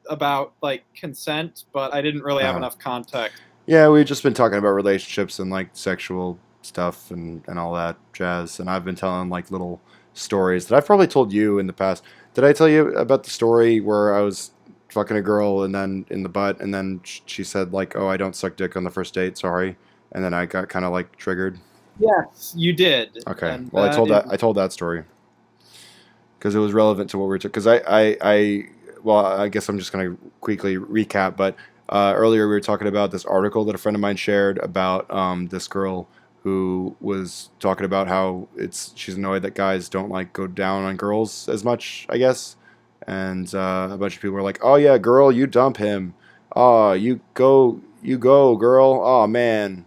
Speaker 3: about like consent, but I didn't really have
Speaker 2: Uh-huh.
Speaker 3: enough context.
Speaker 2: Yeah, we've just been talking about relationships and like sexual stuff and all that jazz. And I've been telling like little stories that I've probably told you in the past. Did I tell you about the story where I was fucking a girl and then in the butt and then she said like, "Oh, I don't suck dick on the first date, sorry." And then I got kind of like triggered.
Speaker 3: Yes, you did.
Speaker 2: Okay.
Speaker 3: And
Speaker 2: Well,
Speaker 3: is-
Speaker 2: I told that story because it was relevant to what we were because well, I guess I'm just going to quickly recap, but earlier we were talking about this article that a friend of mine shared about this girl who was talking about how she's annoyed that guys don't like go down on girls as much, I guess. And a bunch of people were like, "Oh yeah, girl, you dump him. Oh, you go, girl. Oh man,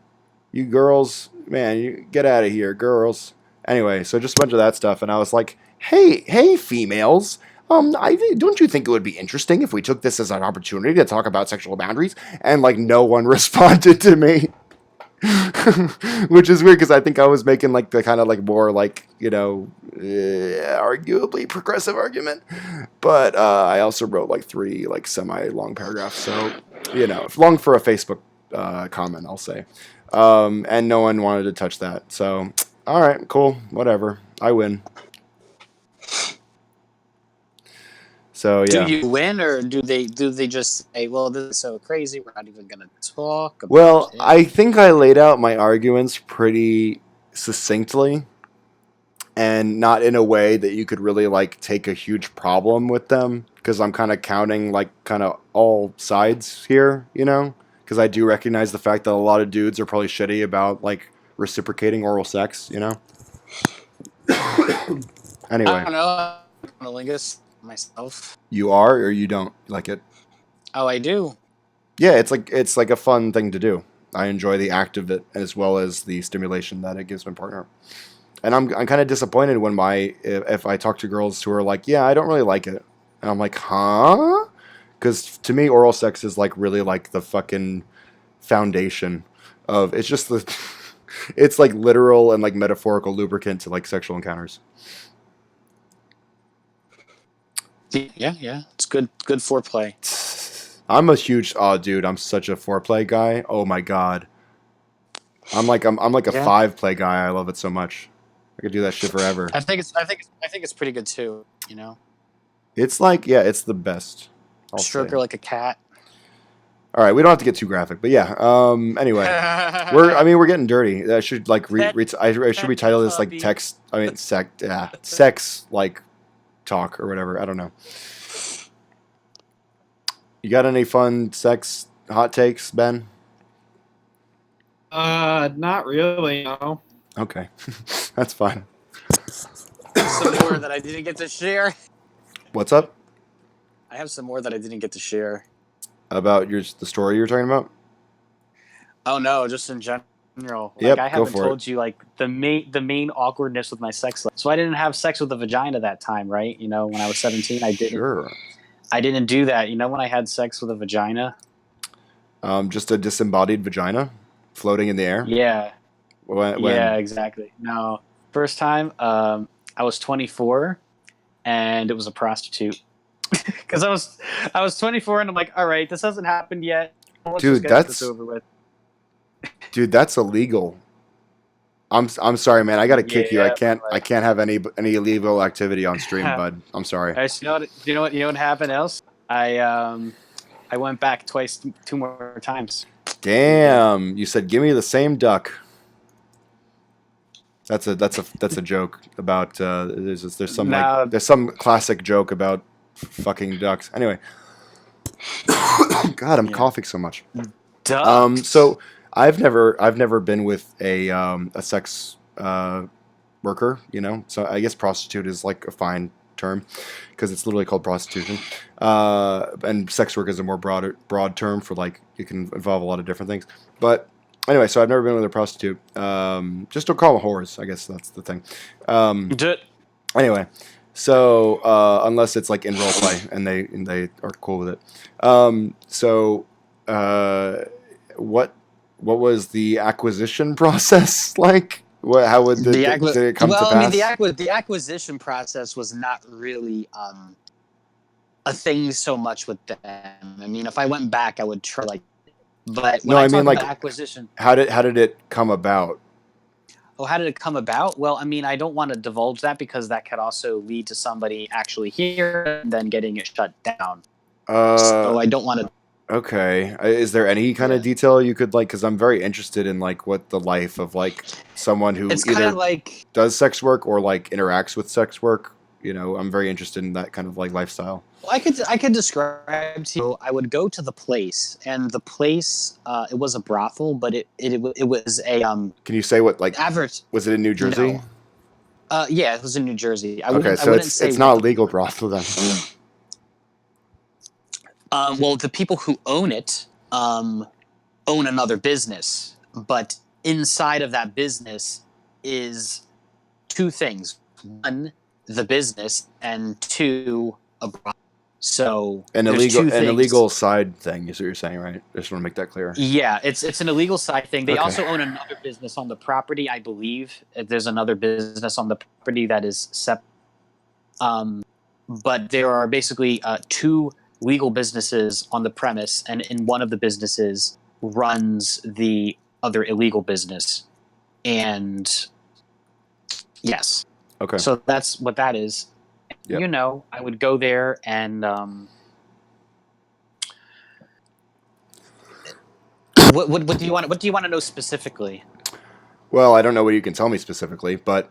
Speaker 2: you girls, man, you get out of here, girls." Anyway, so just a bunch of that stuff, and I was like, hey, females. Don't you think it would be interesting if we took this as an opportunity to talk about sexual boundaries? And like, no one responded to me. Which is weird because I think I was making like the kind of like more like arguably progressive argument, but I also wrote like 3 like semi long paragraphs, so long for a Facebook comment, I'll say, and no one wanted to touch that. So all right, cool, whatever, I win. So yeah.
Speaker 1: Do you win, or do they just say, "Well, this is so crazy, we're not even going to talk about
Speaker 2: Well,
Speaker 1: it"?
Speaker 2: I think I laid out my arguments pretty succinctly, and not in a way that you could really like take a huge problem with them, because I'm kind of counting like kind of all sides here, because I do recognize the fact that a lot of dudes are probably shitty about like reciprocating oral sex. Anyway,
Speaker 1: I don't know. I'm a linguist myself.
Speaker 2: you are, or you don't like it?
Speaker 1: Oh, I do.
Speaker 2: Yeah, it's like a fun thing to do. I enjoy the act of it as well as the stimulation that it gives my partner. And I'm kind of disappointed when if I talk to girls who are like, "Yeah, I don't really like it," and I'm like, "Huh?" Because to me, oral sex is like really like the fucking foundation of it's just the it's like literal and like metaphorical lubricant to like sexual encounters.
Speaker 1: Yeah. It's good foreplay.
Speaker 2: I'm a huge dude. I'm such a foreplay guy. Oh my god. I'm like a 5 play guy. I love it so much. I could do that shit forever.
Speaker 1: I think it's pretty good too.
Speaker 2: It's like, yeah, it's the best.
Speaker 1: Stroke her like a cat.
Speaker 2: All right, we don't have to get too graphic, but yeah. Anyway, we're getting dirty. I should like I should retitle this like sex like talk or whatever. I don't know. You got any fun sex hot takes, Ben?
Speaker 3: Not really, no.
Speaker 2: Okay, that's fine.
Speaker 1: Some more that I didn't get to share.
Speaker 2: What's up?
Speaker 1: I have some more that I didn't get to share.
Speaker 2: About the story you're talking about?
Speaker 1: Oh no, just in general.
Speaker 2: Yep,
Speaker 1: I
Speaker 2: go
Speaker 1: haven't
Speaker 2: for
Speaker 1: told you like the main awkwardness with my sex life. So I didn't have sex with a vagina that time, right? When I was 17, I didn't.
Speaker 2: Sure.
Speaker 1: I didn't do that. When I had sex with a vagina?
Speaker 2: Just a disembodied vagina floating in the air?
Speaker 1: Yeah.
Speaker 2: When?
Speaker 1: Yeah, exactly. No. First time, I was 24, and it was a prostitute. Because I was 24, and I'm like, all right, this hasn't happened yet. Let's just get this over with.
Speaker 2: Dude, that's illegal. I'm sorry, man. I gotta kick you. I can't have any illegal activity on stream, bud. I'm sorry.
Speaker 1: You know what happened else? I went back two more times.
Speaker 2: Damn, you said give me the same duck. That's a joke about there's some classic joke about fucking ducks. Anyway, God, I'm coughing so much.
Speaker 1: Ducks.
Speaker 2: So I've never been with a sex worker, So I guess prostitute is like a fine term because it's literally called prostitution. And sex work is a more broad term for like it can involve a lot of different things. But anyway, so I've never been with a prostitute. Just don't call them whores. I guess that's the thing. Anyway, so unless it's like in role play and they are cool with it. So what was the acquisition process like? How would did it come to pass?
Speaker 1: I mean, the acquisition process was not really a thing so much with them. I mean, if I went back, I would try but when I mean like acquisition.
Speaker 2: How did it come about?
Speaker 1: Oh, how did it come about? Well, I mean, I don't want to divulge that because that could also lead to somebody actually here and then getting it shut down. So I don't want to.
Speaker 2: Okay. Is there any kind of detail you could because I'm very interested in like what the life of like someone who either does sex work or like interacts with sex work I'm very interested in that kind of like lifestyle.
Speaker 1: Well, I could describe to you. I would go to the place, and the place it was a brothel, but it was a
Speaker 2: Can you say what like
Speaker 1: average.
Speaker 2: was it in New Jersey?
Speaker 1: No, yeah, it was in New Jersey.
Speaker 2: Okay,
Speaker 1: I
Speaker 2: so
Speaker 1: wouldn't say
Speaker 2: it's not a
Speaker 1: what.
Speaker 2: legal brothel then.
Speaker 1: Well, the people who own it own another business, but inside of that business is two things: one, the business, and two, a brothel. So there's two
Speaker 2: An
Speaker 1: things.
Speaker 2: illegal side thing is what you're saying, right? I just want to make that clear.
Speaker 1: Yeah, it's an illegal side thing. They
Speaker 2: Okay.
Speaker 1: also own another business on the property, I believe. There's another business on the property that is separate. But there are basically two legal businesses on the premise, and in one of the businesses runs the other illegal business. And yes,
Speaker 2: Okay.
Speaker 1: so that's what that is.
Speaker 2: Yep.
Speaker 1: I would go there and what do you want? What do you want to know specifically
Speaker 2: Well, I don't know what you can tell me specifically, but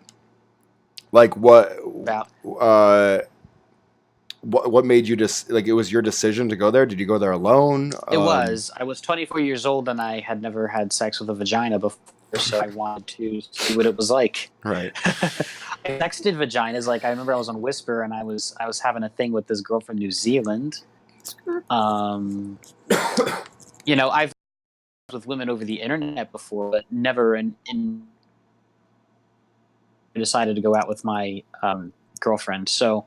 Speaker 2: like what
Speaker 1: about?
Speaker 2: uh what made you just like it was your decision to go there? Did you go there alone?
Speaker 1: It was. I was 24 years old and I had never had sex with a vagina before, so I wanted to see what it was like.
Speaker 2: Right.
Speaker 1: I texted vaginas. Like I remember I was on Whisper and I was having a thing with this girl from New Zealand. I've with women over the internet before, but never in decided to go out with my girlfriend. So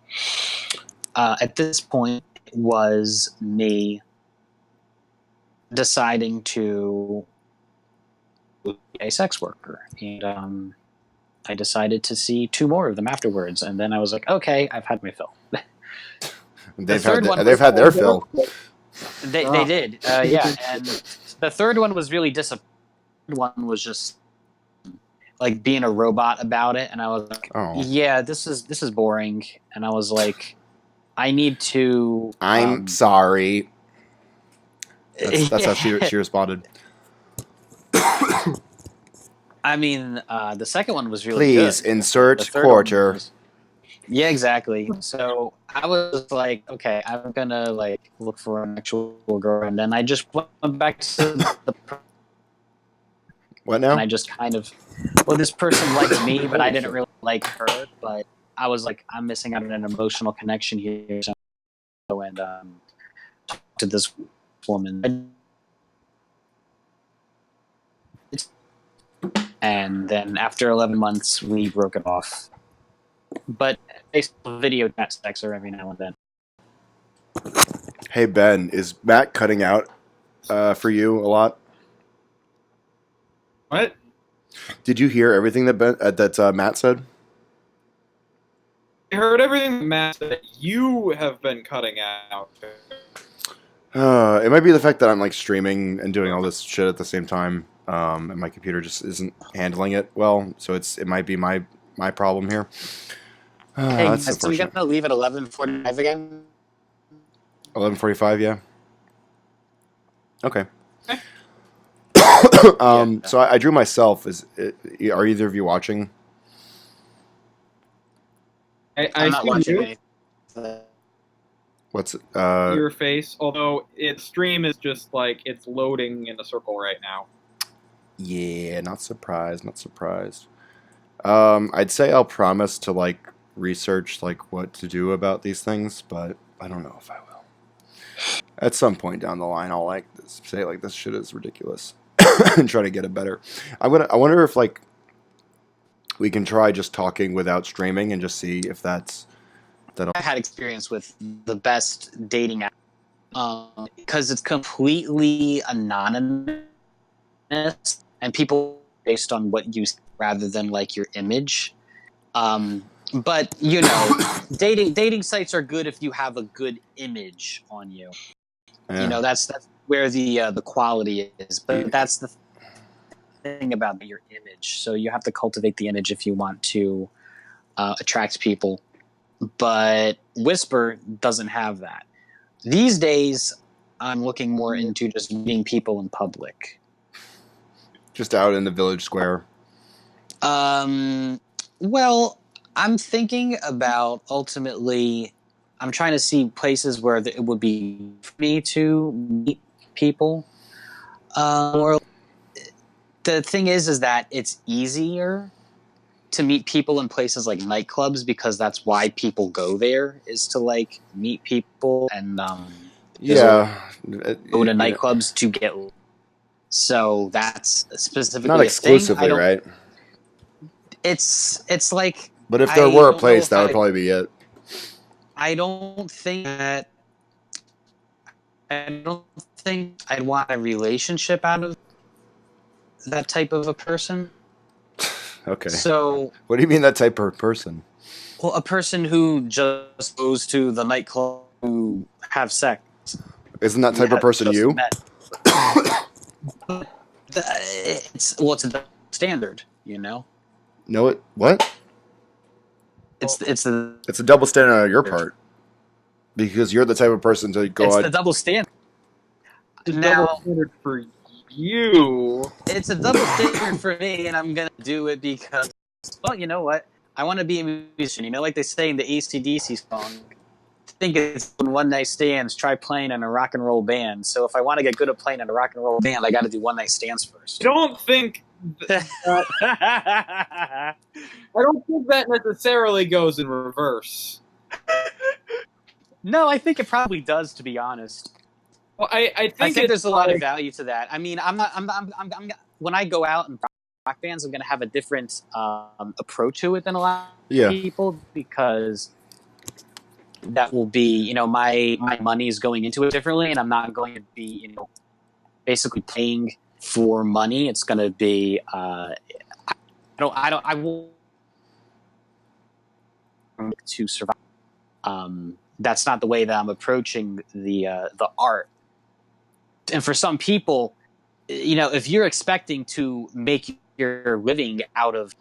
Speaker 1: at this point, it was me deciding to be a sex worker, and I decided to see two more of them afterwards, and then I was like, okay, I've had my fill.
Speaker 2: They've had their fill.
Speaker 1: They did, yeah, and the third one was really disappointing. One was just like being a robot about it, and I was like, yeah, this is boring, and I was like, I need to.
Speaker 2: I'm sorry. That's how she responded.
Speaker 1: I mean, the second one was really good.
Speaker 2: Please insert quarter.
Speaker 1: Yeah, exactly. So I was like, okay, I'm gonna like look for an actual girl, and then I just went back to the.
Speaker 2: What now?
Speaker 1: And I just kind of, this person liked me, but I didn't really like her. But I was like, I'm missing out on an emotional connection here, and talk to this woman. And then after 11 months, we broke it off. But basically, video chat sex her every now and then.
Speaker 2: Hey Ben, is Matt cutting out for you a lot?
Speaker 3: What?
Speaker 2: Did you hear everything that Matt said?
Speaker 3: I heard everything Matt said. You have been cutting out.
Speaker 2: It might be the fact that I'm like streaming and doing all this shit at the same time, and my computer just isn't handling it well. So it might be my problem here.
Speaker 1: Hey,
Speaker 2: that's
Speaker 1: so we gonna leave at 11:45 again?
Speaker 2: 11:45, yeah. Okay. So I drew myself. Are either of you watching?
Speaker 1: I'm not watching anything.
Speaker 2: What's
Speaker 3: your face? Although its stream is just like it's loading in a circle right now.
Speaker 2: Yeah, not surprised. Not surprised. I'd say I'll promise to like research like what to do about these things, but I don't know if I will. At some point down the line, I'll like say like this shit is ridiculous and try to get it better. I wonder if like we can try just talking without streaming and just see if that'll.
Speaker 1: I had experience with the best dating app because it's completely anonymous and people based on what you see rather than like your image. But dating sites are good if you have a good image on you.
Speaker 2: Yeah.
Speaker 1: That's where the quality is. But that's the thing about your image. So you have to cultivate the image if you want to attract people. But Whisper doesn't have that. These days, I'm looking more into just meeting people in public.
Speaker 2: Just out in the village square.
Speaker 1: Well, I'm thinking about ultimately. I'm trying to see places where it would be for me to meet people. Or the thing is that it's easier to meet people in places like nightclubs because that's why people go there is to like meet people and
Speaker 2: Yeah,
Speaker 1: go to
Speaker 2: you know,
Speaker 1: nightclubs to get. So that's
Speaker 2: not
Speaker 1: specifically a thing. I
Speaker 2: exclusively,
Speaker 1: don't.
Speaker 2: right?
Speaker 1: It's like
Speaker 2: But if there
Speaker 1: I
Speaker 2: were a
Speaker 1: don't know
Speaker 2: place,
Speaker 1: if
Speaker 2: that would probably be it.
Speaker 1: I don't think that I don't think I'd want a relationship out of that type of a person.
Speaker 2: Okay.
Speaker 1: So,
Speaker 2: What do you mean that type of person?
Speaker 1: well, a person who just goes to the nightclub to have sex.
Speaker 2: Isn't that
Speaker 1: You
Speaker 2: type of
Speaker 1: have
Speaker 2: person
Speaker 1: just
Speaker 2: you?
Speaker 1: met. It's a double standard, you know.
Speaker 2: No, it what?
Speaker 1: It's the
Speaker 2: It's a double standard on your part because you're the type of person to go
Speaker 1: it's
Speaker 2: out.
Speaker 1: the double standard.
Speaker 3: The double
Speaker 1: Now,
Speaker 3: standard for you.
Speaker 1: it's a double standard for me, and I'm gonna do it because, well, you know what? I want to be a musician. You know, like they say in the AC/DC song, I think it's one night stands. Try playing in a rock and roll band. So if I want to get good at playing in a rock and roll band, I got to do one night stands
Speaker 3: I
Speaker 1: first.
Speaker 3: don't think I don't think that necessarily goes in reverse.
Speaker 1: No, I think it probably does. To be honest,
Speaker 3: Well, I
Speaker 1: I
Speaker 3: think
Speaker 1: think
Speaker 3: it's
Speaker 1: there's a lot of
Speaker 3: like
Speaker 1: value to that. I mean, I'm not. I'm when I go out and rock bands, I'm going to have a different approach to it than a lot of
Speaker 2: Yeah,
Speaker 1: people because that will be, you know, my money is going into it differently, and I'm not going to be, you know, basically paying for money. It's going to be I will to survive. That's not the way that I'm approaching the art. And for some people, you know, if you're expecting to make your living out of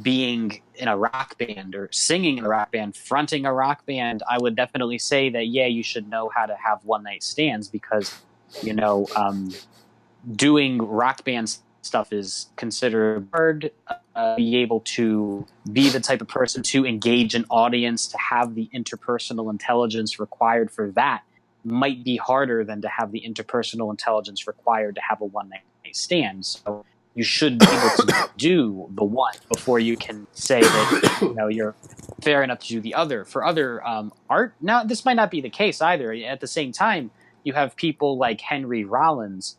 Speaker 1: being in a rock band or singing in a rock band, fronting a rock band, I would definitely say that, yeah, you should know how to have one night stands because, you know, doing rock band stuff is considered hard. Be able to be the type of person to engage an audience, to have the interpersonal intelligence required for that might be harder than to have the interpersonal intelligence required to have a one night stand. So you should be able to do the one before you can say that, you know, you're fair enough to do the other. For other art, now this might not be the case either. At the same time, you have people like Henry Rollins,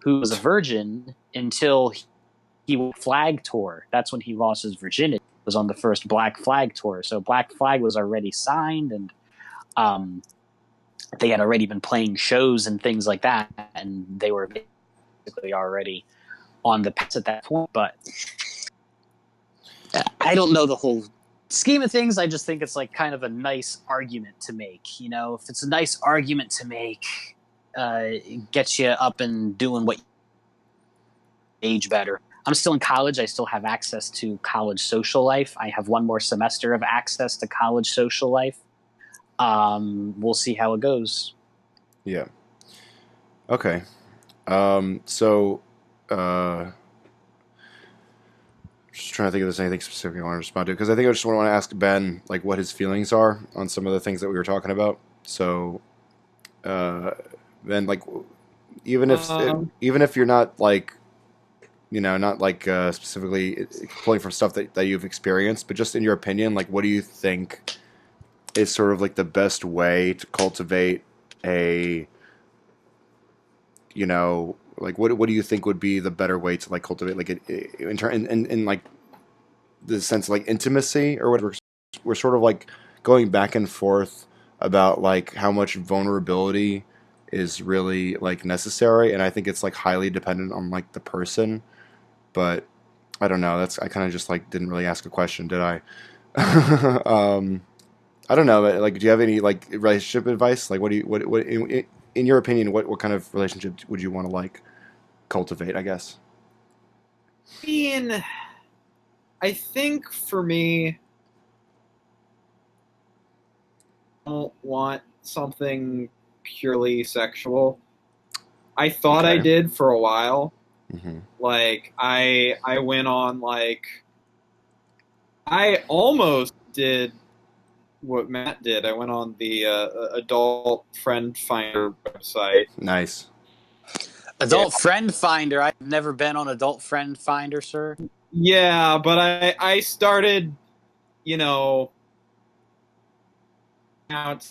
Speaker 1: who was a virgin until he went flag tour. That's when he lost his virginity. It was on the first Black Flag tour. So Black Flag was already signed, and they had already been playing shows and things like that, and they were basically already on the pass at that point. But I don't know the whole scheme of things. I just think it's like kind of a nice argument to make. You know, if it's a nice argument to make, it gets you up and doing what you age better. I'm still in college. I still have access to college social life. I have one more semester of access to college social life. We'll see how it goes.
Speaker 2: yeah. Okay. So, uh, just trying to think if there's anything specific I want to respond to because I think I just want to ask Ben like what his feelings are on some of the things that we were talking about. So, uh, Ben, like, even if even if you're not like not like specifically pulling from stuff that you've experienced, but just in your opinion, like, what do you think is sort of like the best way to cultivate a like what do you think would be the better way to like cultivate like in like the sense of like intimacy or whatever. We're sort of like going back and forth about like how much vulnerability is really like necessary, and I think it's like highly dependent on like the person. But I don't know. That's I kind of just like didn't really ask a question, did I? I don't know. Like, do you have any like relationship advice? Like, what do you what in your opinion, what kind of relationship would you want to like cultivate? I guess.
Speaker 3: I mean, I think for me, I don't want something purely sexual. I thought I
Speaker 2: Okay.
Speaker 3: did for a while.
Speaker 2: Mm-hmm.
Speaker 3: Like I went on like I almost did what Matt did. I went on the adult friend finder website.
Speaker 2: Nice.
Speaker 3: Yeah,
Speaker 1: Adult Friend Finder. I've never been on Adult Friend Finder, sir.
Speaker 3: yeah, but I started, you know, out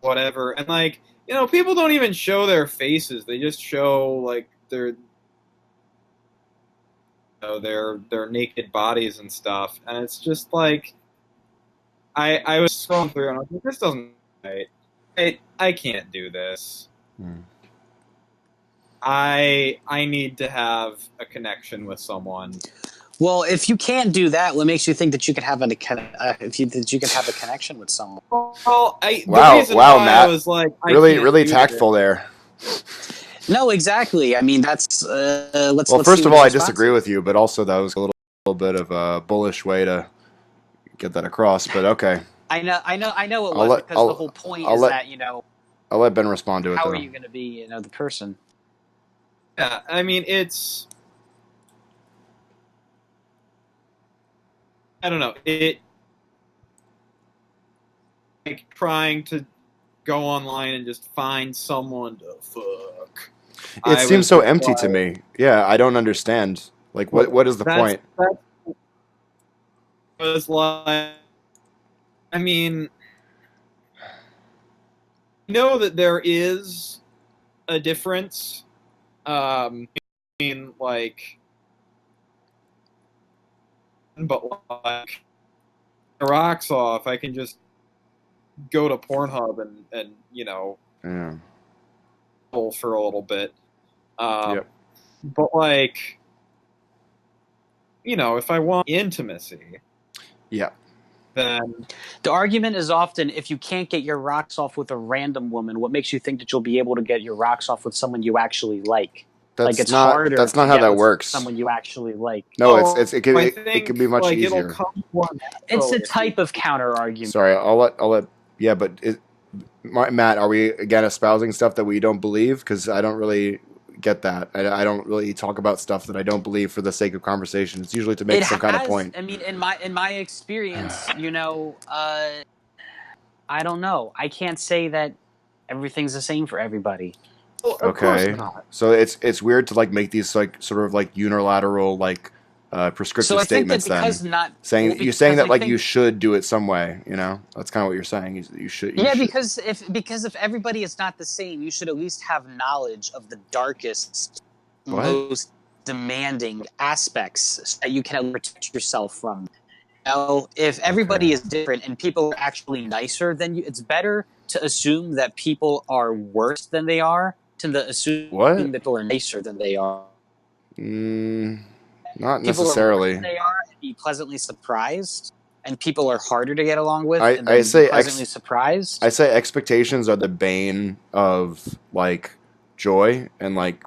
Speaker 3: whatever, and like people don't even show their faces. They just show like their naked bodies and stuff, and it's just like I was scrolling through and I was like, this doesn't right. I can't do this.
Speaker 2: Hmm.
Speaker 3: I need to have a connection with someone.
Speaker 1: Well, if you can't do that, what makes you think that you could have that you could have a connection with someone?
Speaker 3: Well, the
Speaker 2: Wow,
Speaker 3: reason
Speaker 2: wow,
Speaker 3: why
Speaker 2: Matt.
Speaker 3: I was like, I
Speaker 2: Really,
Speaker 3: can't
Speaker 2: really
Speaker 3: do
Speaker 2: tactful
Speaker 3: this.
Speaker 2: there.
Speaker 1: No, exactly. I mean, that's let's.
Speaker 2: Well,
Speaker 1: Let's see
Speaker 2: first of
Speaker 1: what
Speaker 2: all,
Speaker 1: his
Speaker 2: I
Speaker 1: response
Speaker 2: disagree
Speaker 1: is.
Speaker 2: with you, but also that was a little bit of a bullish way to get that across. But okay,
Speaker 1: I know it
Speaker 2: I'll
Speaker 1: was
Speaker 2: let
Speaker 1: because the
Speaker 2: I'll
Speaker 1: whole point
Speaker 2: I'll
Speaker 1: is
Speaker 2: let
Speaker 1: that
Speaker 2: I'll let Ben respond to it
Speaker 1: how are
Speaker 2: though.
Speaker 1: you going to be the person?
Speaker 3: Yeah, I mean I don't know. It like trying to go online and just find someone to fuck.
Speaker 2: It
Speaker 3: I
Speaker 2: seems
Speaker 3: was
Speaker 2: so
Speaker 3: just
Speaker 2: empty to
Speaker 3: like,
Speaker 2: me. Yeah, I don't understand. Like, what is the point?
Speaker 3: that was like, I mean, I know that there is a difference. I mean, like, but like, rocks off. I can just go to Pornhub and
Speaker 2: Yeah.
Speaker 3: pull for a little bit.
Speaker 2: Yep.
Speaker 3: But like, if I want intimacy,
Speaker 2: Yeah.
Speaker 3: then
Speaker 1: The argument is often if you can't get your rocks off with a random woman, what makes you think that you'll be able to get your rocks off with someone you actually like? Like
Speaker 2: That's
Speaker 1: it's
Speaker 2: not
Speaker 1: harder
Speaker 2: that's not
Speaker 1: to
Speaker 2: how
Speaker 1: get
Speaker 2: that
Speaker 1: with
Speaker 2: works.
Speaker 1: someone you actually like.
Speaker 2: No,
Speaker 3: I
Speaker 2: it can
Speaker 3: think
Speaker 2: be much
Speaker 3: like it'll
Speaker 2: easier.
Speaker 3: come more
Speaker 1: It's
Speaker 3: naturally
Speaker 1: a
Speaker 3: if you.
Speaker 1: type of counter argument.
Speaker 2: Sorry, I'll let. Yeah, but Matt, are we again espousing stuff that we don't believe? Because I don't really get that. I don't really talk about stuff that I don't believe for the sake of conversation. It's usually to make
Speaker 1: It
Speaker 2: some kind of
Speaker 1: has.
Speaker 2: point.
Speaker 1: I mean, in my experience, I don't know. I can't say that everything's the same for everybody.
Speaker 3: Well, of course
Speaker 2: Okay,
Speaker 3: not.
Speaker 2: so it's weird to like make these like sort of like unilateral like
Speaker 1: So
Speaker 2: prescriptive
Speaker 1: I think that
Speaker 2: statements. Then
Speaker 1: because not well,
Speaker 2: saying you're saying
Speaker 1: because
Speaker 2: that
Speaker 1: I
Speaker 2: like you
Speaker 1: think
Speaker 2: should do it some way. You know, that's kind of what you're saying. You
Speaker 1: yeah,
Speaker 2: should.
Speaker 1: because if everybody is not the same, you should at least have knowledge of the darkest,
Speaker 2: What?
Speaker 1: most demanding aspects so that you can protect yourself from. If everybody
Speaker 2: Okay.
Speaker 1: is different and people are actually nicer than you, it's better to assume that people are worse than they are to assume
Speaker 2: What?
Speaker 1: that people are nicer than they are.
Speaker 2: Mm, not
Speaker 1: People are worse than
Speaker 2: necessarily.
Speaker 1: they are and be pleasantly surprised, and people are harder to get along with
Speaker 2: I
Speaker 1: and
Speaker 2: I
Speaker 1: then be
Speaker 2: say
Speaker 1: pleasantly surprised.
Speaker 2: I say expectations are the bane of like joy and like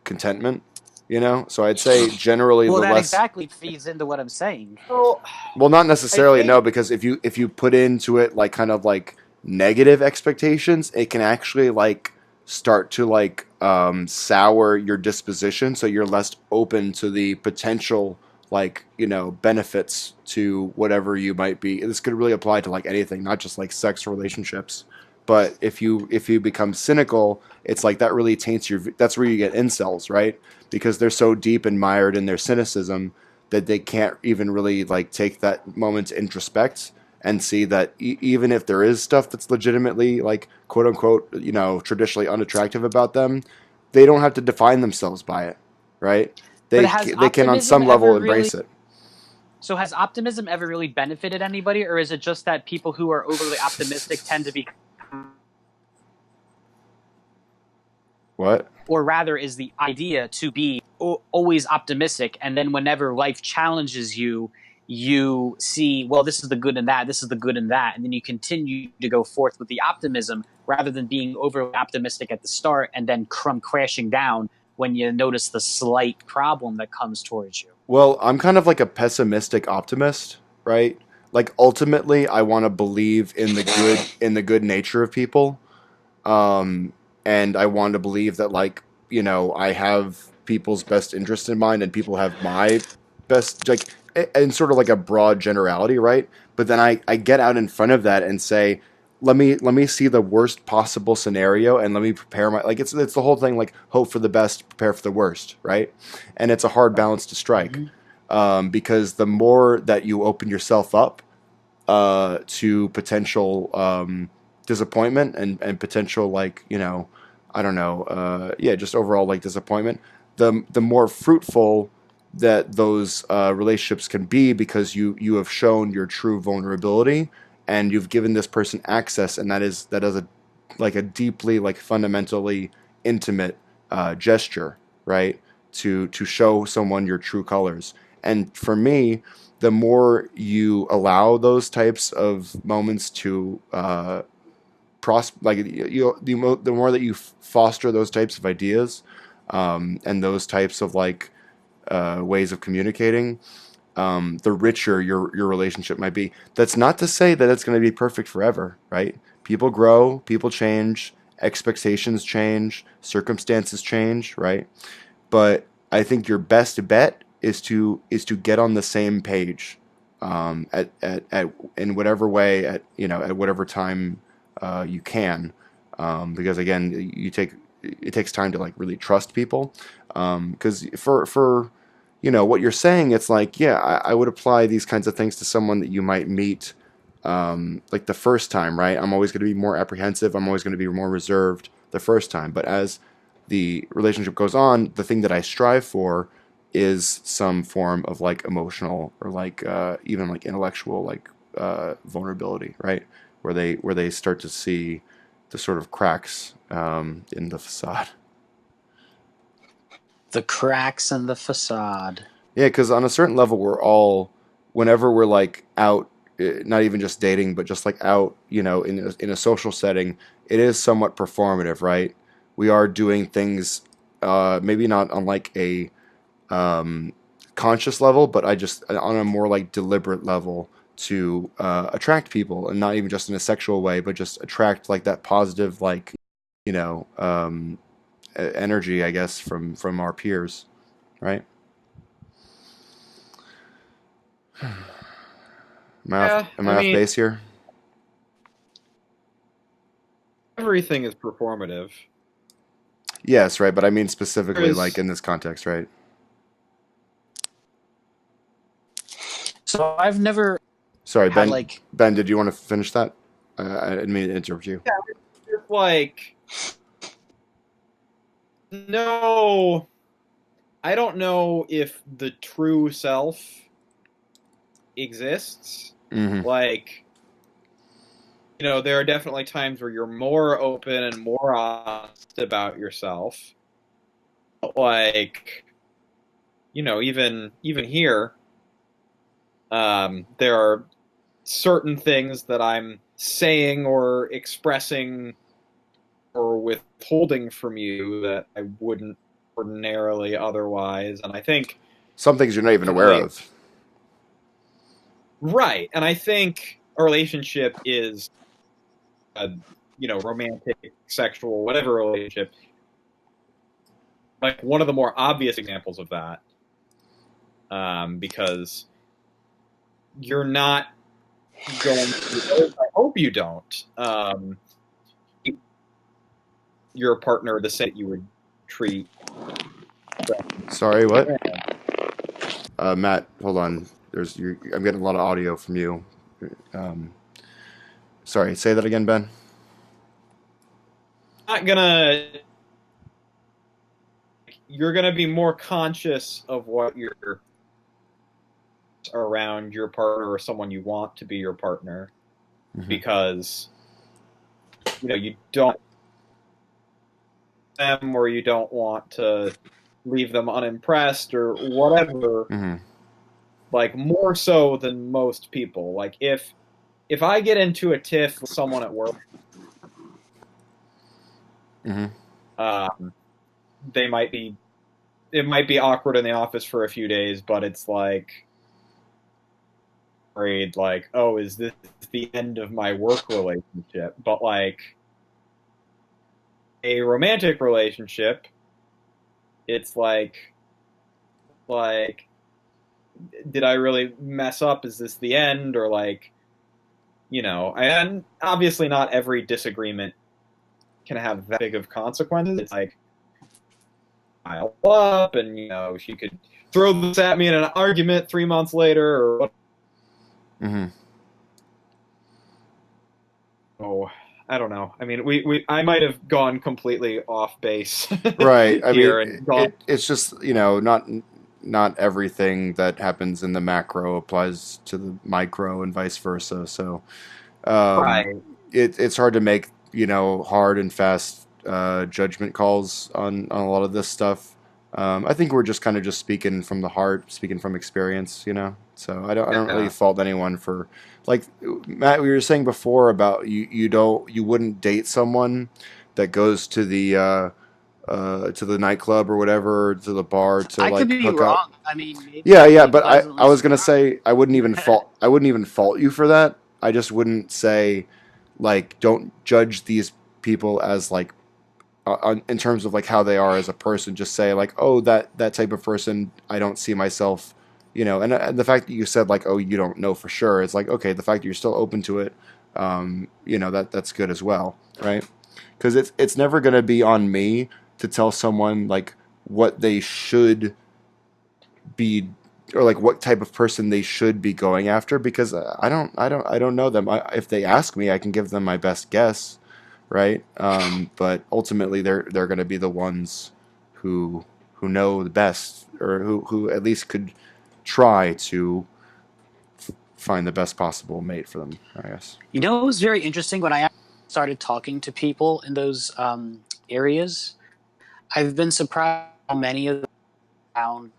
Speaker 2: contentment. You know, so I'd say generally
Speaker 1: Well,
Speaker 2: the
Speaker 1: that
Speaker 2: less.
Speaker 1: exactly feeds into what I'm saying.
Speaker 3: Well,
Speaker 2: Well, not
Speaker 3: I
Speaker 2: necessarily
Speaker 3: think
Speaker 2: no, because if you put into it like kind of like negative expectations, it can actually like start to like sour your disposition, so you're less open to the potential like benefits to whatever you might be. This could really apply to like anything, not just like sex relationships. But if you become cynical, it's like that really taints your. That's where you get incels, right? Because they're so deep and mired in their cynicism that they can't even really like take that moment to introspect and see that even if there is stuff that's legitimately like quote unquote traditionally unattractive about them, they don't have to define themselves by it, right?
Speaker 1: But
Speaker 2: They can on some level embrace it.
Speaker 1: has optimism ever really benefited anybody, or is it just that people who are overly optimistic tend to be,
Speaker 2: What?
Speaker 1: or rather, is the idea to be always optimistic, and then whenever life challenges you, you see, well, this is the good in that, this is the good in that, and then you continue to go forth with the optimism rather than being overly optimistic at the start and then crashing down when you notice the slight problem that comes towards you.
Speaker 2: Well, I'm kind of like a pessimistic optimist, right? Like ultimately I want to believe in the good nature of people. um, and I want to believe that like I have people's best interest in mind, and people have my best like in sort of like a broad generality, right? But then I get out in front of that and say, let me see the worst possible scenario and let me prepare my like it's the whole thing like hope for the best, prepare for the worst, right? And it's a hard balance to strike because the more that you open yourself up to potential disappointment and potential like I don't know yeah just overall like disappointment, the more fruitful that those relationships can be because you have shown your true vulnerability and you've given this person access, and that is a like a deeply like fundamentally intimate gesture, right? To show someone your true colors. And for me, the more you allow those types of moments to like the more that you foster those types of ideas and those types of like ways of communicating, the richer your relationship might be. That's not to say that it's going to be perfect forever, right? People grow, people change, expectations change, circumstances change, right? But I think your best bet is to get on the same page at in whatever way at whatever time you can, because again it takes time to like really trust people, because for what you're saying, it's like, yeah, I would apply these kinds of things to someone that you might meet like the first time, right? I'm always going to be more apprehensive. I'm always going to be more reserved the first time. But as the relationship goes on, the thing that I strive for is some form of like emotional or like even like intellectual like vulnerability, right? Where they start to see the sort of cracks in the facade.
Speaker 1: The cracks in the facade.
Speaker 2: Yeah, because on a certain level, we're all, whenever we're like out, not even just dating, but just like out, in a social setting, it is somewhat performative, right? We are doing things, maybe not on like a um, conscious level, but I just on a more like deliberate level to attract people, and not even just in a sexual way, but just attract like that positive, like, you know, um, energy, I guess, from our peers, right?
Speaker 3: Yeah,
Speaker 2: Am
Speaker 3: I
Speaker 2: I off
Speaker 3: mean,
Speaker 2: base here?
Speaker 3: everything is performative.
Speaker 2: Yes, right, but I mean specifically like
Speaker 3: There's
Speaker 2: in this context, right?
Speaker 1: So I've never
Speaker 2: Sorry,
Speaker 1: had
Speaker 2: Ben.
Speaker 1: like
Speaker 2: Ben, did you want to finish that? I didn't mean to interrupt you.
Speaker 3: yeah, there's like no, I don't know if the true self exists.
Speaker 2: Hmm.
Speaker 3: Like, there are definitely times where you're more open and more honest about yourself. Like, even here, there are certain things that I'm saying or expressing or withholding from you that I wouldn't ordinarily otherwise. And I think
Speaker 2: Some things you're not even aware
Speaker 3: definitely
Speaker 2: of.
Speaker 3: right. And I think a relationship is a romantic, sexual, whatever relationship. Like one of the more obvious examples of that, because you're not going to. I hope you don't. Your partner the same that you would treat.
Speaker 2: Sorry, what? Matt, hold on. I'm getting a lot of audio from you. Um, sorry, say that again, Ben.
Speaker 3: Not gonna. You're gonna be more conscious of what you're around your partner or someone you want to be your partner,
Speaker 2: Hmm.
Speaker 3: because you don't them or you don't want to leave them unimpressed or whatever,
Speaker 2: Hmm.
Speaker 3: like more so than most people. Like if I get into a tiff with someone at work,
Speaker 2: Hmm.
Speaker 3: um, they might be it might be awkward in the office for a few days, but it's like worried like, oh, is this the end of my work relationship? But like a romantic relationship, it's like did I really mess up? Is this the end? Or like, and obviously not every disagreement can have that big of consequences. It's like pile up, and she could throw this at me in an argument 3 months later, or what.
Speaker 2: Hmm.
Speaker 3: Oh, I don't know. I mean, I might have gone completely off base
Speaker 2: Right. I mean,
Speaker 3: here and gone.
Speaker 2: it's just not everything that happens in the macro applies to the micro and vice versa. So um,
Speaker 3: Right.
Speaker 2: it's hard to make hard and fast judgment calls on a lot of this stuff. I think we're just kind of just speaking from the heart, speaking from experience. So I don't really
Speaker 3: Yeah.
Speaker 2: fault anyone for, like, Matt, we were saying before about you wouldn't date someone that goes to the nightclub or whatever, to the bar to
Speaker 1: I could
Speaker 2: like
Speaker 1: be
Speaker 2: hook up.
Speaker 1: wrong. I mean, maybe
Speaker 2: Yeah,
Speaker 1: I'll
Speaker 2: yeah,
Speaker 1: be
Speaker 2: but I
Speaker 1: pleasantly
Speaker 2: was gonna
Speaker 1: surprised.
Speaker 2: say I wouldn't even fault you for that. I just wouldn't say, like, don't judge these people as like in terms of like how they are as a person. Just say like, oh, that type of person, I don't see myself. And the fact that you said like, oh, you don't know for sure, it's like, okay, the fact that you're still open to it, that's good as well, right? Because it's never gonna be on me to tell someone like what they should be, or like what type of person they should be going after, because I don't know them. If they ask me, I can give them my best guess, right? But ultimately they're going to be the ones who know the best, or who at least could try to find the best possible mate for them, I guess.
Speaker 1: It was very interesting when I started talking to people in those areas. I've been surprised how many of them found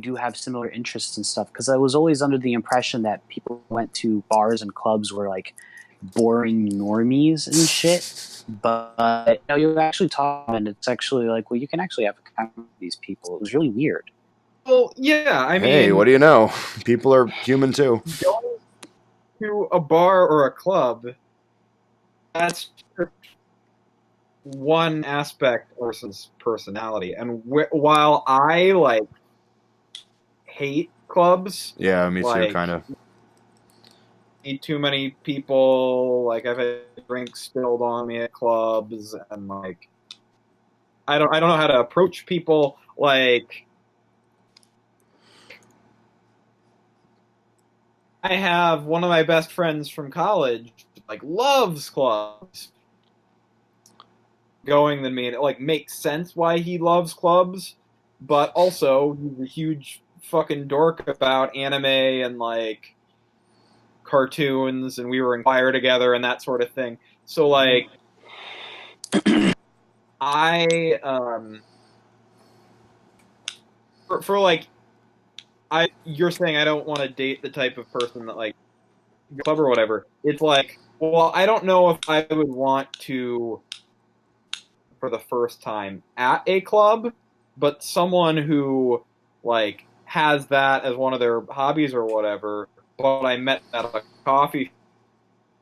Speaker 1: do have similar interests and stuff. Because I was always under the impression that people who went to bars and clubs were like boring normies and shit. But you actually talk, and it's actually like, well, you can actually have a conversation with these people. It was really weird.
Speaker 3: Well, yeah. I
Speaker 2: Hey, what
Speaker 3: mean,
Speaker 2: do you know? People are human too.
Speaker 3: going to a bar or a club, that's one aspect of a person's personality. And while I like hate clubs,
Speaker 2: Yeah, me too,
Speaker 3: like
Speaker 2: kind of.
Speaker 3: meet too many people, like I've had drinks spilled on me at clubs, and like I don't know how to approach people. Like I have one of my best friends from college, like loves clubs going than me, and it like makes sense why he loves clubs, but also he's a huge fucking dork about anime and like cartoons, and we were in choir together and that sort of thing. So like I for like I you're saying I don't want to date the type of person that like club or whatever. It's like, well, I don't know if I would want to for the first time at a club, but someone who like has that as one of their hobbies or whatever, but I met at a coffee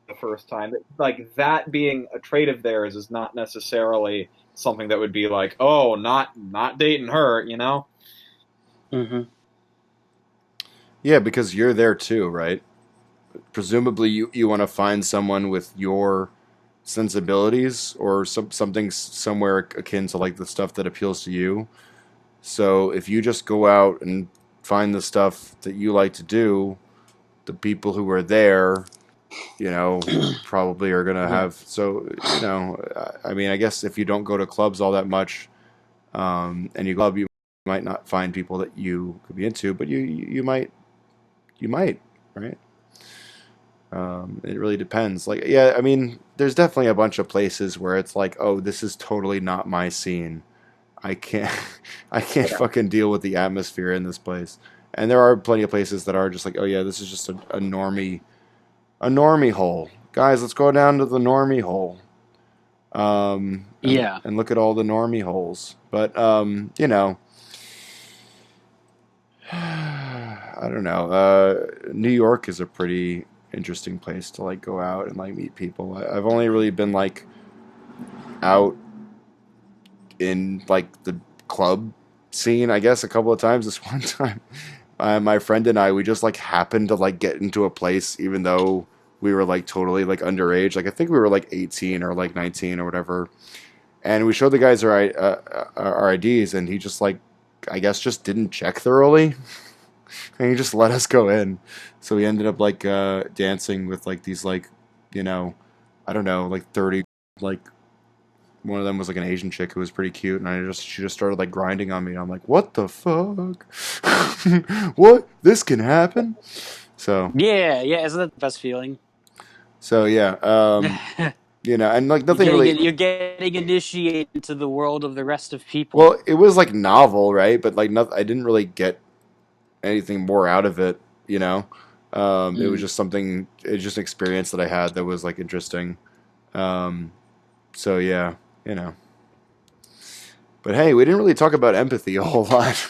Speaker 3: the first time, like that being a trait of theirs is not necessarily something that would be like, oh, not dating her.
Speaker 1: Mm-hmm.
Speaker 2: Yeah, because you're there too, right? Presumably you want to find someone with your sensibilities, or something somewhere akin to like the stuff that appeals to you. So if you just go out and find the stuff that you like to do, the people who are there, probably are gonna
Speaker 1: Mm-hmm.
Speaker 2: have. So I mean, I guess if you don't go to clubs all that much, and you might not find people that you could be into, but you might, right? It really depends. Like, yeah, I mean, there's definitely a bunch of places where it's like, oh, this is totally not my scene. I can't, I can't fucking deal with the atmosphere in this place. And there are plenty of places that are just like, oh yeah, this is just a normie hole. Guys, let's go down to the normie hole. And
Speaker 1: Yeah.
Speaker 2: and look at all the normie holes. But I don't know. New York is a pretty interesting place to like go out and like meet people. I've only really been like out in like the club seen, I guess, a couple of times. This one time, my friend and I, we just like happened to like get into a place, even though we were like totally like underage. Like I think we were like 18 or like 19 or whatever. And we showed the guys our IDs, and he just like, I guess, just didn't check thoroughly, and he just let us go in. So we ended up like dancing with like these like, you know, I don't know, like 30, like one of them was like an Asian chick who was pretty cute, and she just started like grinding on me. And I'm like, what the fuck? What? This can happen? So
Speaker 1: Yeah, yeah. Isn't that the best feeling?
Speaker 2: yeah, you know, and like nothing really.
Speaker 1: You're getting initiated into the world of the rest of people.
Speaker 2: Well, it was like novel, right? But like, I didn't really get anything more out of it. You know, it was
Speaker 1: Mm.
Speaker 2: just something. It's just an experience that I had that was like interesting. Um, so yeah, you know. But hey, we didn't really talk about empathy a whole lot.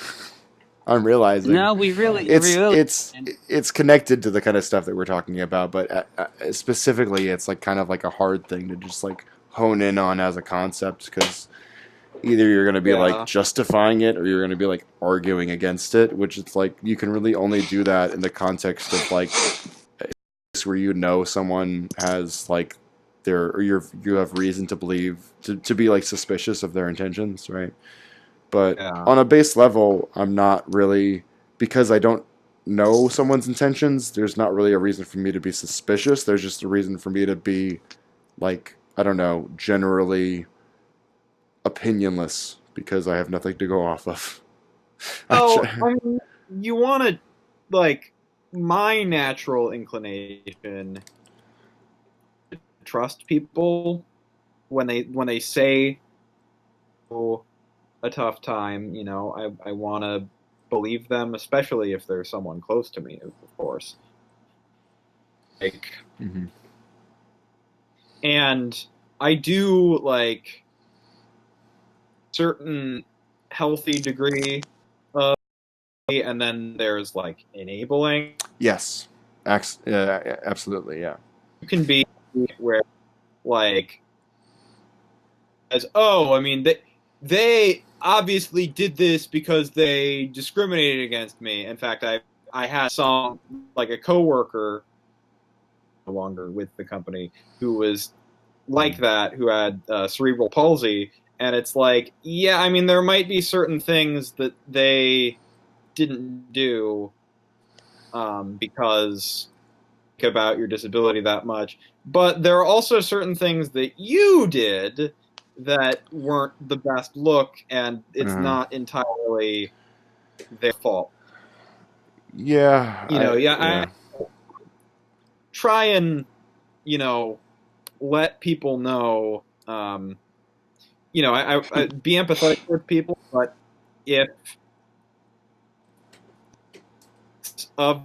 Speaker 2: I'm realizing
Speaker 1: No, we
Speaker 2: it's
Speaker 1: really.
Speaker 2: it's it's connected to the kind of stuff that we're talking about, but specifically, it's like kind of like a hard thing to just like hone in on as a concept because either you're going to be like
Speaker 3: Yeah.
Speaker 2: justifying it or you're going to be like arguing against it, which it's like you can really only do that in the context of like where you know someone has like their or you have reason to believe to be like suspicious of their intentions, right? But
Speaker 3: Yeah.
Speaker 2: on a base level, I'm not really because I don't know someone's intentions. There's not really a reason for me to be suspicious. There's just a reason for me to be like I don't know, generally opinionless because I have nothing to go off of.
Speaker 3: So, I mean, you want to, like, my natural inclination to trust people when they say oh, a tough time. You know, I want to believe them, especially if they're someone close to me, of course. Like,
Speaker 2: Mm-hmm.
Speaker 3: and I do like certain healthy degree of, and then there's like enabling.
Speaker 2: Yes, absolutely, yeah.
Speaker 3: You can be where like as oh, I mean they obviously did this because they discriminated against me. In fact, I had some like a coworker no longer with the company who was like that, who had cerebral palsy, and it's like, yeah, I mean, there might be certain things that they didn't do because about your disability that much, but there are also certain things that you did that weren't the best look, and it's
Speaker 2: Uh,
Speaker 3: not entirely their fault.
Speaker 2: yeah,
Speaker 3: You know, yeah,
Speaker 2: yeah.
Speaker 3: I try and let people know. I be empathetic with people, but if it's of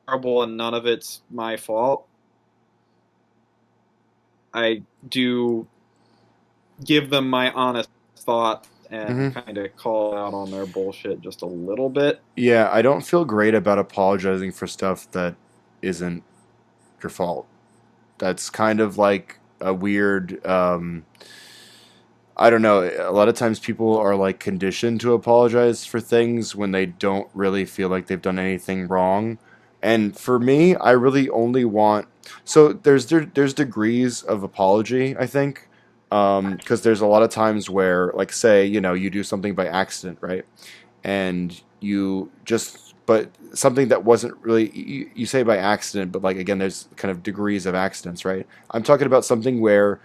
Speaker 3: horrible and none of it's my fault, I do give them my honest thoughts and
Speaker 2: Hmm.
Speaker 3: kind of call out on their bullshit just a little bit.
Speaker 2: Yeah, I don't feel great about apologizing for stuff that isn't your fault. That's kind of like a weird. I don't know. A lot of times people are like conditioned to apologize for things when they don't really feel like they've done anything wrong. And for me, I really only want. So there's degrees of apology, I think, because there's a lot of times where, like, say, you know, you do something by accident, right? And you just but something that wasn't really you say by accident, but like again, there's kind of degrees of accidents, right? I'm talking about something where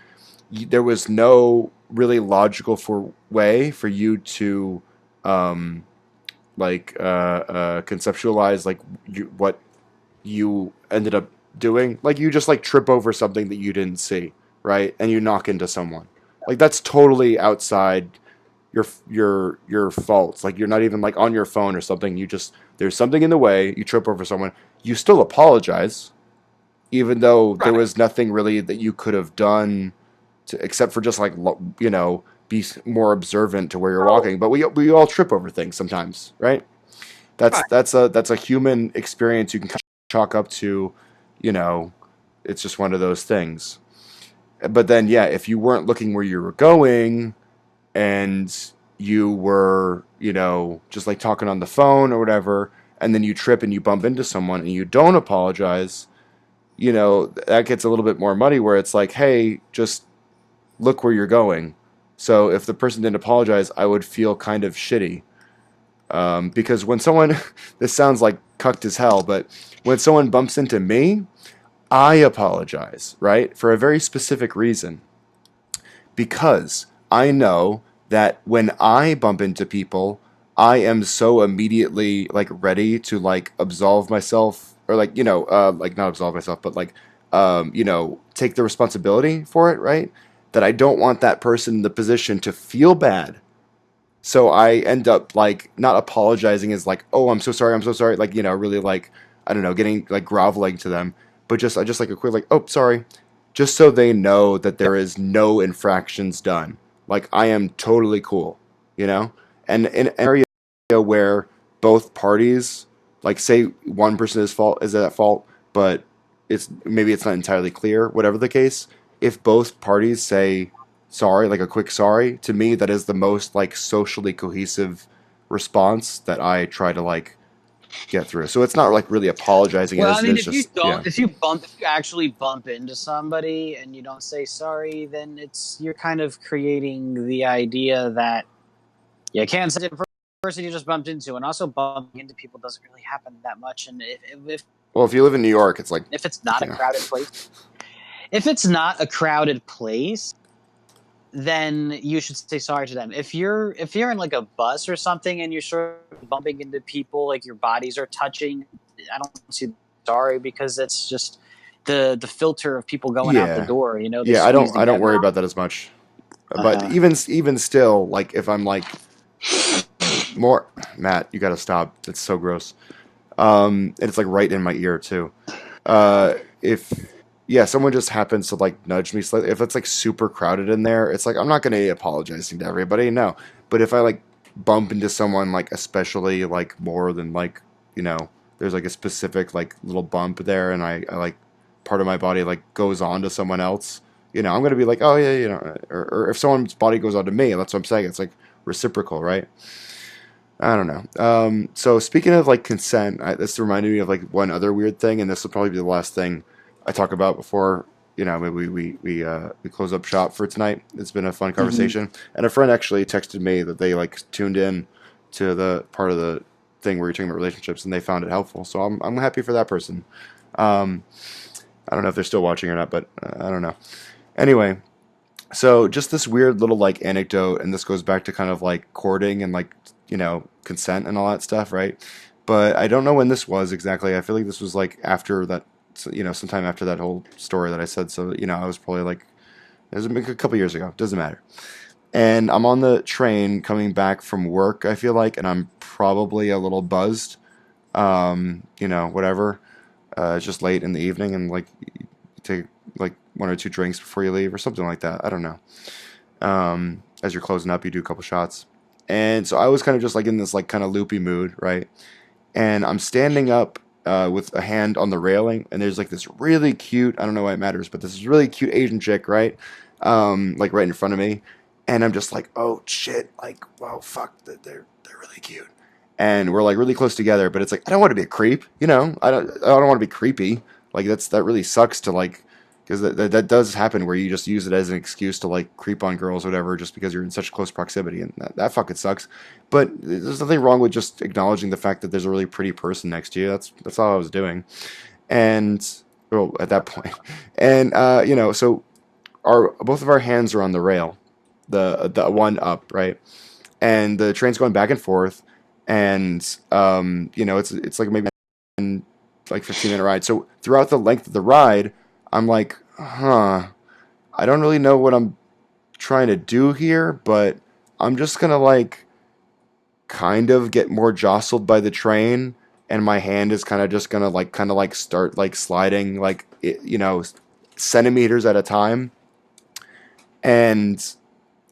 Speaker 2: there was no really logical way for you to um, conceptualize like what you ended up doing. Like you just like trip over something that you didn't see, right? And you knock into someone. Like that's totally outside your faults. Like you're not even like on your phone or something. You just there's something in the way. You trip over someone. You still apologize, even though there
Speaker 3: Right.
Speaker 2: was nothing really that you could have done except for just like you know be more observant to where you're
Speaker 3: Oh,
Speaker 2: walking. But we all trip over things sometimes, right? That's
Speaker 3: right.
Speaker 2: that's a human experience you can chalk up to, you know, it's just one of those things. But then yeah, if you weren't looking where you were going and you were, just like talking on the phone or whatever, and then you trip and you bump into someone and you don't apologize, that gets a little bit more muddy where it's like, hey, just look where you're going. So if the person didn't apologize, I would feel kind of shitty. Because when someone, this sounds like cucked as hell, but when someone bumps into me, I apologize, right? For a very specific reason. Because I know that when I bump into people, I am so immediately like ready to like absolve myself or like like not absolve myself, but like take the responsibility for it, right? That I don't want that person in the position to feel bad. So I end up like not apologizing as like, oh, I'm so sorry, like really like I don't know, getting like groveling to them, but just like a quick like, oh, sorry, just so they know that there is no infractions done. Like I am totally cool, you know? And in an area where both parties, like say one person is at fault, but it's not entirely clear, whatever the case, if both parties say sorry, like a quick sorry, to me that is the most like socially cohesive response that I try to like get through. So it's not like really apologizing
Speaker 1: Well,
Speaker 2: as
Speaker 1: I
Speaker 2: it
Speaker 1: mean,
Speaker 2: is
Speaker 1: if you
Speaker 2: just yeah.
Speaker 1: don't, if you actually bump into somebody and you don't say sorry, then you're kind of creating the idea that you can't say the person you just bumped into, and also bumping into people doesn't really happen that much. And
Speaker 2: Well, if you live in New York, it's like
Speaker 1: if it's not a
Speaker 2: you know.
Speaker 1: crowded place, if it's not a crowded place, then you should say sorry to them. If you're in like a bus or something and you're sort of bumping into people, like your bodies are touching, I don't see sorry because it's just the filter of people going out the
Speaker 2: Yeah,
Speaker 1: door. They
Speaker 2: yeah.
Speaker 1: squeeze
Speaker 2: I don't worry
Speaker 1: together.
Speaker 2: about that as much. But
Speaker 1: Uh,
Speaker 2: even still, like if I'm like more Matt, you gotta stop. It's so gross. And it's like right in my ear too. If yeah, someone just happens to like nudge me slightly. If it's like super crowded in there, it's like I'm not gonna be apologizing to everybody, no. But if I like bump into someone like especially like more than like there's like a specific like little bump there, and I like part of my body like goes on to someone else, I'm gonna be like, oh yeah, or if someone's body goes on to me, that's what I'm saying. It's like reciprocal, right? I don't know. So speaking of like consent, this reminded me of like one other weird thing, and this will probably be the last thing I talk about before maybe we close up shop for tonight. It's been a fun
Speaker 1: mhm.
Speaker 2: conversation, and a friend actually texted me that they like tuned in to the part of the thing where you're talking about relationships, and they found it helpful. So I'm happy for that person. Um, I don't know if they're still watching or not, but I don't know. Anyway, so just this weird little like anecdote, and this goes back to kind of like courting and like consent and all that stuff, right? But I don't know when this was exactly. I feel like this was like after that, sometime after that whole story that I said. So I was probably like it was a couple years ago. Doesn't matter. And I'm on the train coming back from work. I feel like, and I'm probably a little buzzed. Whatever. It's just late in the evening, and like you take like one or two drinks before you leave or something like that. I don't know. As you're closing up, you do a couple shots. And so I was kind of just like in this like kind of loopy mood, right? And I'm standing up with a hand on the railing, and there's like this really cute, I don't know why it matters, but this is really cute Asian chick, right? Like right in front of me. And I'm just like, oh shit, like, wow, fuck, they're really cute. And we're like really close together, but it's like I don't want to be a creep, I don't want to be creepy. Like that really sucks to like because that does happen where you just use it as an excuse to like creep on girls or whatever just because you're in such close proximity, and that fucking sucks. But there's nothing wrong with just acknowledging the fact that there's a really pretty person next to you. That's all I was doing. And well, at that point, and so our both of our hands are on the rail, the one up, right, and the train's going back and forth, and it's like maybe like 15-minute ride. So throughout the length of the ride, I'm like, I don't really know what I'm trying to do here, but I'm just gonna like kind of get more jostled by the train, and my hand is kind of like start like sliding like centimeters at a time, and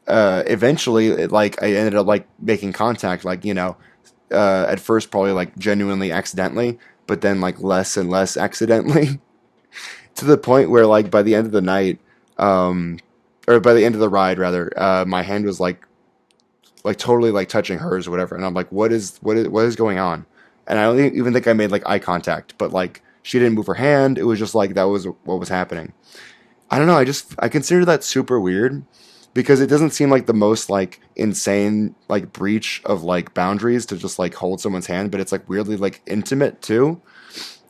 Speaker 2: eventually like I ended up like making contact like at first probably like genuinely accidentally, but then like less and less accidentally to the point where like by the end of the night, or by the end of the ride rather, my hand was like like totally like touching hers or whatever, and I'm like, what is going on? And I don't even think I made like eye contact, but like she didn't move her hand. It was just like that was what was happening. I don't know. I consider that super weird because it doesn't seem like the most like insane like breach of like boundaries to just like hold someone's hand, but it's like weirdly like intimate too.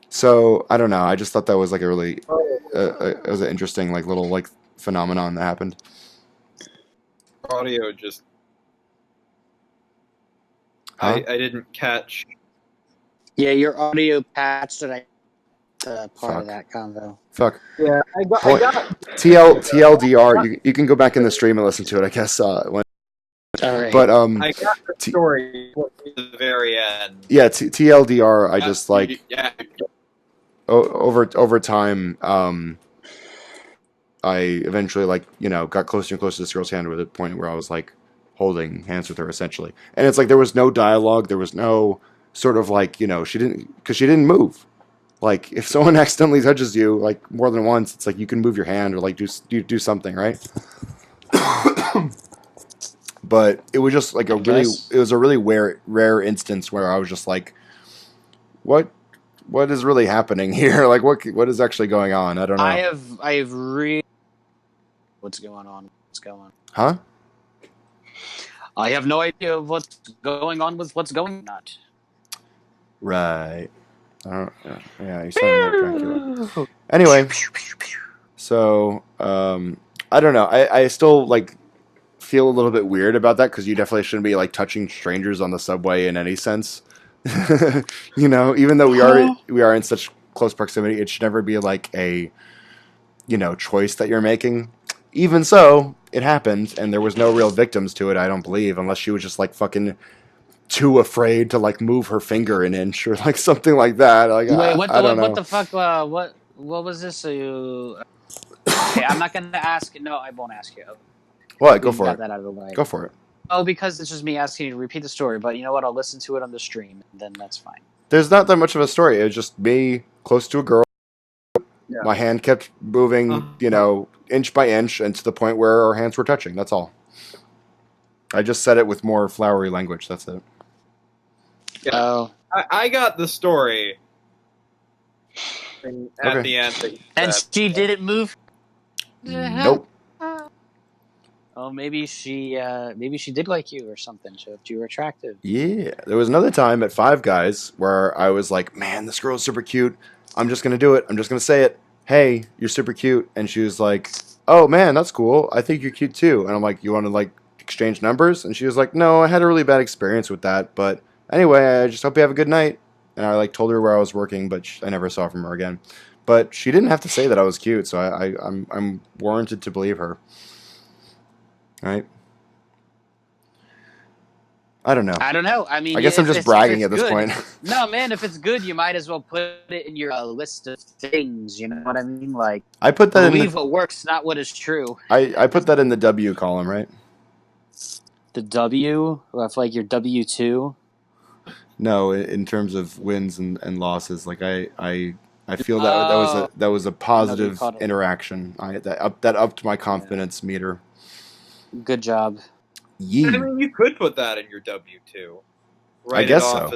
Speaker 2: So I don't know. I just thought that was like a really it was an interesting like little like phenomenon that happened.
Speaker 3: Audio just.
Speaker 2: Huh?
Speaker 3: I didn't catch.
Speaker 1: Yeah, your audio patched and I part
Speaker 2: Fuck.
Speaker 1: of that convo.
Speaker 2: Fuck.
Speaker 3: Yeah, I got
Speaker 2: TLDR. You can go back in the stream and listen to it. I guess when.
Speaker 1: All right.
Speaker 2: But
Speaker 3: I got the story at the very end.
Speaker 2: Yeah, TLDR. I just like
Speaker 3: Yeah.
Speaker 2: over time. I eventually like got closer and closer to this girl's hand to the point where I was like holding hands with her essentially, and it's like there was no dialogue. There was no sort of like she didn't move. Like if someone accidentally touches you like more than once, it's like you can move your hand or like do something, right? But it was just like it was a really rare instance where I was just like, what is really happening here? Like what is actually going on? I don't know.
Speaker 1: I have really what's going on.
Speaker 2: Huh?
Speaker 1: I have no idea what's going on with what's going on.
Speaker 2: Right. I don't. Yeah, you sound like Dracula. Anyway, so I don't know. I still like feel a little bit weird about that because you definitely shouldn't be like touching strangers on the subway in any sense. Even though we are in such close proximity, it should never be like a choice that you're making. Even so, it happened, and there was no real victims to it. I don't believe, unless she was just like fucking too afraid to like move her finger an inch or like something like that. Like,
Speaker 1: Wait,
Speaker 2: I don't know.
Speaker 1: What the fuck? What was this? Okay, I'm not gonna ask. No, I won't ask you.
Speaker 2: What? Go for it.
Speaker 1: That out of the way.
Speaker 2: Go for it.
Speaker 1: Oh, because it's just me asking you to repeat the story. But you know what? I'll listen to it on the stream, and then that's fine.
Speaker 2: There's not that much of a story. It was just me close to a girl.
Speaker 3: Yeah.
Speaker 2: My hand kept moving, inch by inch, and to the point where our hands were touching. That's all. I just said it with more flowery language. That's it.
Speaker 3: Yeah.
Speaker 1: Oh.
Speaker 3: I got the story. At the end.
Speaker 1: And she didn't move?
Speaker 2: Nope.
Speaker 1: Oh, maybe she did like you or something. She looked you were attractive.
Speaker 2: Yeah. There was another time at Five Guys where I was like, man, this girl's super cute. I'm just going to do it. I'm just going to say it. Hey, you're super cute. And she was like, oh, man, that's cool. I think you're cute, too. And I'm like, you want to, like, exchange numbers? And she was like, no, I had a really bad experience with that. But anyway, I just hope you have a good night. And I, like, told her where I was working, but I never saw from her again. But she didn't have to say that I was cute, so I'm warranted to believe her. Right? I don't know. I mean, I guess I'm just bragging at this point.
Speaker 1: No, man, if it's good, you might as well put it in your list of things. You know what I mean? Like,
Speaker 2: I put that
Speaker 1: believe what works, not what is true.
Speaker 2: I put that in the W column, right?
Speaker 1: The W? That's like your W-2?
Speaker 2: No, in terms of wins and losses. Like I feel that was a positive interaction. That upped my confidence meter.
Speaker 1: Good job.
Speaker 2: Yeah.
Speaker 3: I mean, you could put that in your W-2.
Speaker 2: I guess so.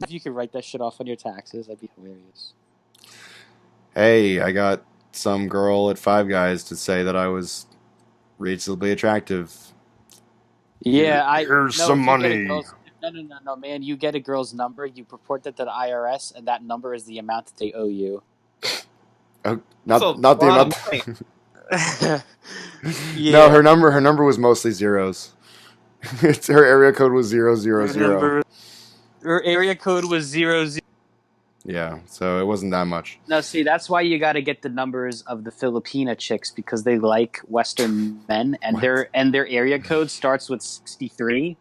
Speaker 1: If you could write that shit off on your taxes, that'd be hilarious.
Speaker 2: Hey, I got some girl at Five Guys to say that I was reasonably attractive.
Speaker 1: Yeah,
Speaker 2: here's some money.
Speaker 1: No, man. You get a girl's number, you report that to the IRS, and that number is the amount that they owe you.
Speaker 2: Not the amount. Yeah. No, her number was mostly zeros. Her area code was 000.
Speaker 1: Her area code was 00.
Speaker 2: Yeah, so it wasn't that much.
Speaker 1: No, see, that's why you got to get the numbers of the Filipina chicks because they like Western men, and their area code starts with 63.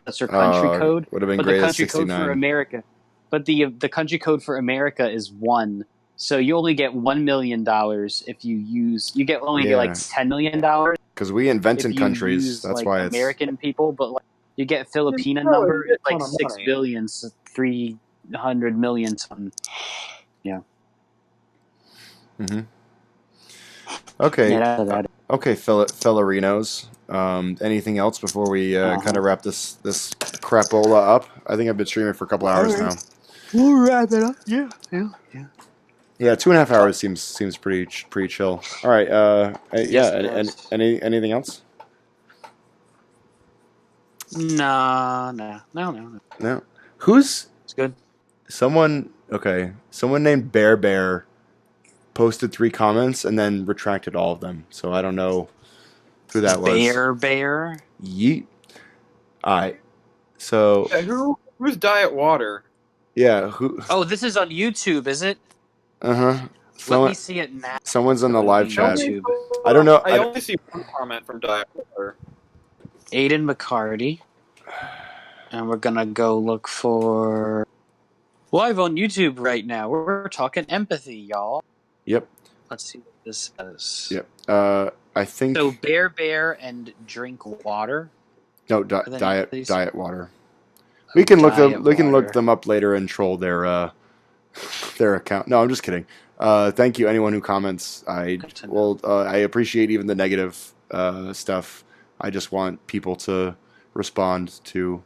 Speaker 1: That's her country code.
Speaker 2: Would have been great.
Speaker 1: The country code for America, but the country code for America is 1. So you only get $1 million if you get like $10 million.
Speaker 2: Because we invent in countries. That's why it's
Speaker 1: American people, but like you get Filipina number, it's like 6 billion, 300 million something. Yeah.
Speaker 2: Mm-hmm. Okay.
Speaker 1: Yeah,
Speaker 2: Okay, fellerinos. Anything else before we kind of wrap this crapola up? I think I've been streaming for a couple hours now.
Speaker 1: We'll wrap it up. Yeah.
Speaker 2: Yeah, 2.5 hours seems pretty chill. All right.
Speaker 1: Yes, it does.
Speaker 2: Anything else?
Speaker 1: No.
Speaker 2: No. Who's
Speaker 1: It's good.
Speaker 2: someone? Okay, someone named Bear posted 3 comments and then retracted all of them. So I don't know who that was.
Speaker 1: Bear.
Speaker 2: Yeet. All right. So
Speaker 3: Who's Diet Water?
Speaker 2: yeah. Who?
Speaker 1: Oh, this is on YouTube, is it?
Speaker 2: Uh-huh.
Speaker 1: Let me see it now.
Speaker 2: Someone's on the live chat.
Speaker 1: YouTube.
Speaker 2: I don't know.
Speaker 3: I only see one comment from Diet Water.
Speaker 1: Aiden McCarty. And we're gonna go look for live on YouTube right now. We're talking empathy, y'all.
Speaker 2: Yep.
Speaker 1: Let's see what this says.
Speaker 2: Yep. I think
Speaker 1: So bear and drink water.
Speaker 2: no
Speaker 1: then
Speaker 2: diet water. We can look
Speaker 1: Water.
Speaker 2: them up later and troll their account. No, I'm just kidding. Thank you anyone who comments. I appreciate even the negative stuff. I just want people to respond to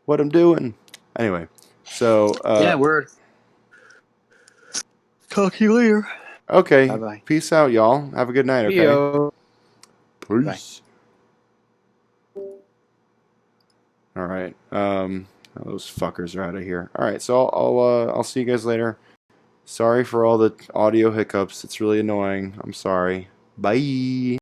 Speaker 2: what I'm doing. Anyway, so
Speaker 1: yeah, word. Talk to you later.
Speaker 2: Okay.
Speaker 1: Bye-bye.
Speaker 2: Peace out, y'all. Have a good night. Okay.
Speaker 3: Yo.
Speaker 2: Peace. All right. Those fuckers are out of here. All right. So I'll see you guys later. Sorry for all the audio hiccups. It's really annoying. I'm sorry. Bye.